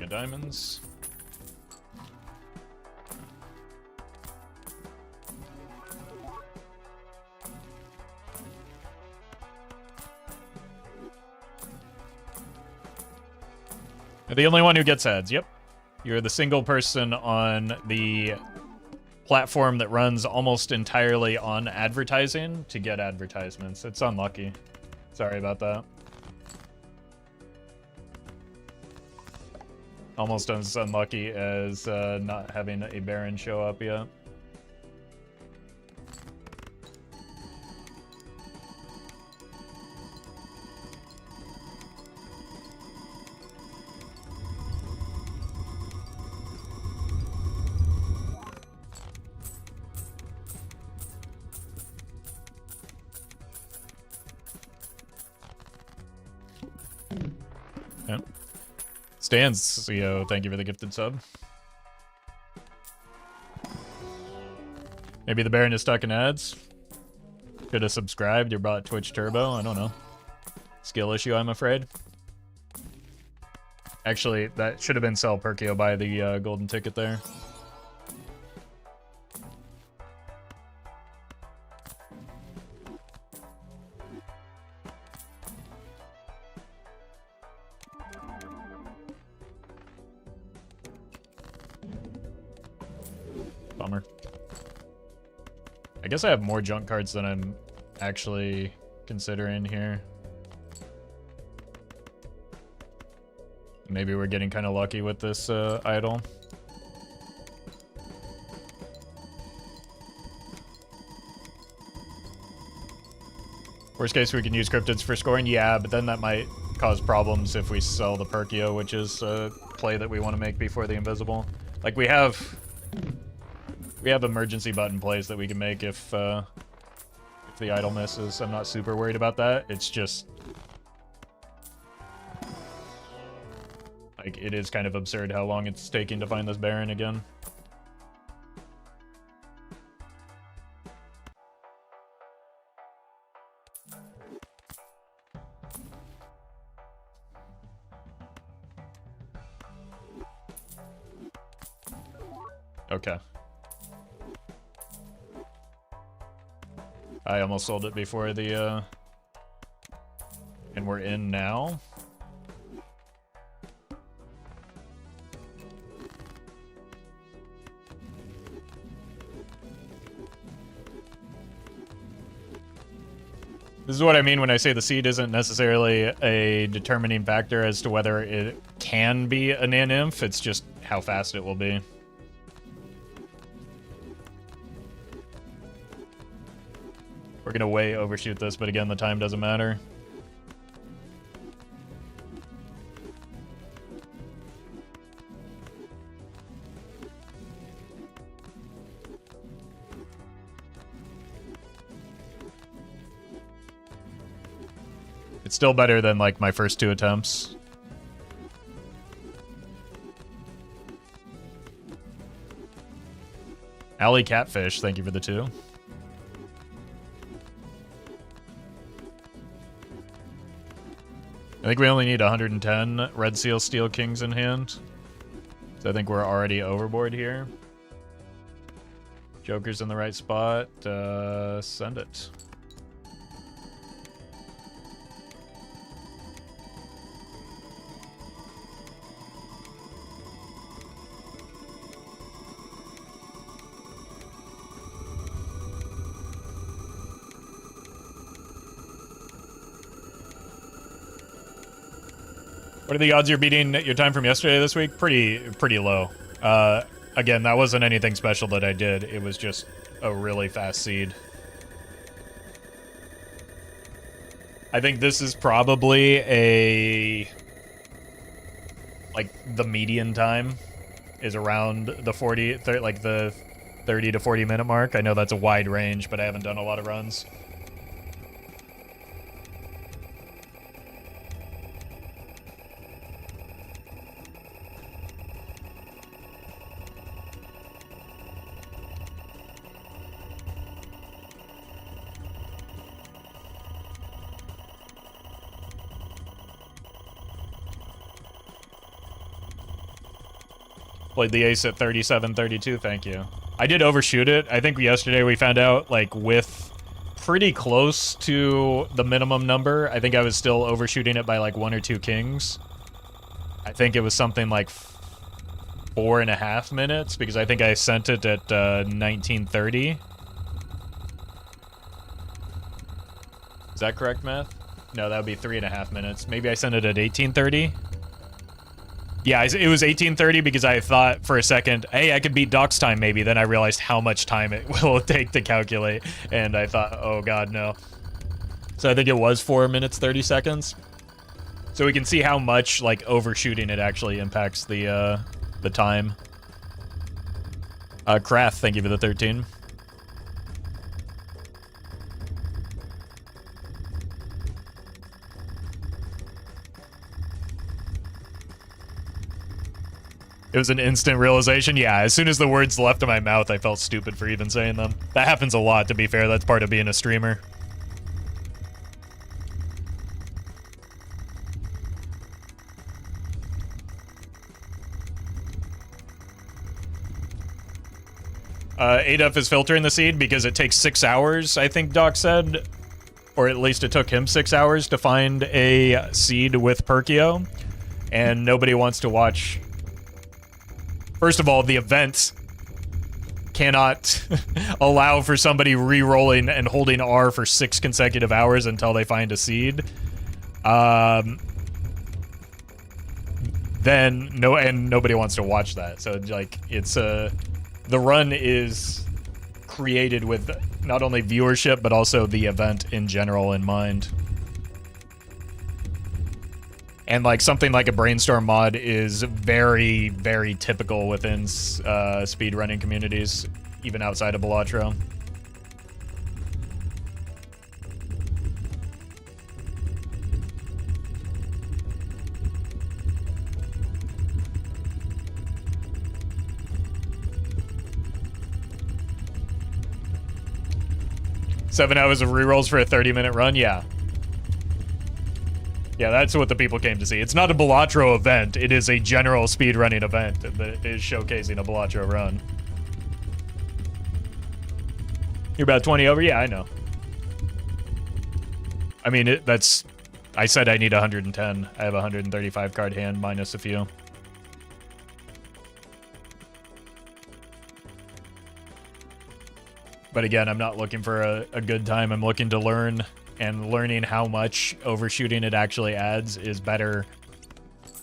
S1: Diamonds. You're the only one who gets ads, yep. You're the single person on the platform that runs almost entirely on advertising to get advertisements. It's unlucky. Sorry about that. Almost as unlucky as not having a Baron show up yet. Yep. Stans, CEO, thank you for the gifted sub. Maybe the Baron is stuck in ads. Could have subscribed or bought Twitch Turbo. I don't know. Skill issue, I'm afraid. Actually, that should have been sell Perkeo by the golden ticket there. Bummer. I guess I have more junk cards than I'm actually considering here. Maybe we're getting kind of lucky with this idol. Worst case, we can use cryptids for scoring. Yeah, but then that might cause problems if we sell the Perkeo, which is a play that we want to make before the invisible. Like, we have emergency button plays that we can make if the idol misses. I'm not super worried about that. It's just... like, it is kind of absurd how long it's taking to find this Baron again. Okay. I almost sold it before the, and we're in now. This is what I mean when I say the seed isn't necessarily a determining factor as to whether it can be a naneinf, it's just how fast it will be. We're gonna way overshoot this, but again, the time doesn't matter. It's still better than, like, my first 2 attempts. Alley Catfish, thank you for the 2. I think we only need 110 Red Seal Steel Kings in hand. So I think we're already overboard here. Joker's in the right spot. Send it. What are the odds you're beating your time from yesterday this week? Pretty low. Again, that wasn't anything special that I did. It was just a really fast seed. I think this is probably like the median time is around the 40, like the 30 to 40 minute mark. I know that's a wide range, but I haven't done a lot of runs. Played the ace at 37, 32, thank you. I did overshoot it. I think yesterday we found out, like, with pretty close to the minimum number. I think I was still overshooting it by, like, 1 or 2 kings. I think it was something like 4.5 minutes, because I think I sent it at 1930. Is that correct, math? No, that would be 3.5 minutes. Maybe I sent it at 1830. Yeah, it was 1830 because I thought for a second, hey, I could beat Doc's time maybe. Then I realized how much time it will take to calculate, and I thought, oh god, no. So I think it was 4 minutes 30 seconds. So we can see how much like overshooting it actually impacts the time. Krath, thank you for the 13. It was an instant realization. Yeah, as soon as the words left in my mouth, I felt stupid for even saying them. That happens a lot, to be fair. That's part of being a streamer. ADF is filtering the seed because it takes 6 hours, I think Doc said. Or at least it took him 6 hours to find a seed with Perkeo. And nobody wants to watch... First of all, the event cannot allow for somebody re-rolling and holding R for 6 consecutive hours until they find a seed. Then nobody wants to watch that. So like it's the run is created with not only viewership but also the event in general in mind. And like something like a brainstorm mod is very, very typical within speedrunning communities, even outside of Balatro. Seven hours of rerolls for a 30-minute run? Yeah. Yeah, that's what the people came to see. It's not a Balatro event. It is a general speedrunning event that is showcasing a Balatro run. You're about 20 over? Yeah, I know. I mean, that's... I said I need 110. I have a 135 card hand minus a few. But again, I'm not looking for a good time. I'm looking to learn... And learning how much overshooting it actually adds is better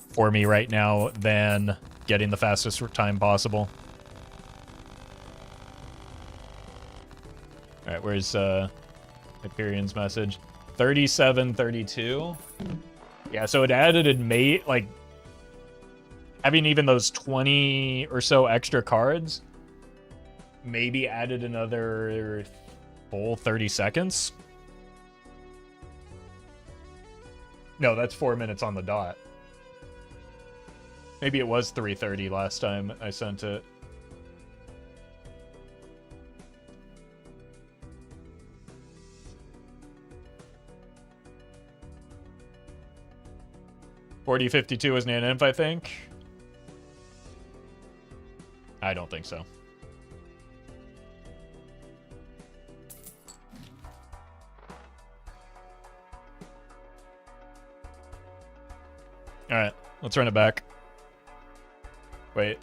S1: for me right now than getting the fastest time possible. All right, where's Hyperion's message? 3732. Yeah, so it added and made like having even those 20 or so extra cards maybe added another full 30 seconds. No, that's 4 minutes on the dot. Maybe it was 3:30 last time I sent it. $40.52 is naneinf, I think. I don't think so. Alright, let's run it back. Wait.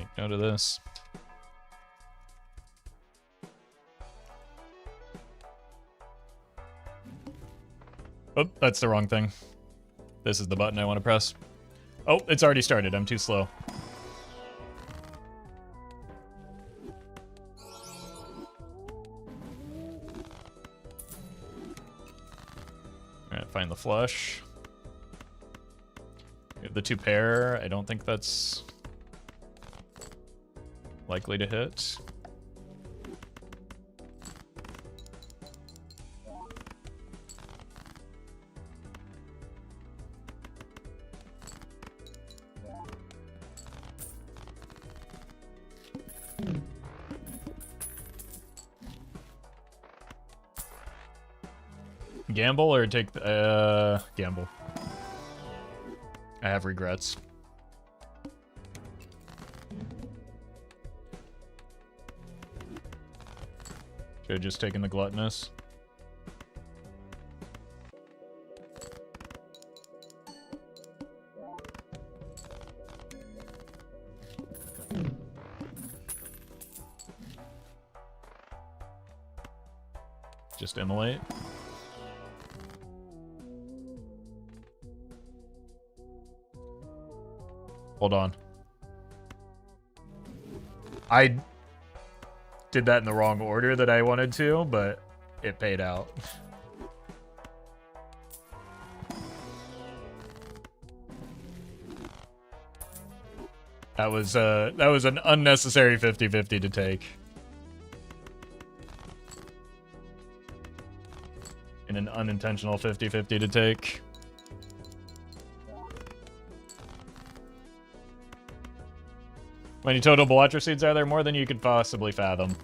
S1: Make note of this. Oh, that's the wrong thing. This is the button I want to press. Oh, it's already started. I'm too slow. Alright, find the flush. We have the 2 pair. I don't think that's likely to hit. Gamble or take the, gamble. I have regrets. Should have just taken the gluttonous. Just immolate. Hold on. I did that in the wrong order that I wanted to, but it paid out. That was an unnecessary 50-50 to take. And an unintentional 50-50 to take. How many total Belatra seeds are there? More than you could possibly fathom.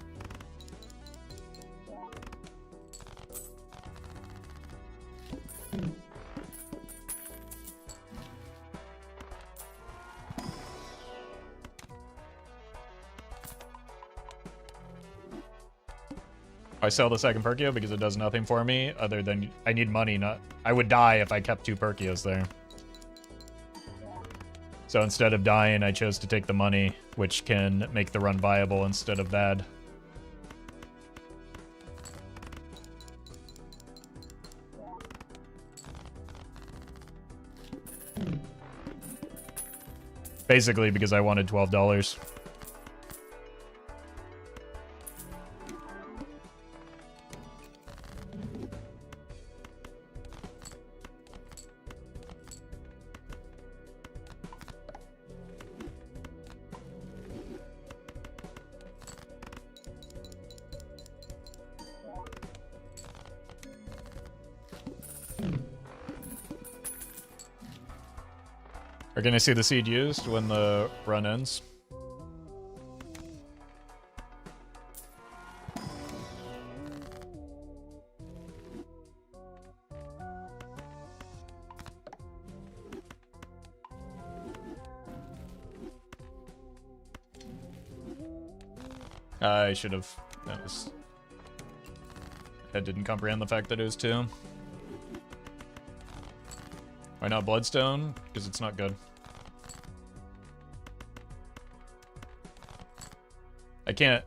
S1: I sell the second Perkeo because it does nothing for me other than I need money. Not I would die if I kept 2 Perkeos there. So instead of dying, I chose to take the money, which can make the run viable instead of bad. Basically because I wanted $12. Are gonna see the seed used when the run ends. I should have. That was. I didn't comprehend the fact that it was 2. Why not Bloodstone? Because it's not good. I can't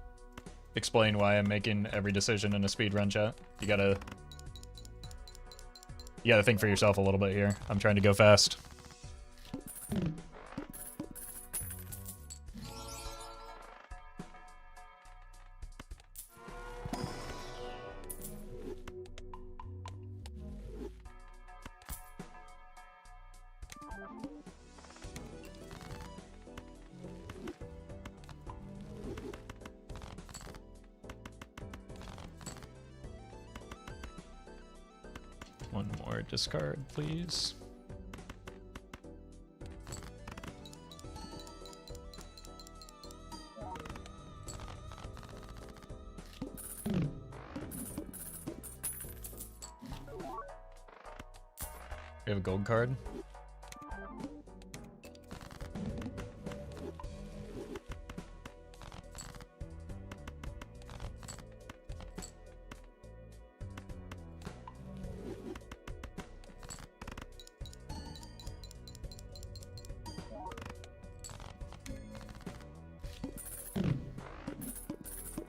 S1: explain why I'm making every decision in a speedrun chat. You gotta think for yourself a little bit here. I'm trying to go fast. One more discard, please. We have a gold card.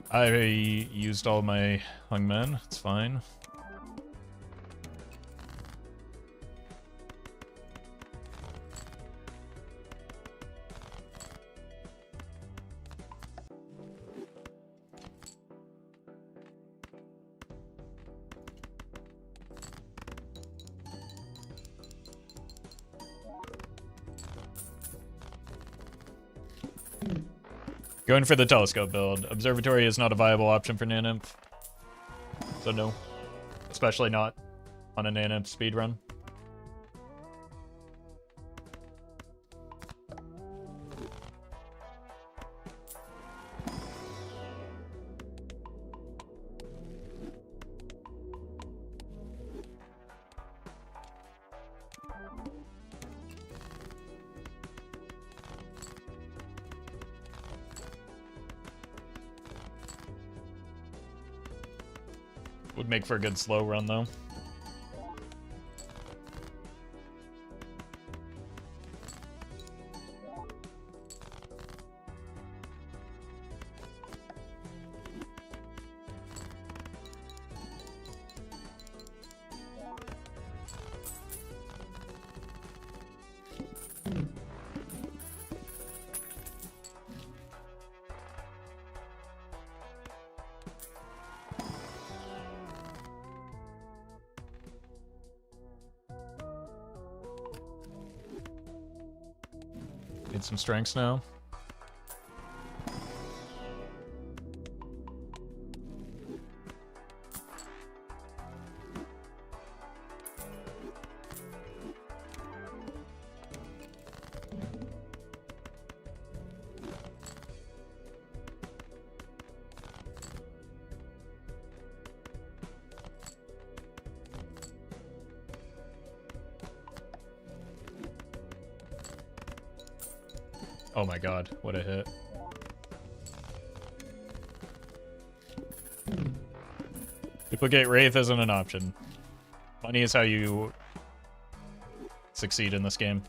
S1: I used all my hung men. It's fine. Going for the telescope build. Observatory is not a viable option for naneinf. So no. Especially not on a naneinf speedrun. Would make for a good slow run, though. Need some strengths now. Oh my god, what a hit. Duplicate Wraith isn't an option. Money is how you succeed in this game.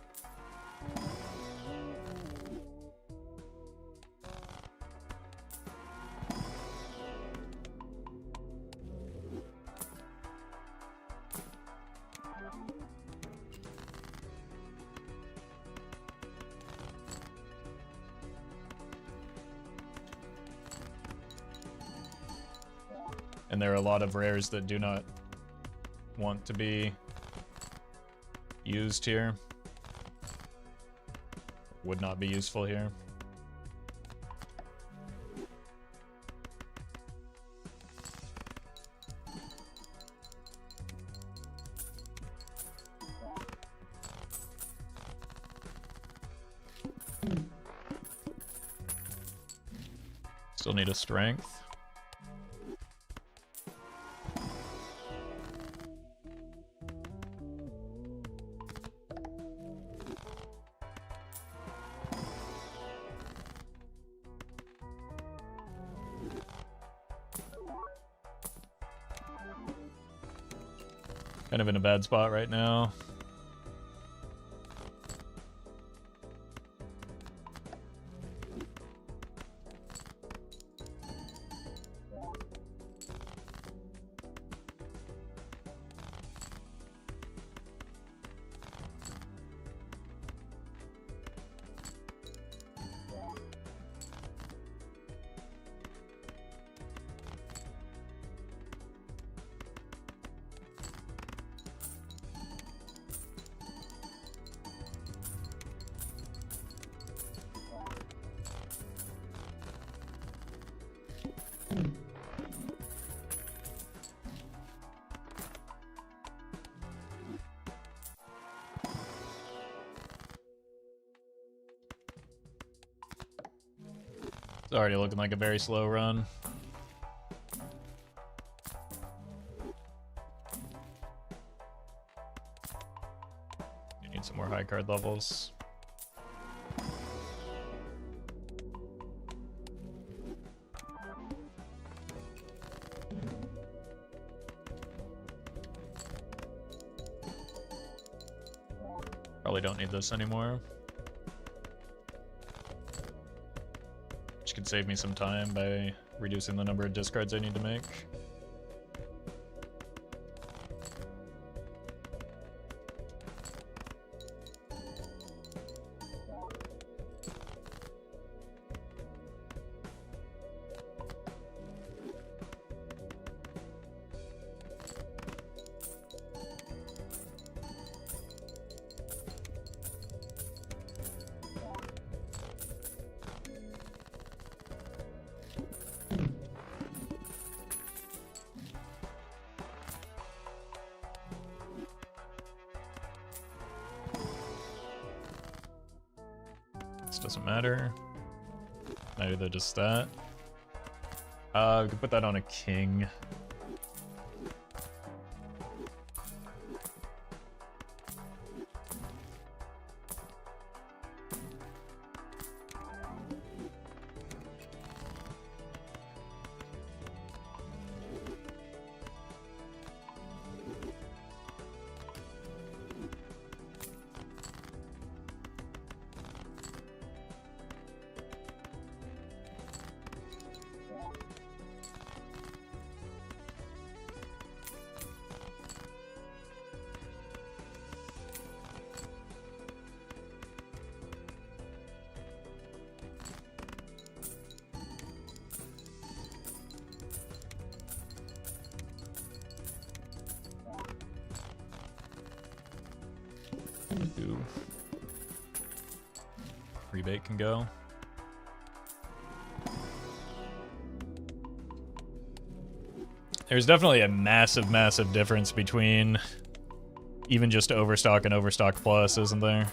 S1: And there are a lot of rares that do not want to be used here. Would not be useful here. Still need a strength. Kind of in a bad spot right now. It's already looking like a very slow run. You need some more high card levels. Probably don't need this anymore. Which could save me some time by reducing the number of discards I need to make. Doesn't matter. Neither does that. We could put that on a king. Rebate can go. There's definitely a massive, massive difference between even just Overstock and Overstock Plus, isn't there?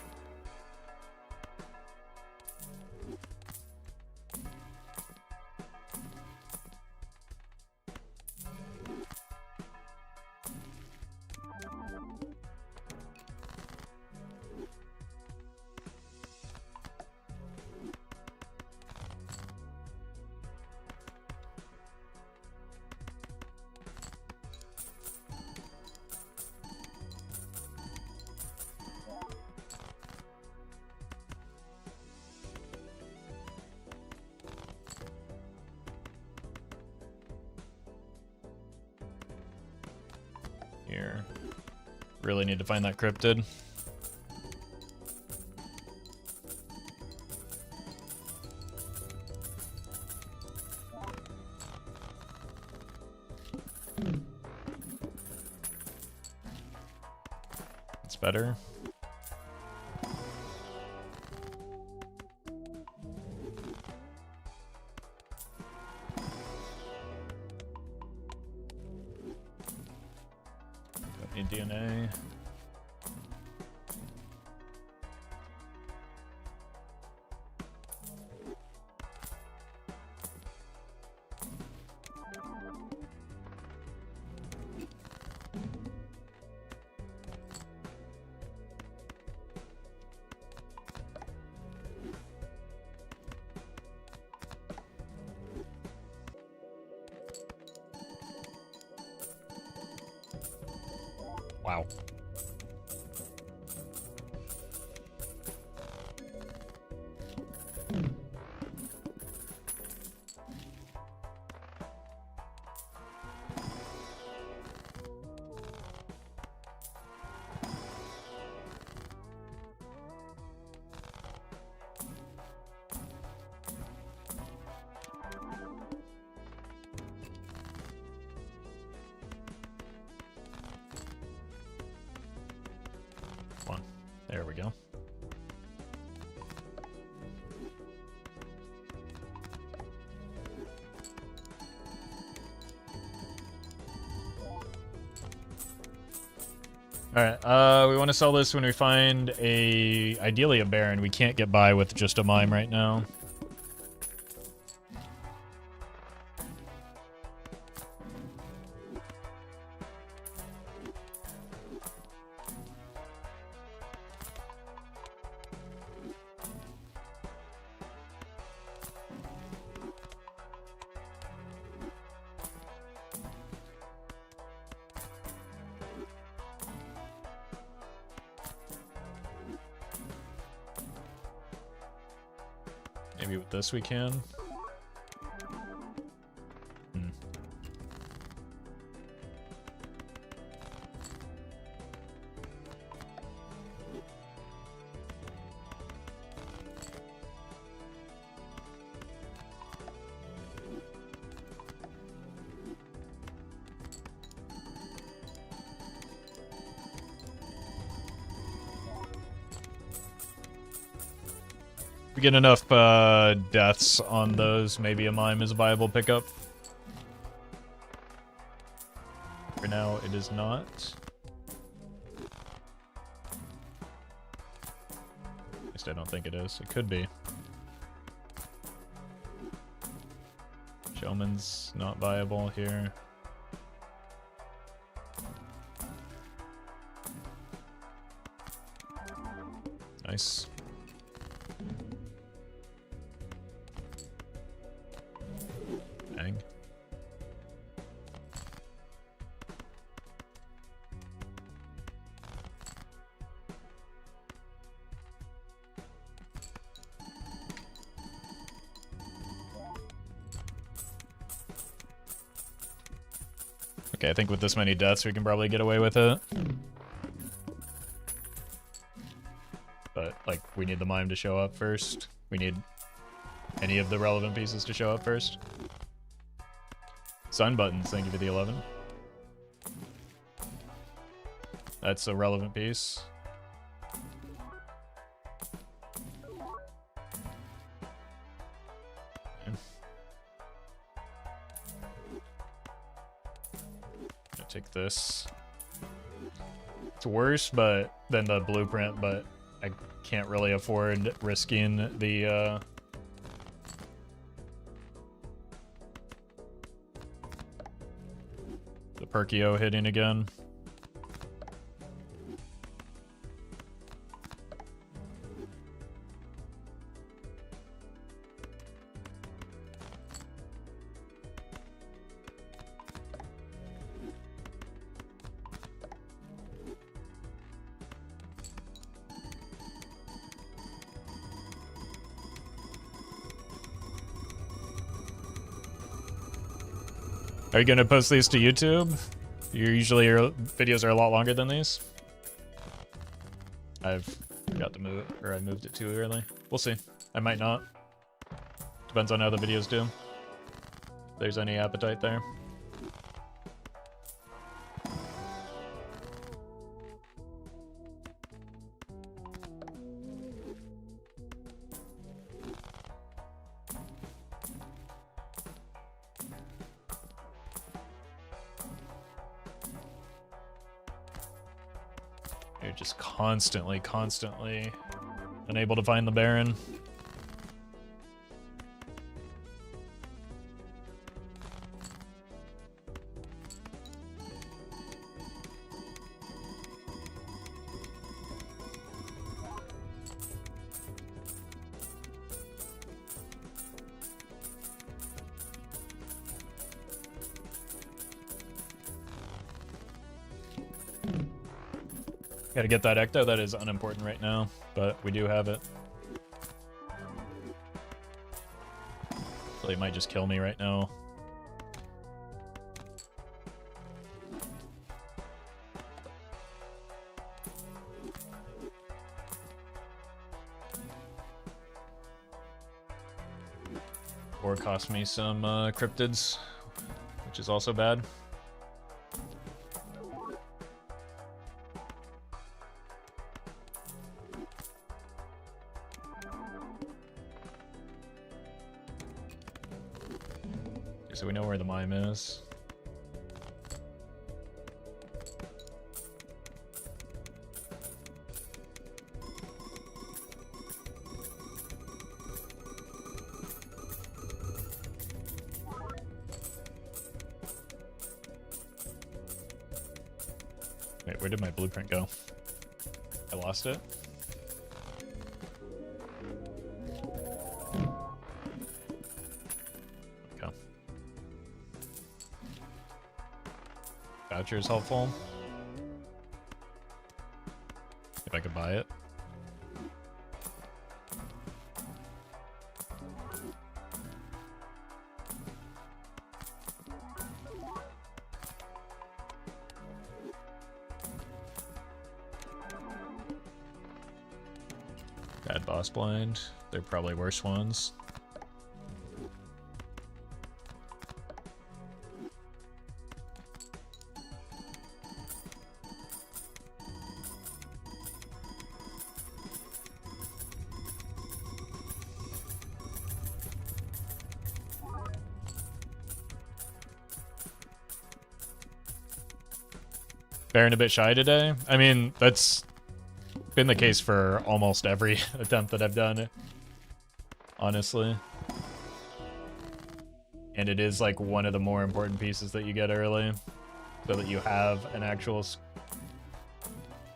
S1: Here. Really need to find that cryptid. It's better. DNA. Wow. Come on. There we go. Alright, we want to sell this when we find ideally a Baron. We can't get by with just a Mime right now. Maybe with this we can. get enough deaths on those, maybe a mime is a viable pickup. For now, it is not. At least I don't think it is. It could be. Showman's not viable here. Nice. Dang. Okay, I think with this many deaths we can probably get away with it. But, like, we need the mime to show up first. We need any of the relevant pieces to show up first. Sun buttons, thank you for the 11. That's a relevant piece. Gonna take this. It's worse, but than the blueprint, but I can't really afford risking the Perkeo hitting again. Are you gonna post these to YouTube? Usually your videos are a lot longer than these. I've forgot to move it, or I moved it too early. We'll see. I might not. Depends on how the videos do. If there's any appetite there. You're just constantly unable to find the Baron. Gotta get that Ecto, that is unimportant right now, but we do have it. So he might just kill me right now. Or cost me some cryptids, which is also bad. So we know where the mime is. Wait, where did my blueprint go? I lost it? Voucher is helpful. If I could buy it. Bad boss blind. They're probably worse ones. Baron a bit shy today. I mean, that's been the case for almost every attempt that I've done, honestly. And it is like one of the more important pieces that you get early, so that you have an actual...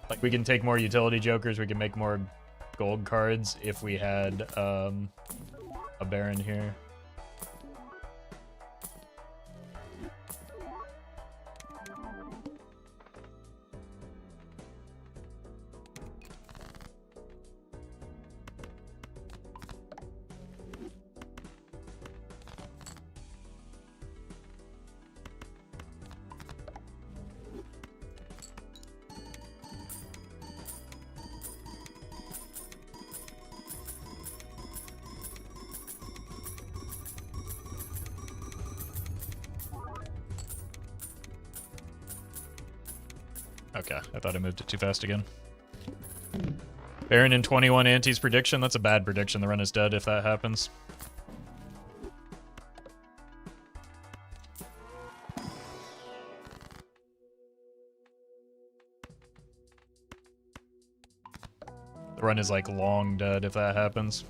S1: Like, we can take more utility jokers, we can make more gold cards if we had a Baron here. Okay, I thought I moved it too fast again. Baron in 21 anti's prediction. That's a bad prediction. The run is dead if that happens. The run is like long dead if that happens.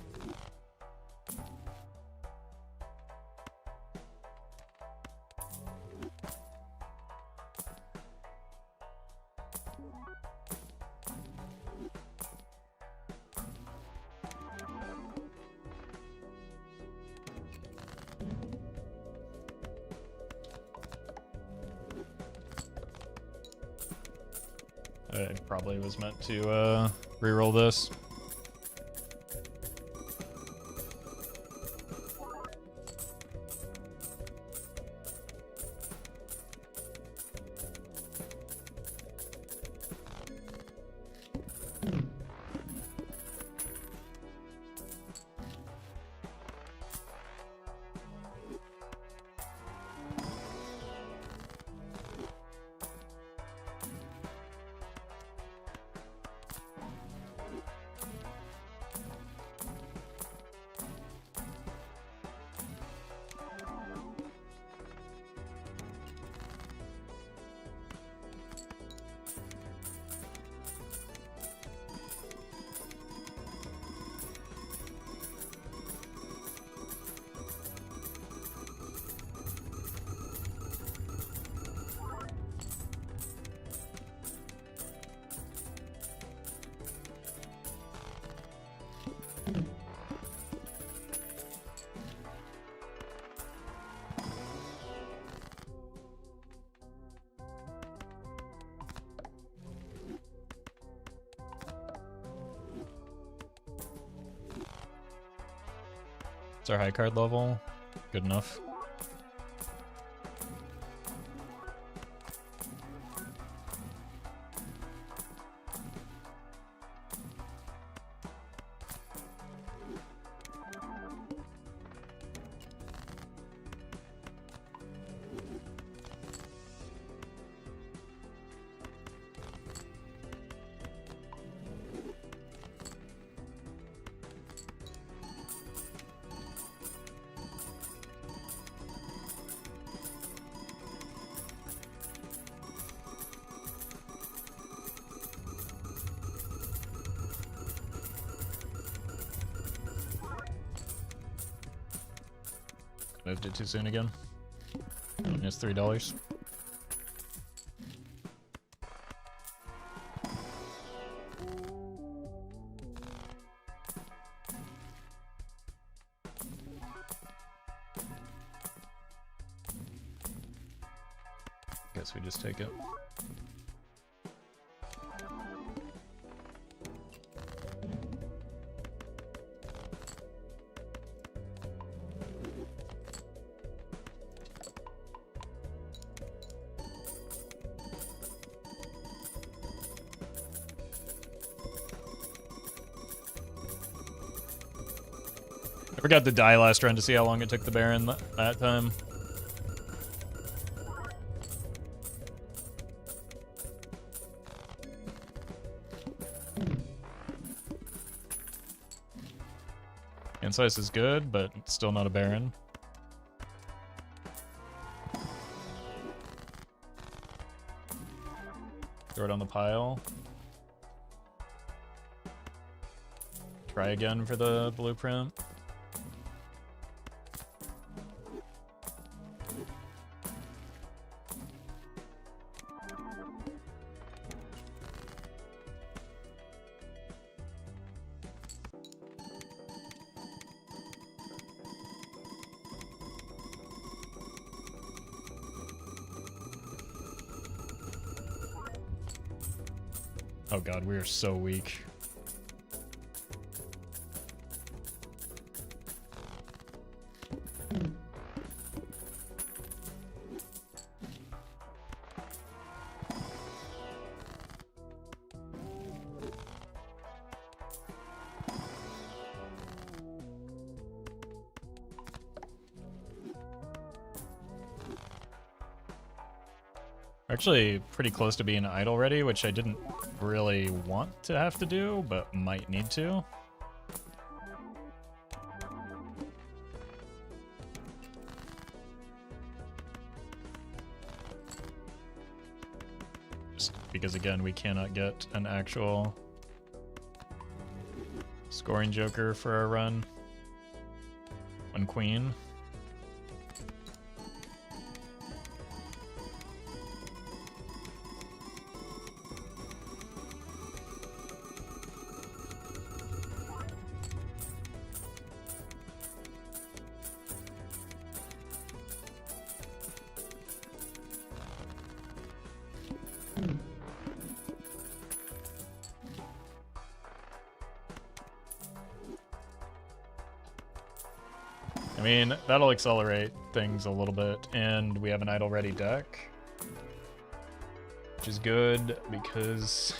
S1: I probably was meant to reroll this. It's our high card level. Good enough. Moved it too soon again. Minus $3. Guess we just take it. I forgot to die last run to see how long it took the Baron that time. Hand size is good, but it's still not a Baron. Throw it on the pile. Try again for the blueprint. Oh god, we are so weak. Actually pretty close to being idle ready, which I didn't really want to have to do, but might need to. Just because again, we cannot get an actual scoring joker for our run. One queen. I mean, that'll accelerate things a little bit, and we have an idle ready deck, which is good because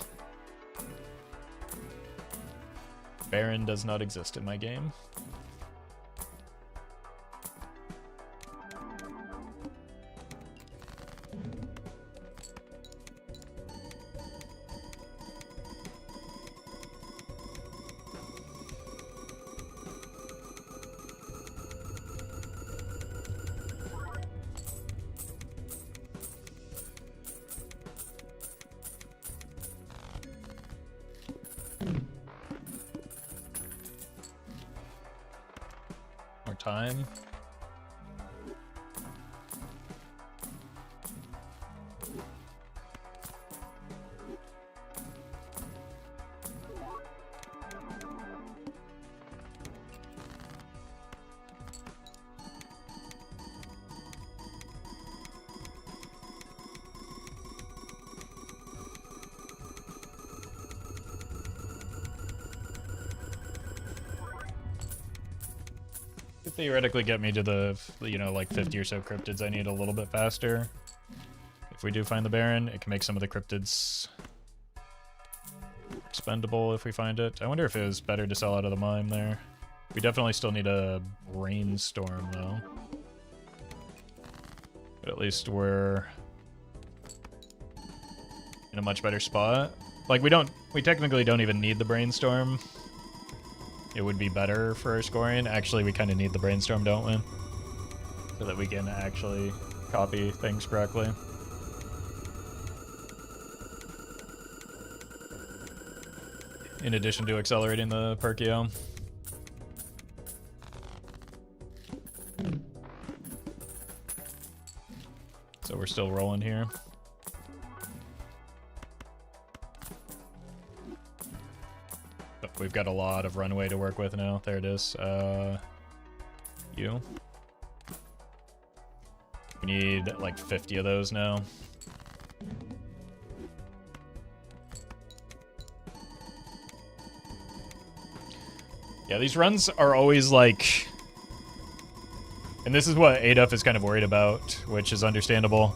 S1: Baron does not exist in my game. Time. Could theoretically get me to the, you know, like 50 or so cryptids I need a little bit faster. If we do find the Baron, it can make some of the cryptids expendable if we find it. I wonder if it was better to sell out of the mine there. We definitely still need a brainstorm though. But at least we're in a much better spot. Like we technically don't even need the brainstorm. It would be better for our scoring. Actually, we kind of need the brainstorm, don't we? So that we can actually copy things correctly. In addition to accelerating the Perkeo. So we're still rolling here. We've got a lot of runway to work with now. There it is. You. We need like 50 of those now. Yeah, these runs are always like... And this is what Adolf is kind of worried about, which is understandable.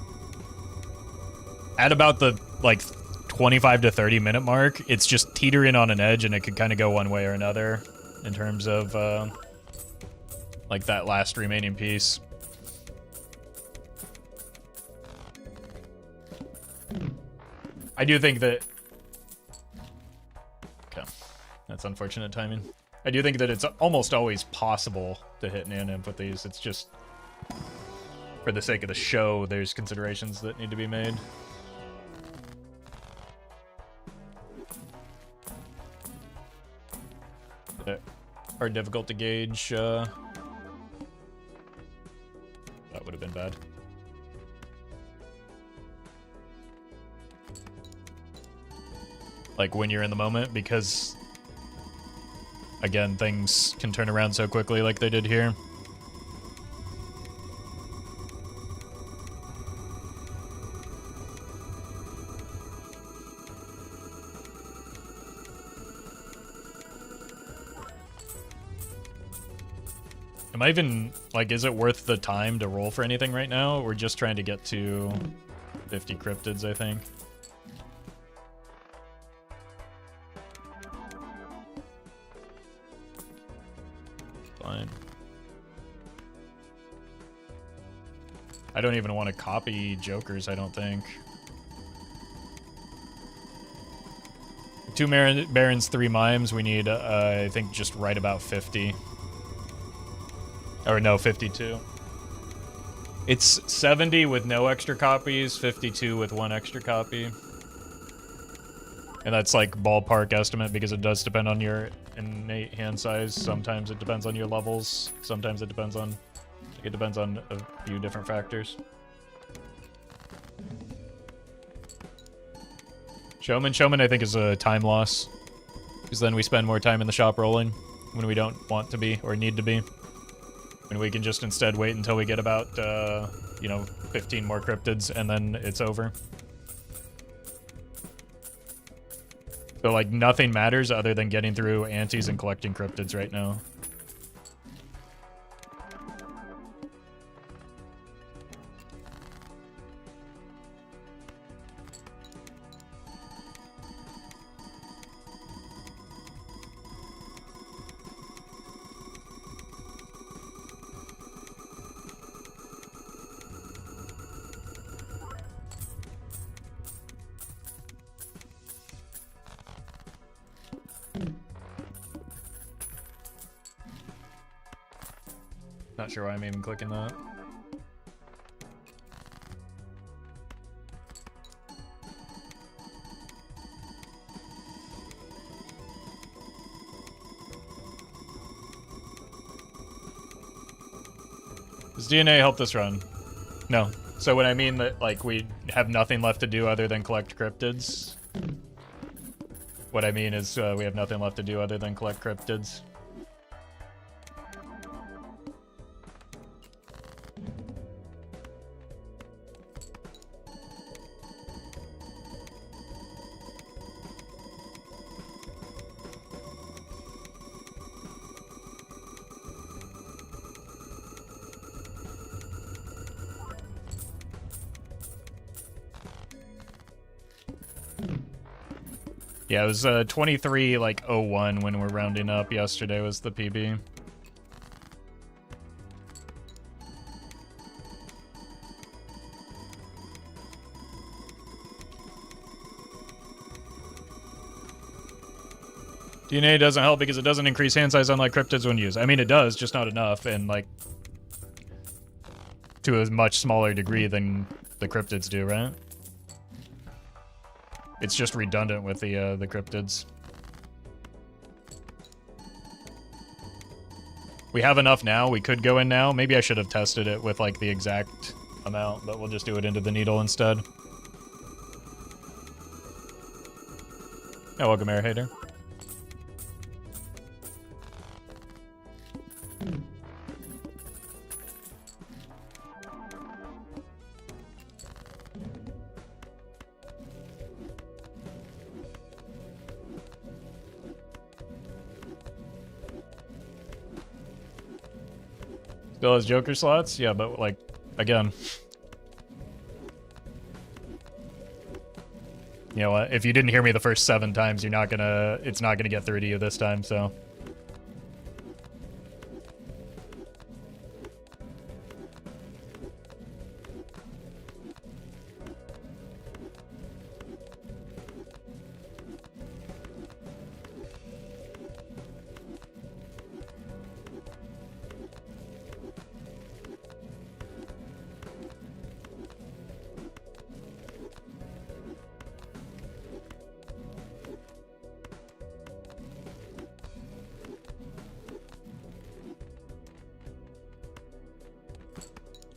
S1: At about the, like, 25 to 30 minute mark, it's just teetering on an edge, and it could kind of go one way or another in terms of like that last remaining piece. I do think that... Okay, that's unfortunate timing. I do think that it's almost always possible to hit naneinf with these. It's just, for the sake of the show, there's considerations that need to be made. hard difficult to gauge. That would have been bad. Like when you're in the moment, because again, things can turn around so quickly like they did here. Am I even, like, is it worth the time to roll for anything right now? We're just trying to get to 50 cryptids, I think. Fine. I don't even want to copy jokers, I don't think. 2 barons, 3 mimes. We need, I think, just right about 50. Or no, 52. It's 70 with no extra copies, 52 with 1 extra copy. And that's like ballpark estimate because it does depend on your innate hand size. Sometimes it depends on your levels. Sometimes it depends on a few different factors. Showman I think is a time loss. Because then we spend more time in the shop rolling when we don't want to be or need to be. And we can just instead wait until we get about, you know, 15 more cryptids, and then it's over. So, like, nothing matters other than getting through antes and collecting cryptids right now. Not sure why I'm even clicking that. Does DNA help this run? No. So when I mean that, like, we have nothing left to do other than collect cryptids, what I mean is we have nothing left to do other than collect cryptids. Yeah, it was 23 like 01 when we're rounding up. Yesterday was the PB. DNA doesn't help because it doesn't increase hand size unlike cryptids when used. I mean, it does, just not enough, and like to a much smaller degree than the cryptids do, right? It's just redundant with the cryptids. We have enough now. We could go in now. Maybe I should have tested it with like the exact amount, but we'll just do it into the needle instead. Oh, welcome, Air Hater. Still has Joker slots? Yeah, but like, again. You know what? If you didn't hear me the first 7 times, it's not gonna get through to you this time, so.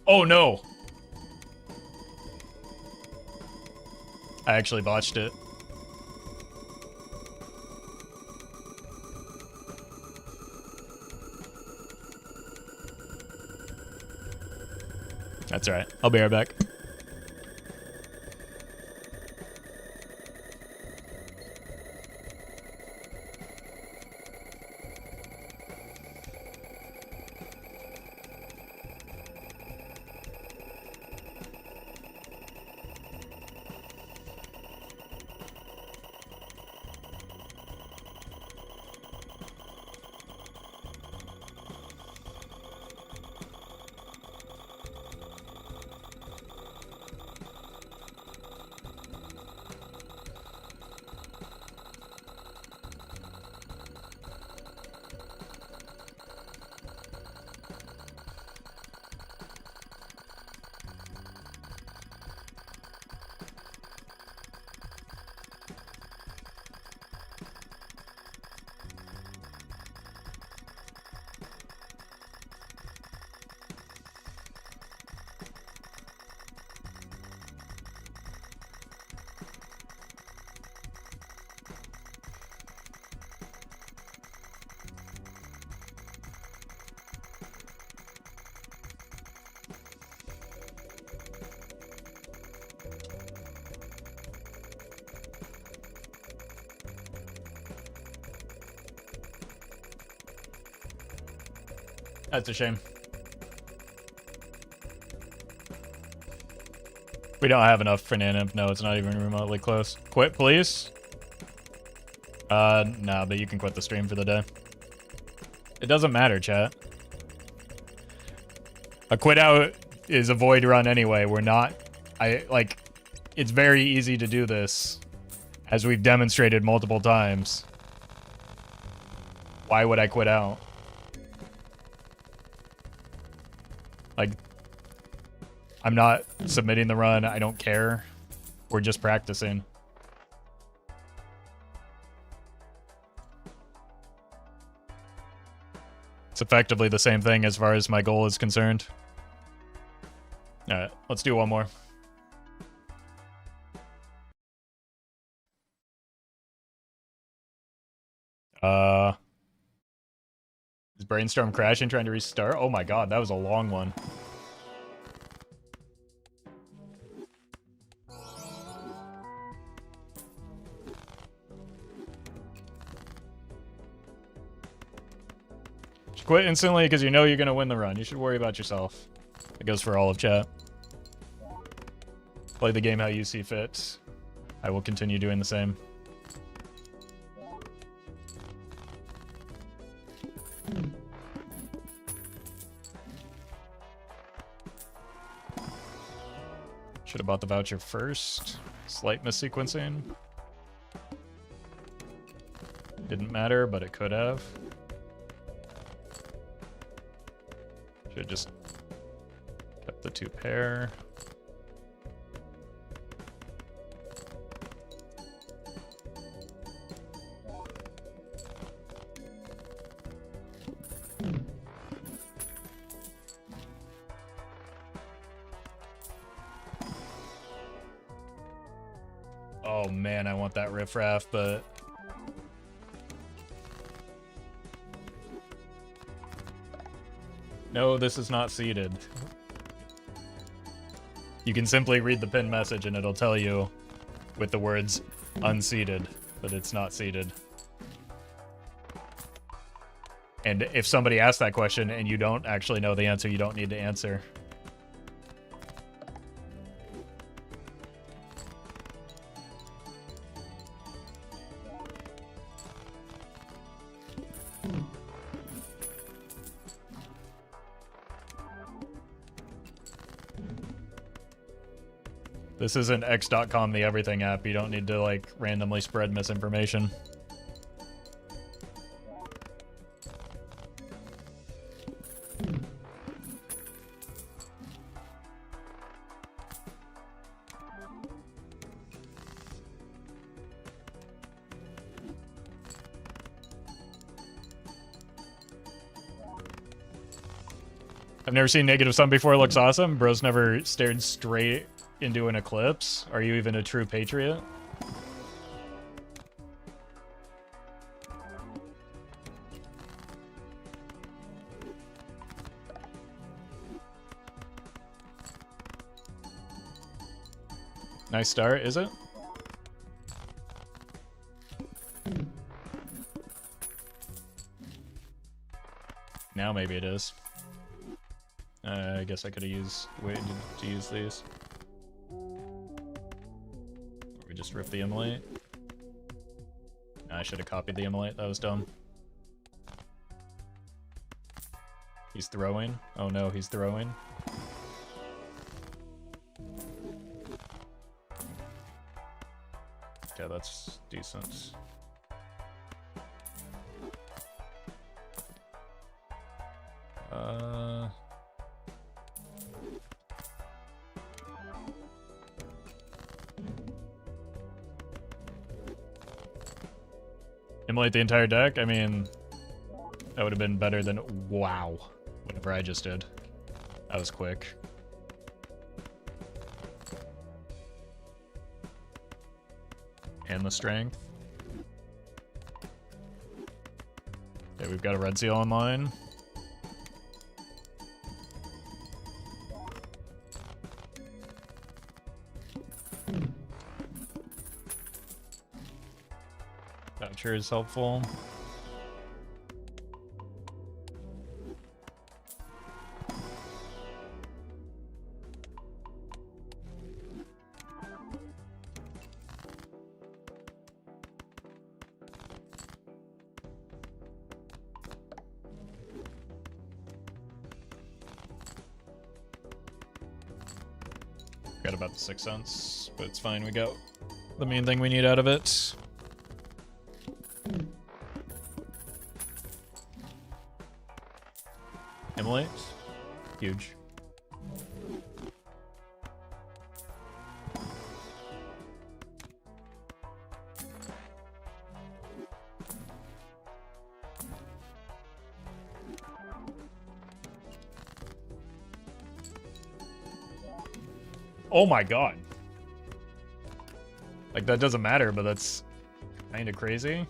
S1: Oh no! I actually botched it. That's alright. I'll be right back. That's a shame. We don't have enough for naneinf. No, it's not even remotely close. Quit, please? No, but you can quit the stream for the day. It doesn't matter, chat. A quit out is a void run anyway. We're not... it's very easy to do this, as we've demonstrated multiple times. Why would I quit out? Like, I'm not submitting the run. I don't care. We're just practicing. It's effectively the same thing as far as my goal is concerned. Alright, let's do one more. Is Brainstorm crashing trying to restart? Oh my god, that was a long one. Just quit instantly because you know you're gonna win the run. You should worry about yourself. It goes for all of chat. Play the game how you see fit. I will continue doing the same. Should have bought the voucher first. Slight missequencing. Didn't matter, but it could have. Should have just kept the 2 pair. Oh man, I want that riffraff, but... No, this is not seeded. You can simply read the pinned message and it'll tell you with the words unseeded, but it's not seeded. And if somebody asks that question and you don't actually know the answer, you don't need to answer. This isn't x.com, the everything app. You don't need to, like, randomly spread misinformation. I've never seen negative sum before. It looks awesome. Bro's never stared straight into an eclipse. Are you even a true patriot? Nice start, is it? Now maybe it is. I guess I could have waited to use these. Or we just rip the immolate. I should have copied the immolate. That was dumb. He's throwing. Oh no, he's throwing. Yeah, that's decent. Immolate the entire deck? I mean, that would have been better than... Wow. Whatever I just did. That was quick. And the strength. Okay, we've got a red seal online. Voucher is helpful. Forgot about the 6 cents, but it's fine. We got the main thing we need out of it. Immolate. Huge. Oh my god. Like, that doesn't matter, but that's kind of crazy.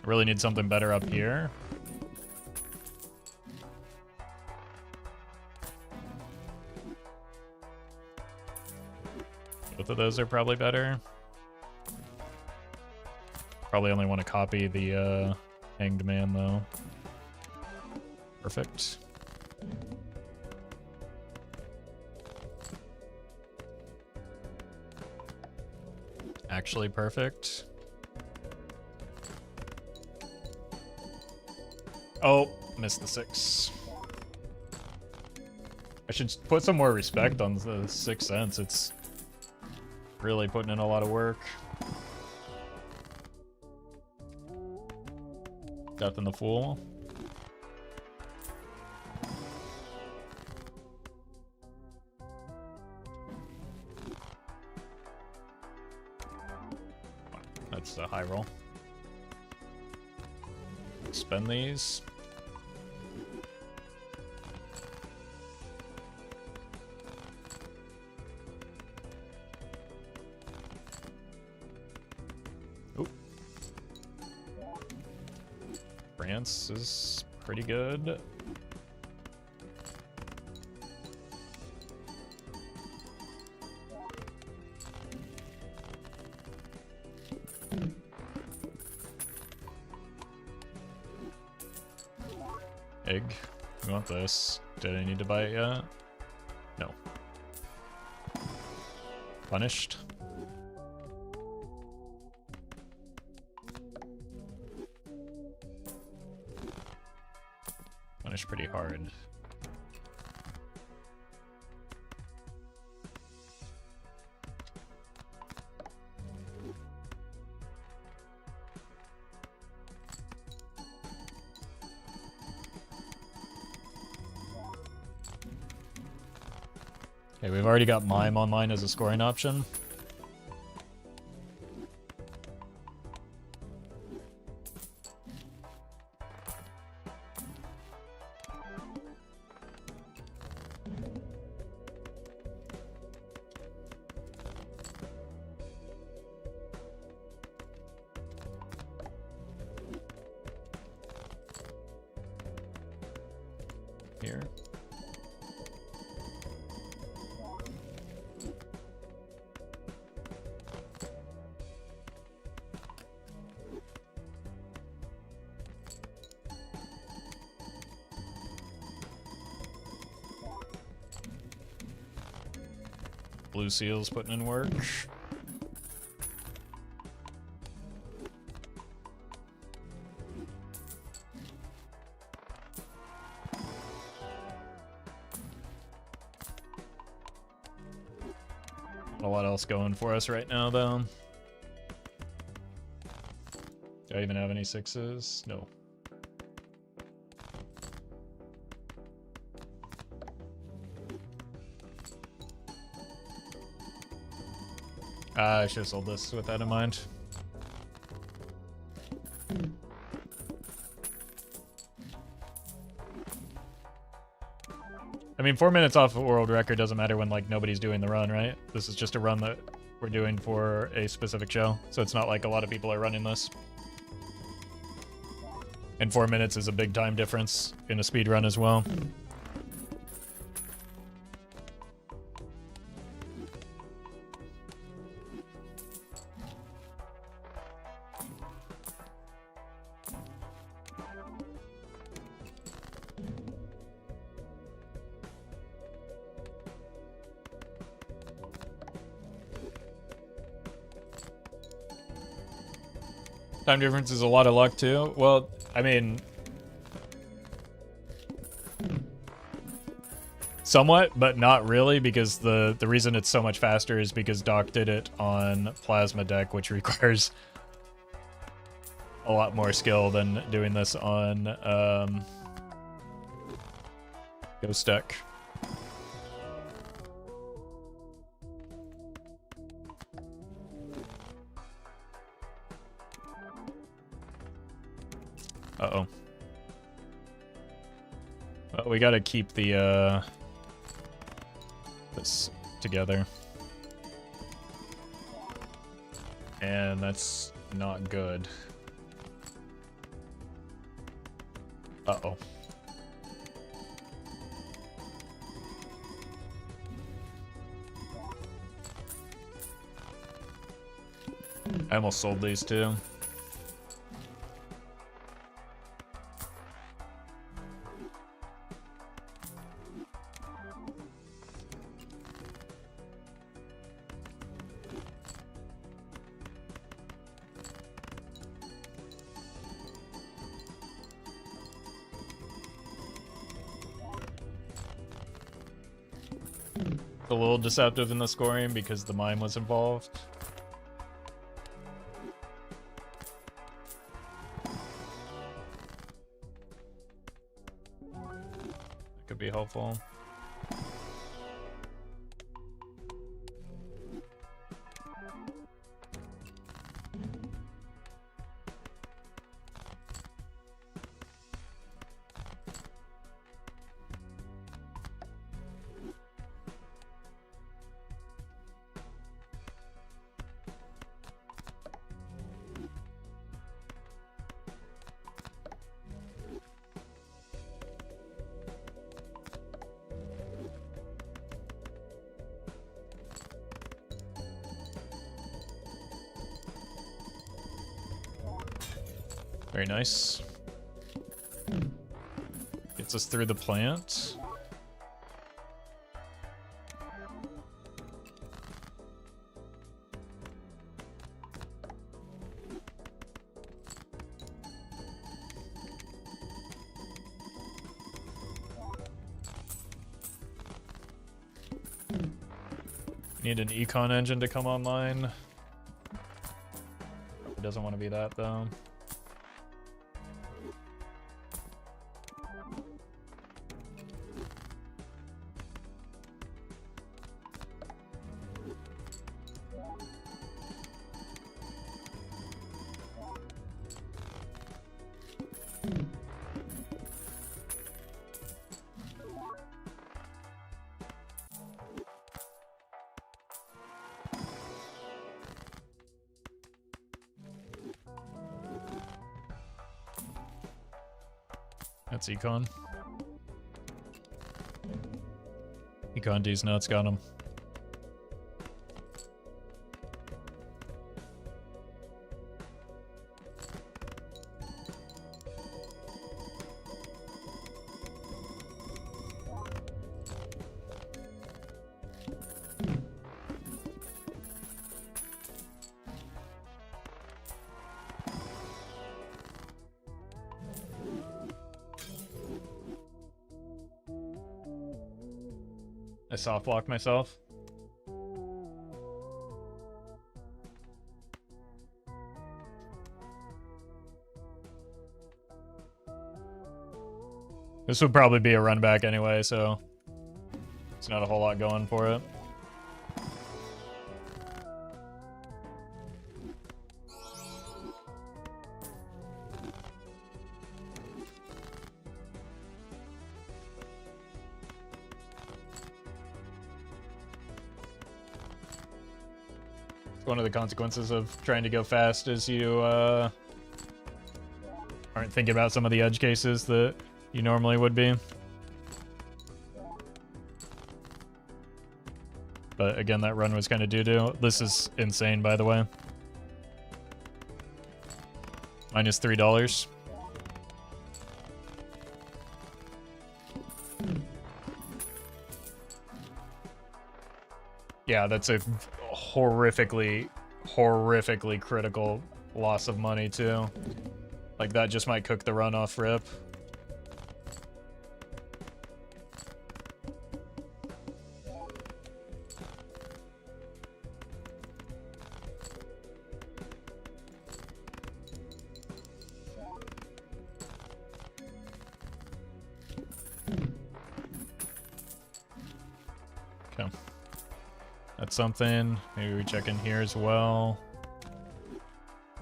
S1: Really need something better up here. Both of those are probably better. Probably only want to copy the Hanged Man, though. Perfect. Actually perfect. Oh, missed the 6. I should put some more respect on the 6 cents. It's really putting in a lot of work. Death in the Fool. That's a high roll. Spend these. Oop. France is pretty good. Egg. We want this. Did I need to buy it yet? No. Punished. Punished pretty hard. Okay, we've already got Mime online as a scoring option. here. Blue Seal's putting in work. Not a lot else going for us right now, though. Do I even have any sixes? No. I should have sold this with that in mind. I mean, 4 minutes off of world record doesn't matter when, like, nobody's doing the run, right? This is just a run that we're doing for a specific show, so it's not like a lot of people are running this. And 4 minutes is a big time difference in a speed run as well. Time difference is a lot of luck too. Well, I mean, somewhat, but not really, because the reason it's so much faster is because Doc did it on Plasma Deck, which requires a lot more skill than doing this on Ghost Deck. Uh-oh. Well, we gotta keep the, this together. And that's not good. Uh-oh. I almost sold these two. A little deceptive in the scoring because the mime was involved. That could be helpful. Very nice. Gets us through the plant. Need an econ engine to come online. It doesn't want to be that though. That's econ. Econ D's nuts, got him. I soft blocked myself. This would probably be a run back anyway, so it's not a whole lot going for it. One of the consequences of trying to go fast is you aren't thinking about some of the edge cases that you normally would be. But again, that run was kind of doo-doo. This is insane, by the way. Minus $3. Yeah, that's a horrifically critical loss of money too. Like that just might cook the run off rip. Okay. That's something. Maybe we check in here as well.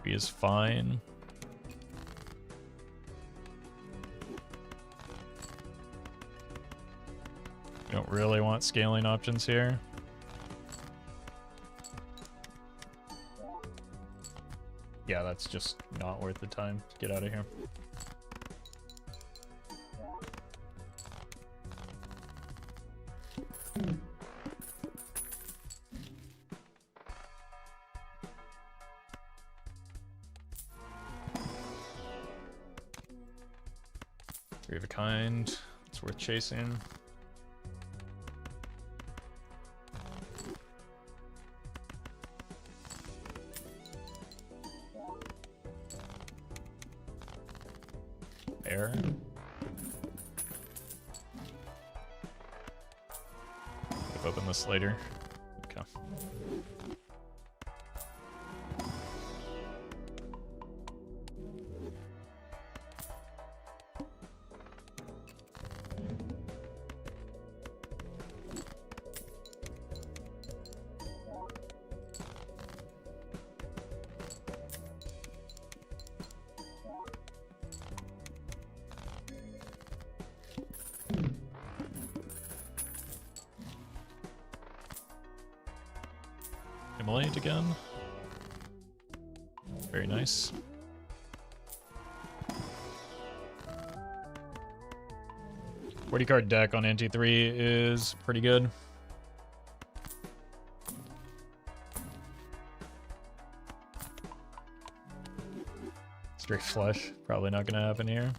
S1: He is fine. We don't really want scaling options here. Yeah, that's just not worth the time. Get out of here. Three of a kind. It's worth chasing. Air. Open this later. Okay. Immolate again. Very nice. $40 card deck on Ante 3 is pretty good. Straight flush, probably not gonna happen here.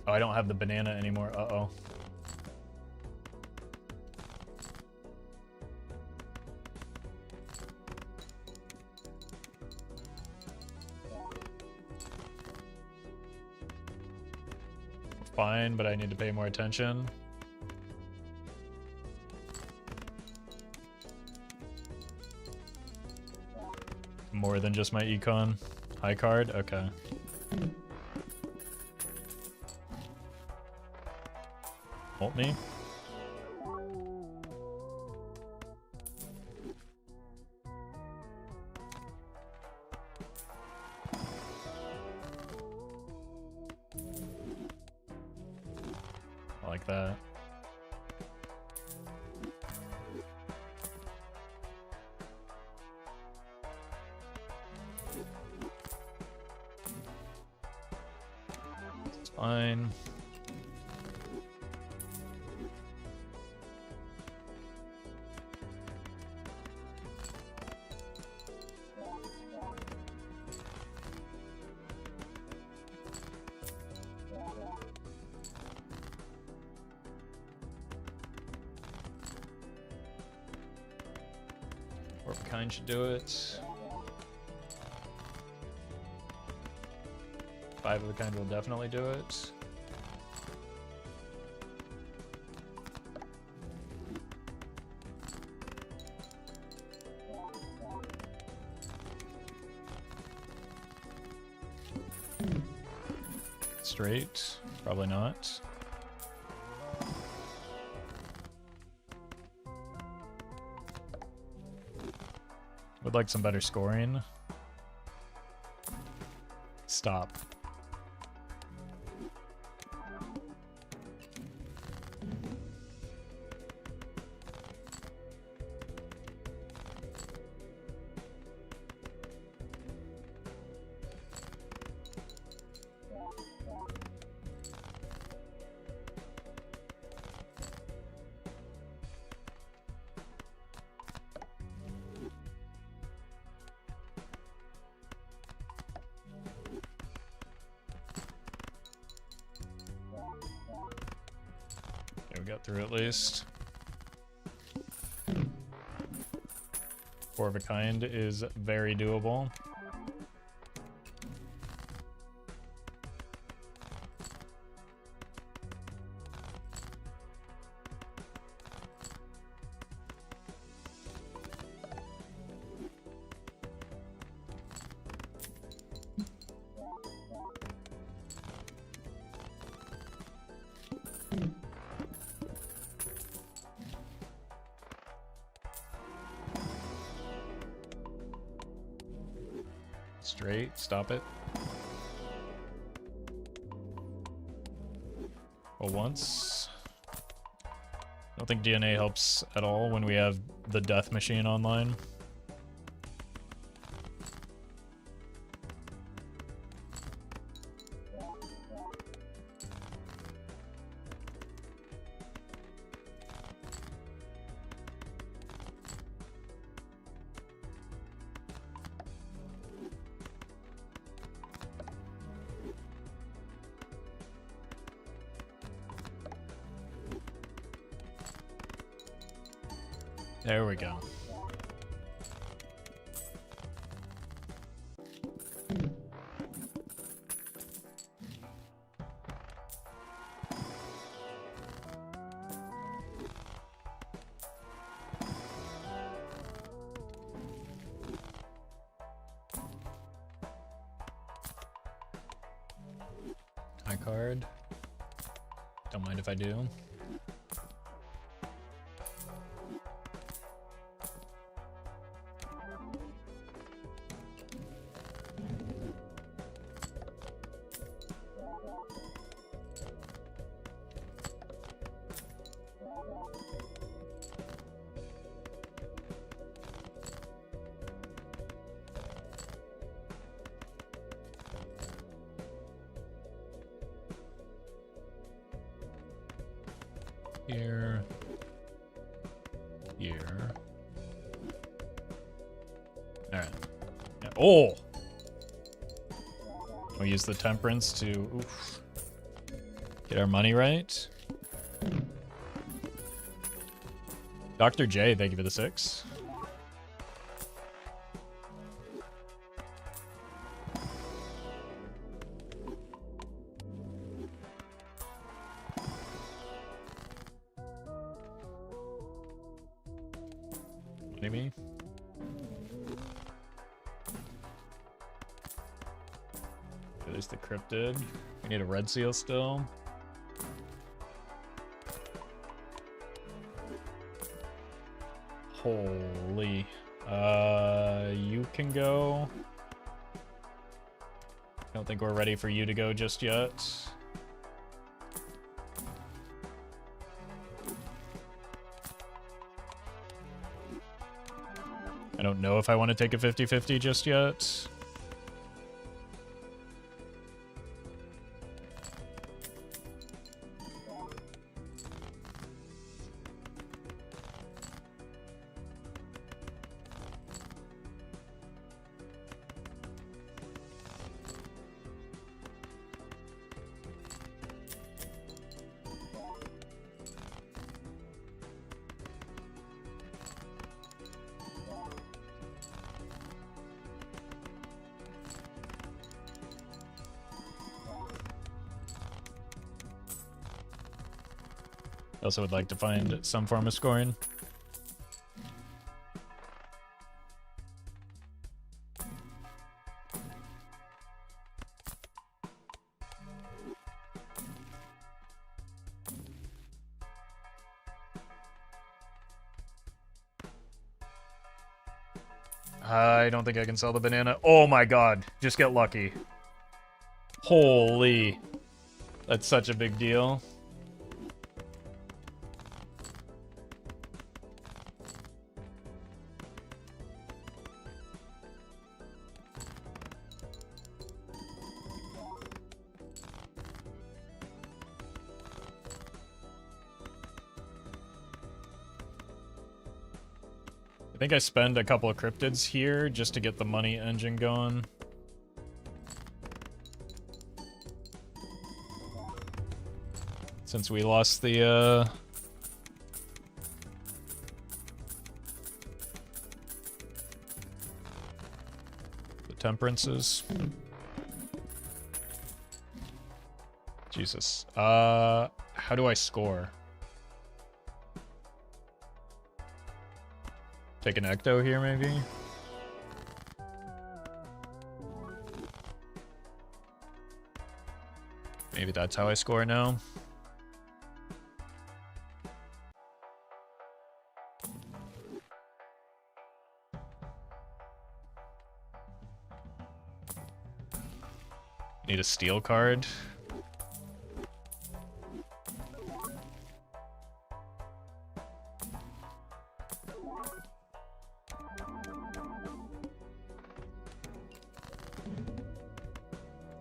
S1: Oh, I don't have the banana anymore. Uh-oh. Fine, but I need to pay more attention. More than just my econ. High card? Okay. Ult me. I like that. fine. Kind should do it. 5 of a kind will definitely do it. Straight, probably not. Would like some better scoring. Stop. Got through at least. 4 of a kind is very doable. Straight, stop it. Well, once. I don't think DNA helps at all when we have the death machine online. There we go. High card. Don't mind if I do. Here. Here. Alright. Yeah. Oh! We'll use the temperance to get our money right. Dr. J, thank you for the 6. Me. There's the cryptid. We need a red seal still. Holy. You can go. I don't think we're ready for you to go just yet. I don't know if I want to take a 50-50 just yet. Also would like to find some form of scoring. I don't think I can sell the banana. Oh my god, just get lucky. Holy. That's such a big deal. I think I spend a couple of cryptids here just to get the money engine going. Since we lost the temperances. Jesus. How do I score? Take an ecto here, maybe? Maybe that's how I score now. Need a steel card.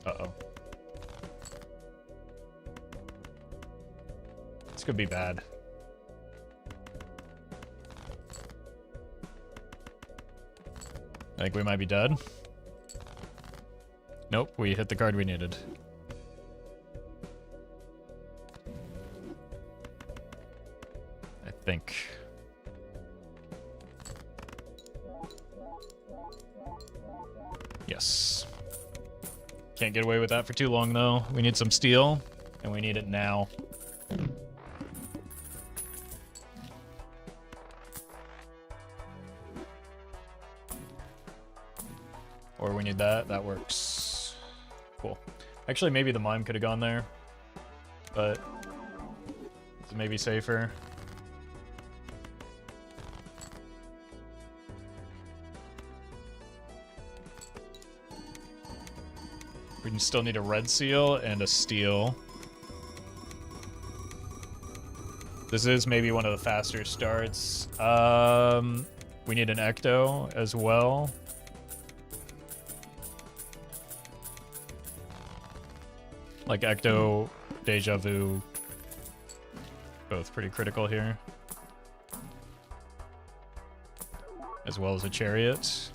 S1: Uh-oh. This could be bad. I think we might be dead. Nope, we hit the card we needed. I think. Yes. Can't get away with that for too long, though. We need some steel, and we need it now. Or we need that. That works. Cool. Actually, maybe the mime could have gone there, but it's maybe safer. We can still need a red seal and a steel. This is maybe one of the faster starts. We need an ecto as well. Like ecto, deja vu, both pretty critical here. As well as a chariot.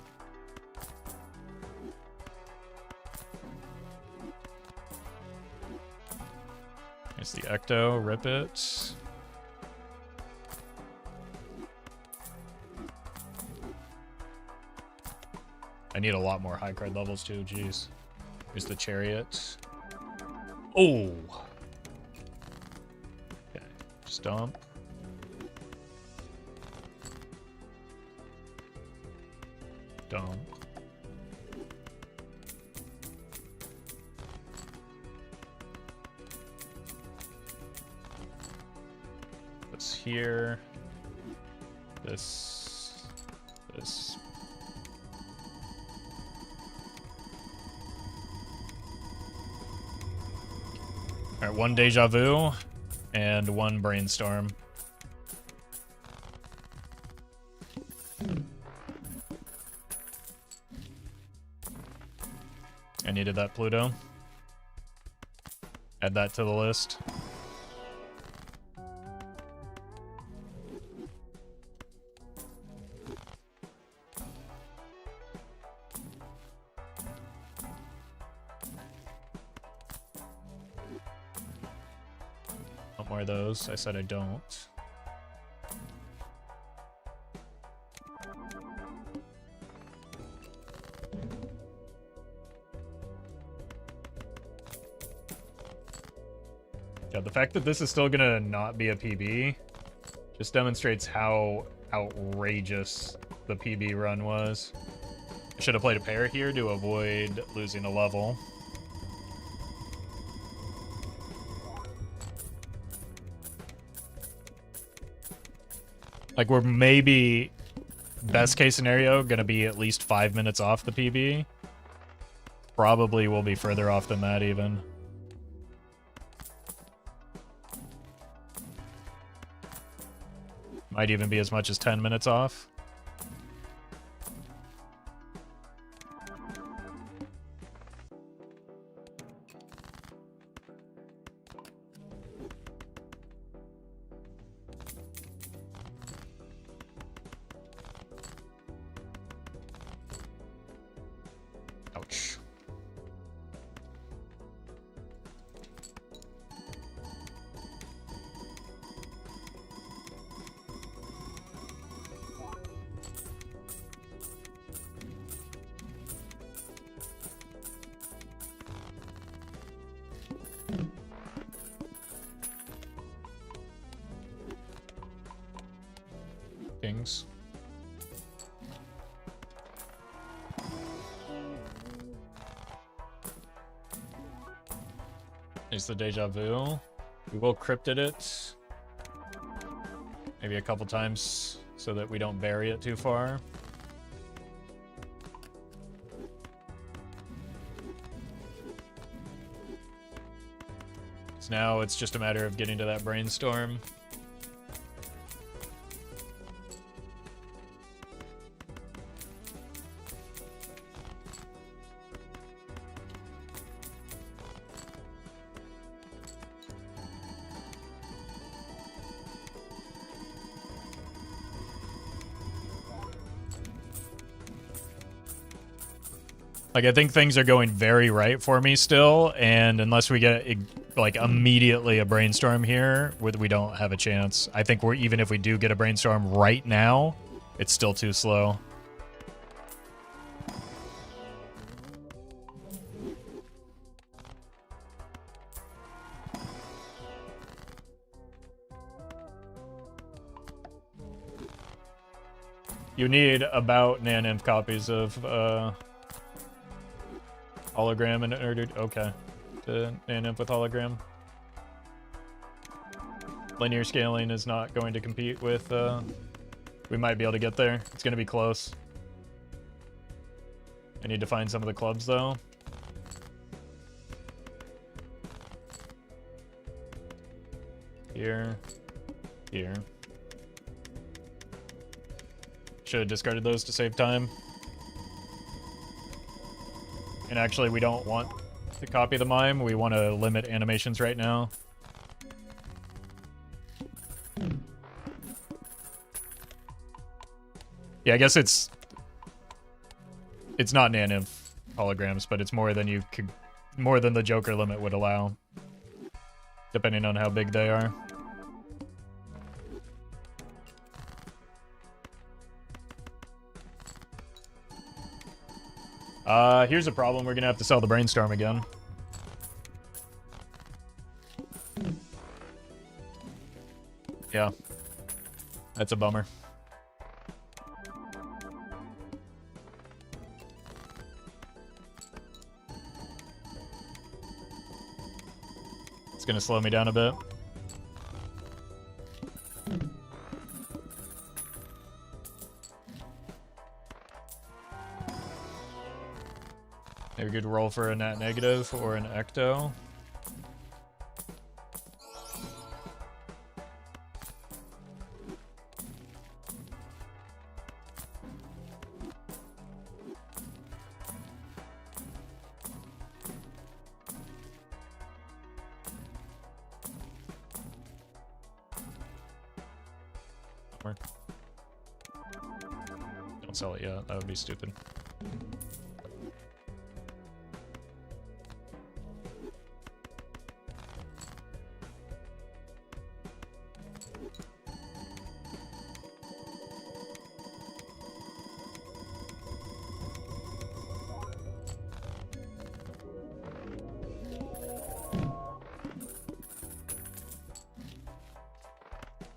S1: It's the ecto, rip it. I need a lot more high card levels too, jeez. Here's the chariot. Oh! Okay, stomp. Dump. This here. This. This. Alright, one deja vu and one brainstorm. I needed that Pluto. Add that to the list. Want more of those? I said I don't. Yeah, the fact that this is still gonna not be a PB just demonstrates how outrageous the PB run was. I should have played a pair here to avoid losing a level. Like, we're maybe, best case scenario, gonna be at least 5 minutes off the PB. Probably will be further off than that, even. Might even be as much as 10 minutes off. Ouch. Kings. Is the deja vu. We will cryptid it. Maybe a couple times so that we don't bury it too far. So now it's just a matter of getting to that brainstorm. Like, I think things are going very right for me still, and unless we get, like, immediately a brainstorm here, we don't have a chance. I think even if we do get a brainstorm right now, it's still too slow. You need about naneinf copies of, hologram and okay. The naneinf with hologram. Linear scaling is not going to compete with, we might be able to get there. It's going to be close. I need to find some of the clubs, though. Here. Here. Should have discarded those to save time. And actually, we don't want to copy the mime. We want to limit animations right now. Yeah, I guess it's not naneinf holograms, but it's more than you could, more than the Joker limit would allow, depending on how big they are. Here's a problem. We're gonna have to sell the brainstorm again. Yeah. That's a bummer. It's gonna slow me down a bit. Maybe we could roll for a net negative or an ecto. Don't sell it yet, that would be stupid.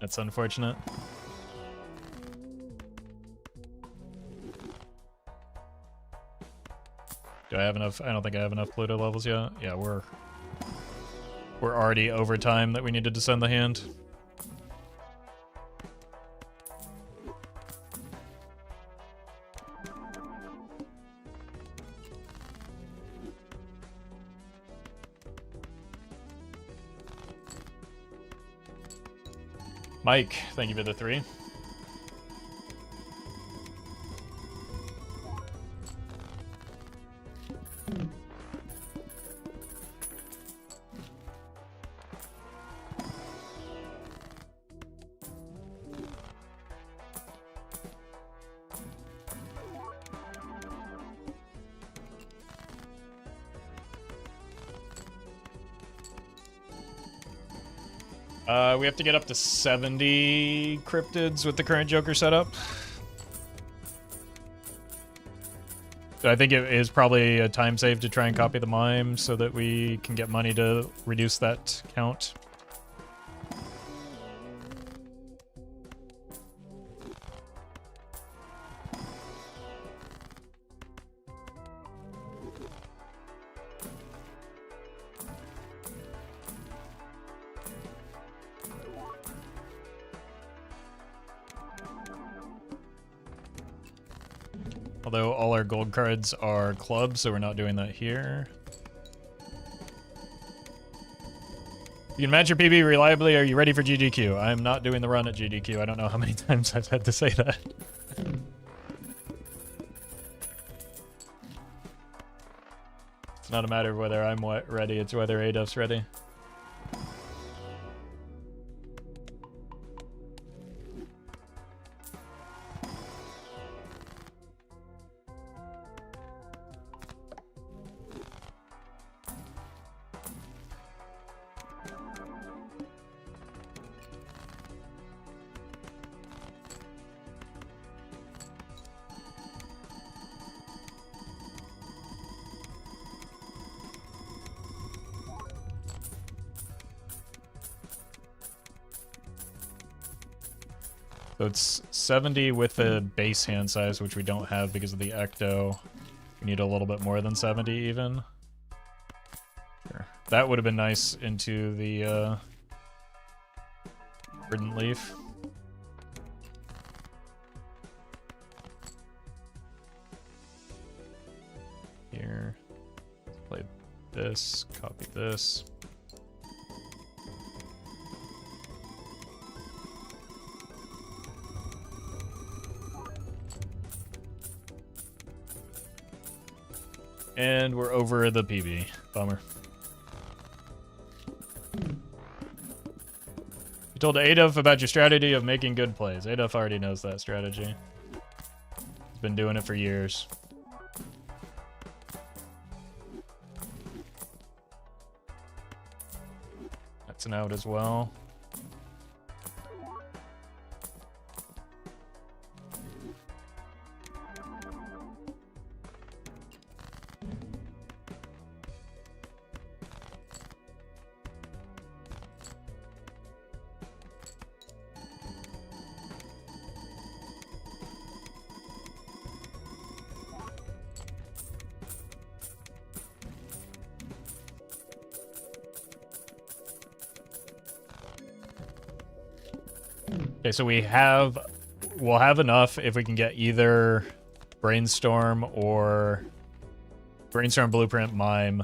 S1: That's unfortunate. Do I have enough? I don't think I have enough Pluto levels yet. Yeah, we're already over time that we needed to send the hand. Mike, thank you for the 3. We have to get up to 70 cryptids with the current Joker setup. So I think it is probably a time save to try and copy the mime so that we can get money to reduce that count. Although all our gold cards are clubs, so we're not doing that here. You can match your PB reliably. Are you ready for GDQ? I'm not doing the run at GDQ. I don't know how many times I've had to say that. It's not a matter of whether I'm ready, it's whether Adolf's ready. So it's 70 with the base hand size, which we don't have because of the Ecto. We need a little bit more than 70 even. Sure. That would have been nice into the Verdant Leaf. Here. Let's play this, copy this. And we're over the PB. Bummer. You told Adolf about your strategy of making good plays. Adolf already knows that strategy. He's been doing it for years. That's an out as well. Okay, so we'll have enough if we can get either Brainstorm or Brainstorm, Blueprint, Mime.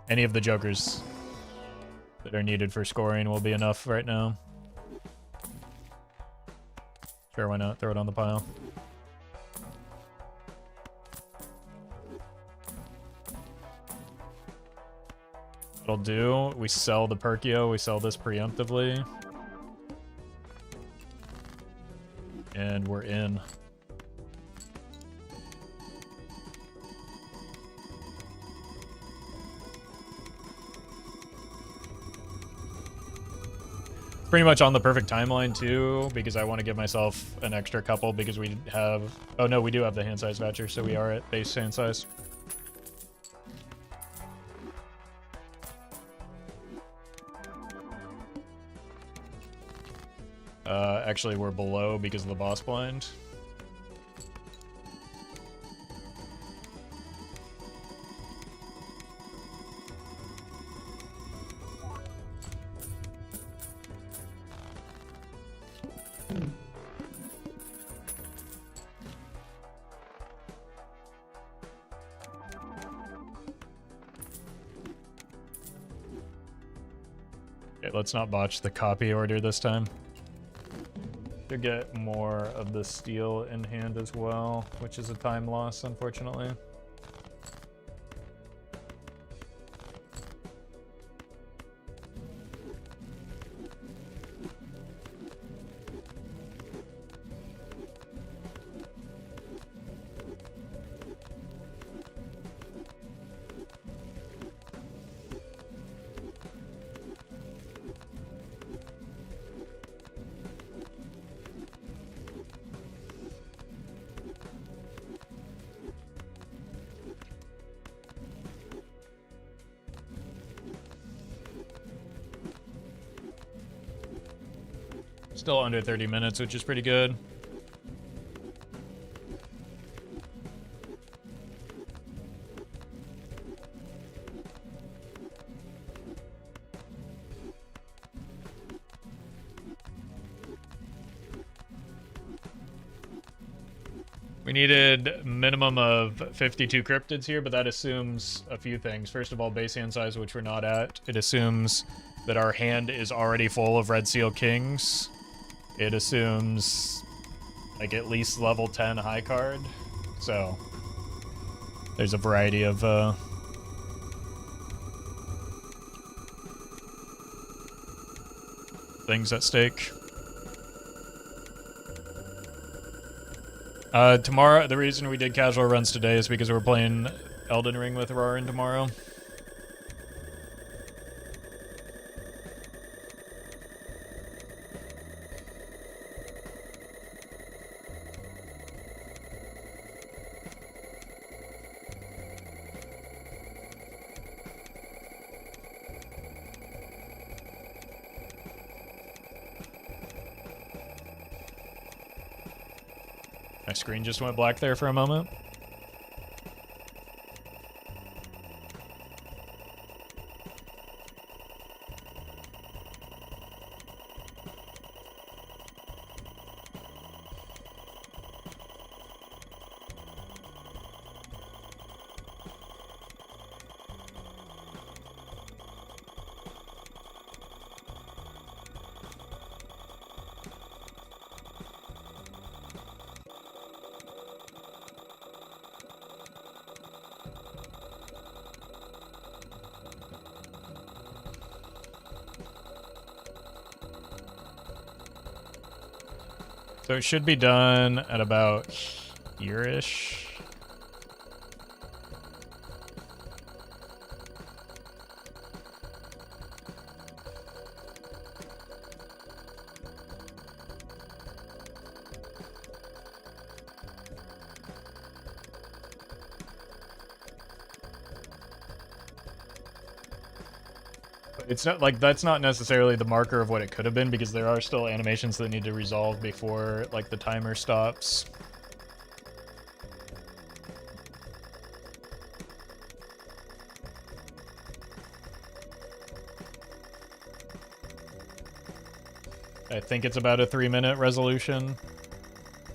S1: Any of the Jokers that are needed for scoring will be enough right now. Sure, why not? Throw it on the pile. What'll do, we sell the Perkeo, we sell this preemptively. And we're in. Pretty much on the perfect timeline too, because I want to give myself an extra couple because we have... Oh no, we do have the hand size voucher, so we are at base hand size. Actually, we're below because of the boss blind. Okay, let's not botch the copy order this time. To get more of the steel in hand as well, which is a time loss, unfortunately. Still under 30 minutes, which is pretty good. We needed minimum of 52 cryptids here, but that assumes a few things. First of all, base hand size, which we're not at. It assumes that our hand is already full of Red Seal Kings. It assumes like at least level 10 high card. So there's a variety of things at stake. Tomorrow, the reason we did casual runs today is because we're playing Elden Ring with Roarin tomorrow. My screen just went black there for a moment. So it should be done at about here-ish. It's not like that's not necessarily the marker of what it could have been, because there are still animations that need to resolve before like the timer stops. I think it's about a 3-minute resolution.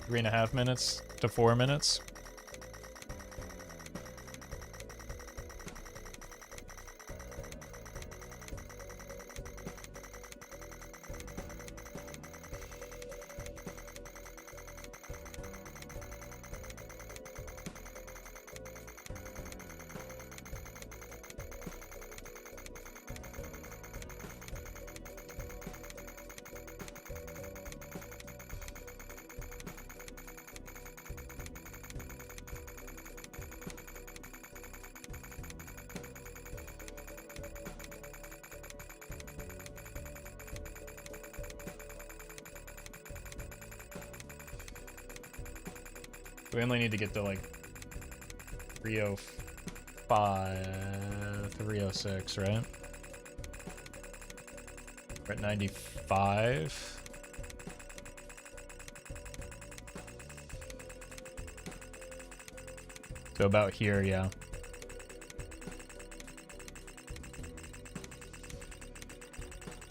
S1: 3.5 minutes to 4 minutes. We only need to get to like 305, 306, right? We're at 95. So about here, yeah.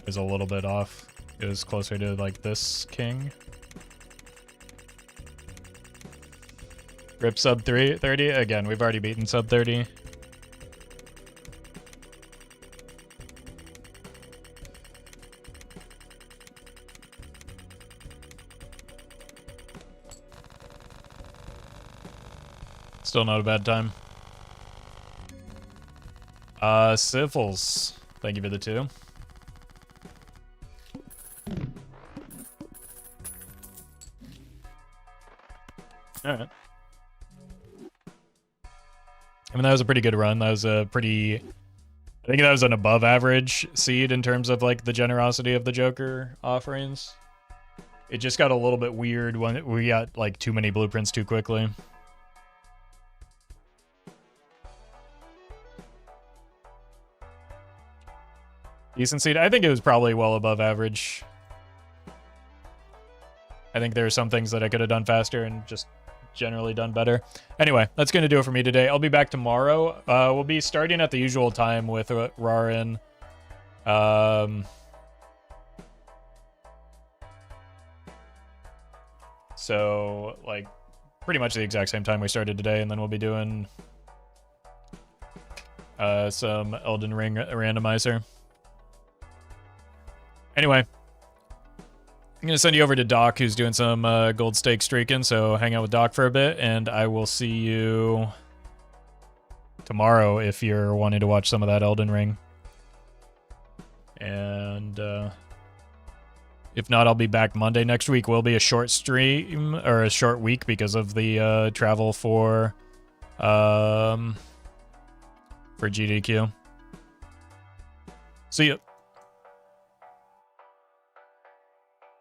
S1: It was a little bit off. It was closer to like this king. Rip sub 30. Again, we've already beaten sub 30. Still not a bad time. Civils. Thank you for the 2. Alright. I mean, that was a pretty good run. That was a pretty... I think that was an above average seed in terms of, like, the generosity of the Joker offerings. It just got a little bit weird when we got, like, too many blueprints too quickly. Decent seed. I think it was probably well above average. I think there are some things that I could have done faster and just generally done better. Anyway, that's going to do it for me today. I'll be back tomorrow. We'll be starting at the usual time with Rarin. So, like, pretty much the exact same time we started today, and then we'll be doing some Elden Ring randomizer. Anyway, I'm going to send you over to Doc, who's doing some gold stake streaking, so hang out with Doc for a bit, and I will see you tomorrow if you're wanting to watch some of that Elden Ring. And if not, I'll be back Monday next week. Will be a short stream, or a short week because of the travel for GDQ. See ya.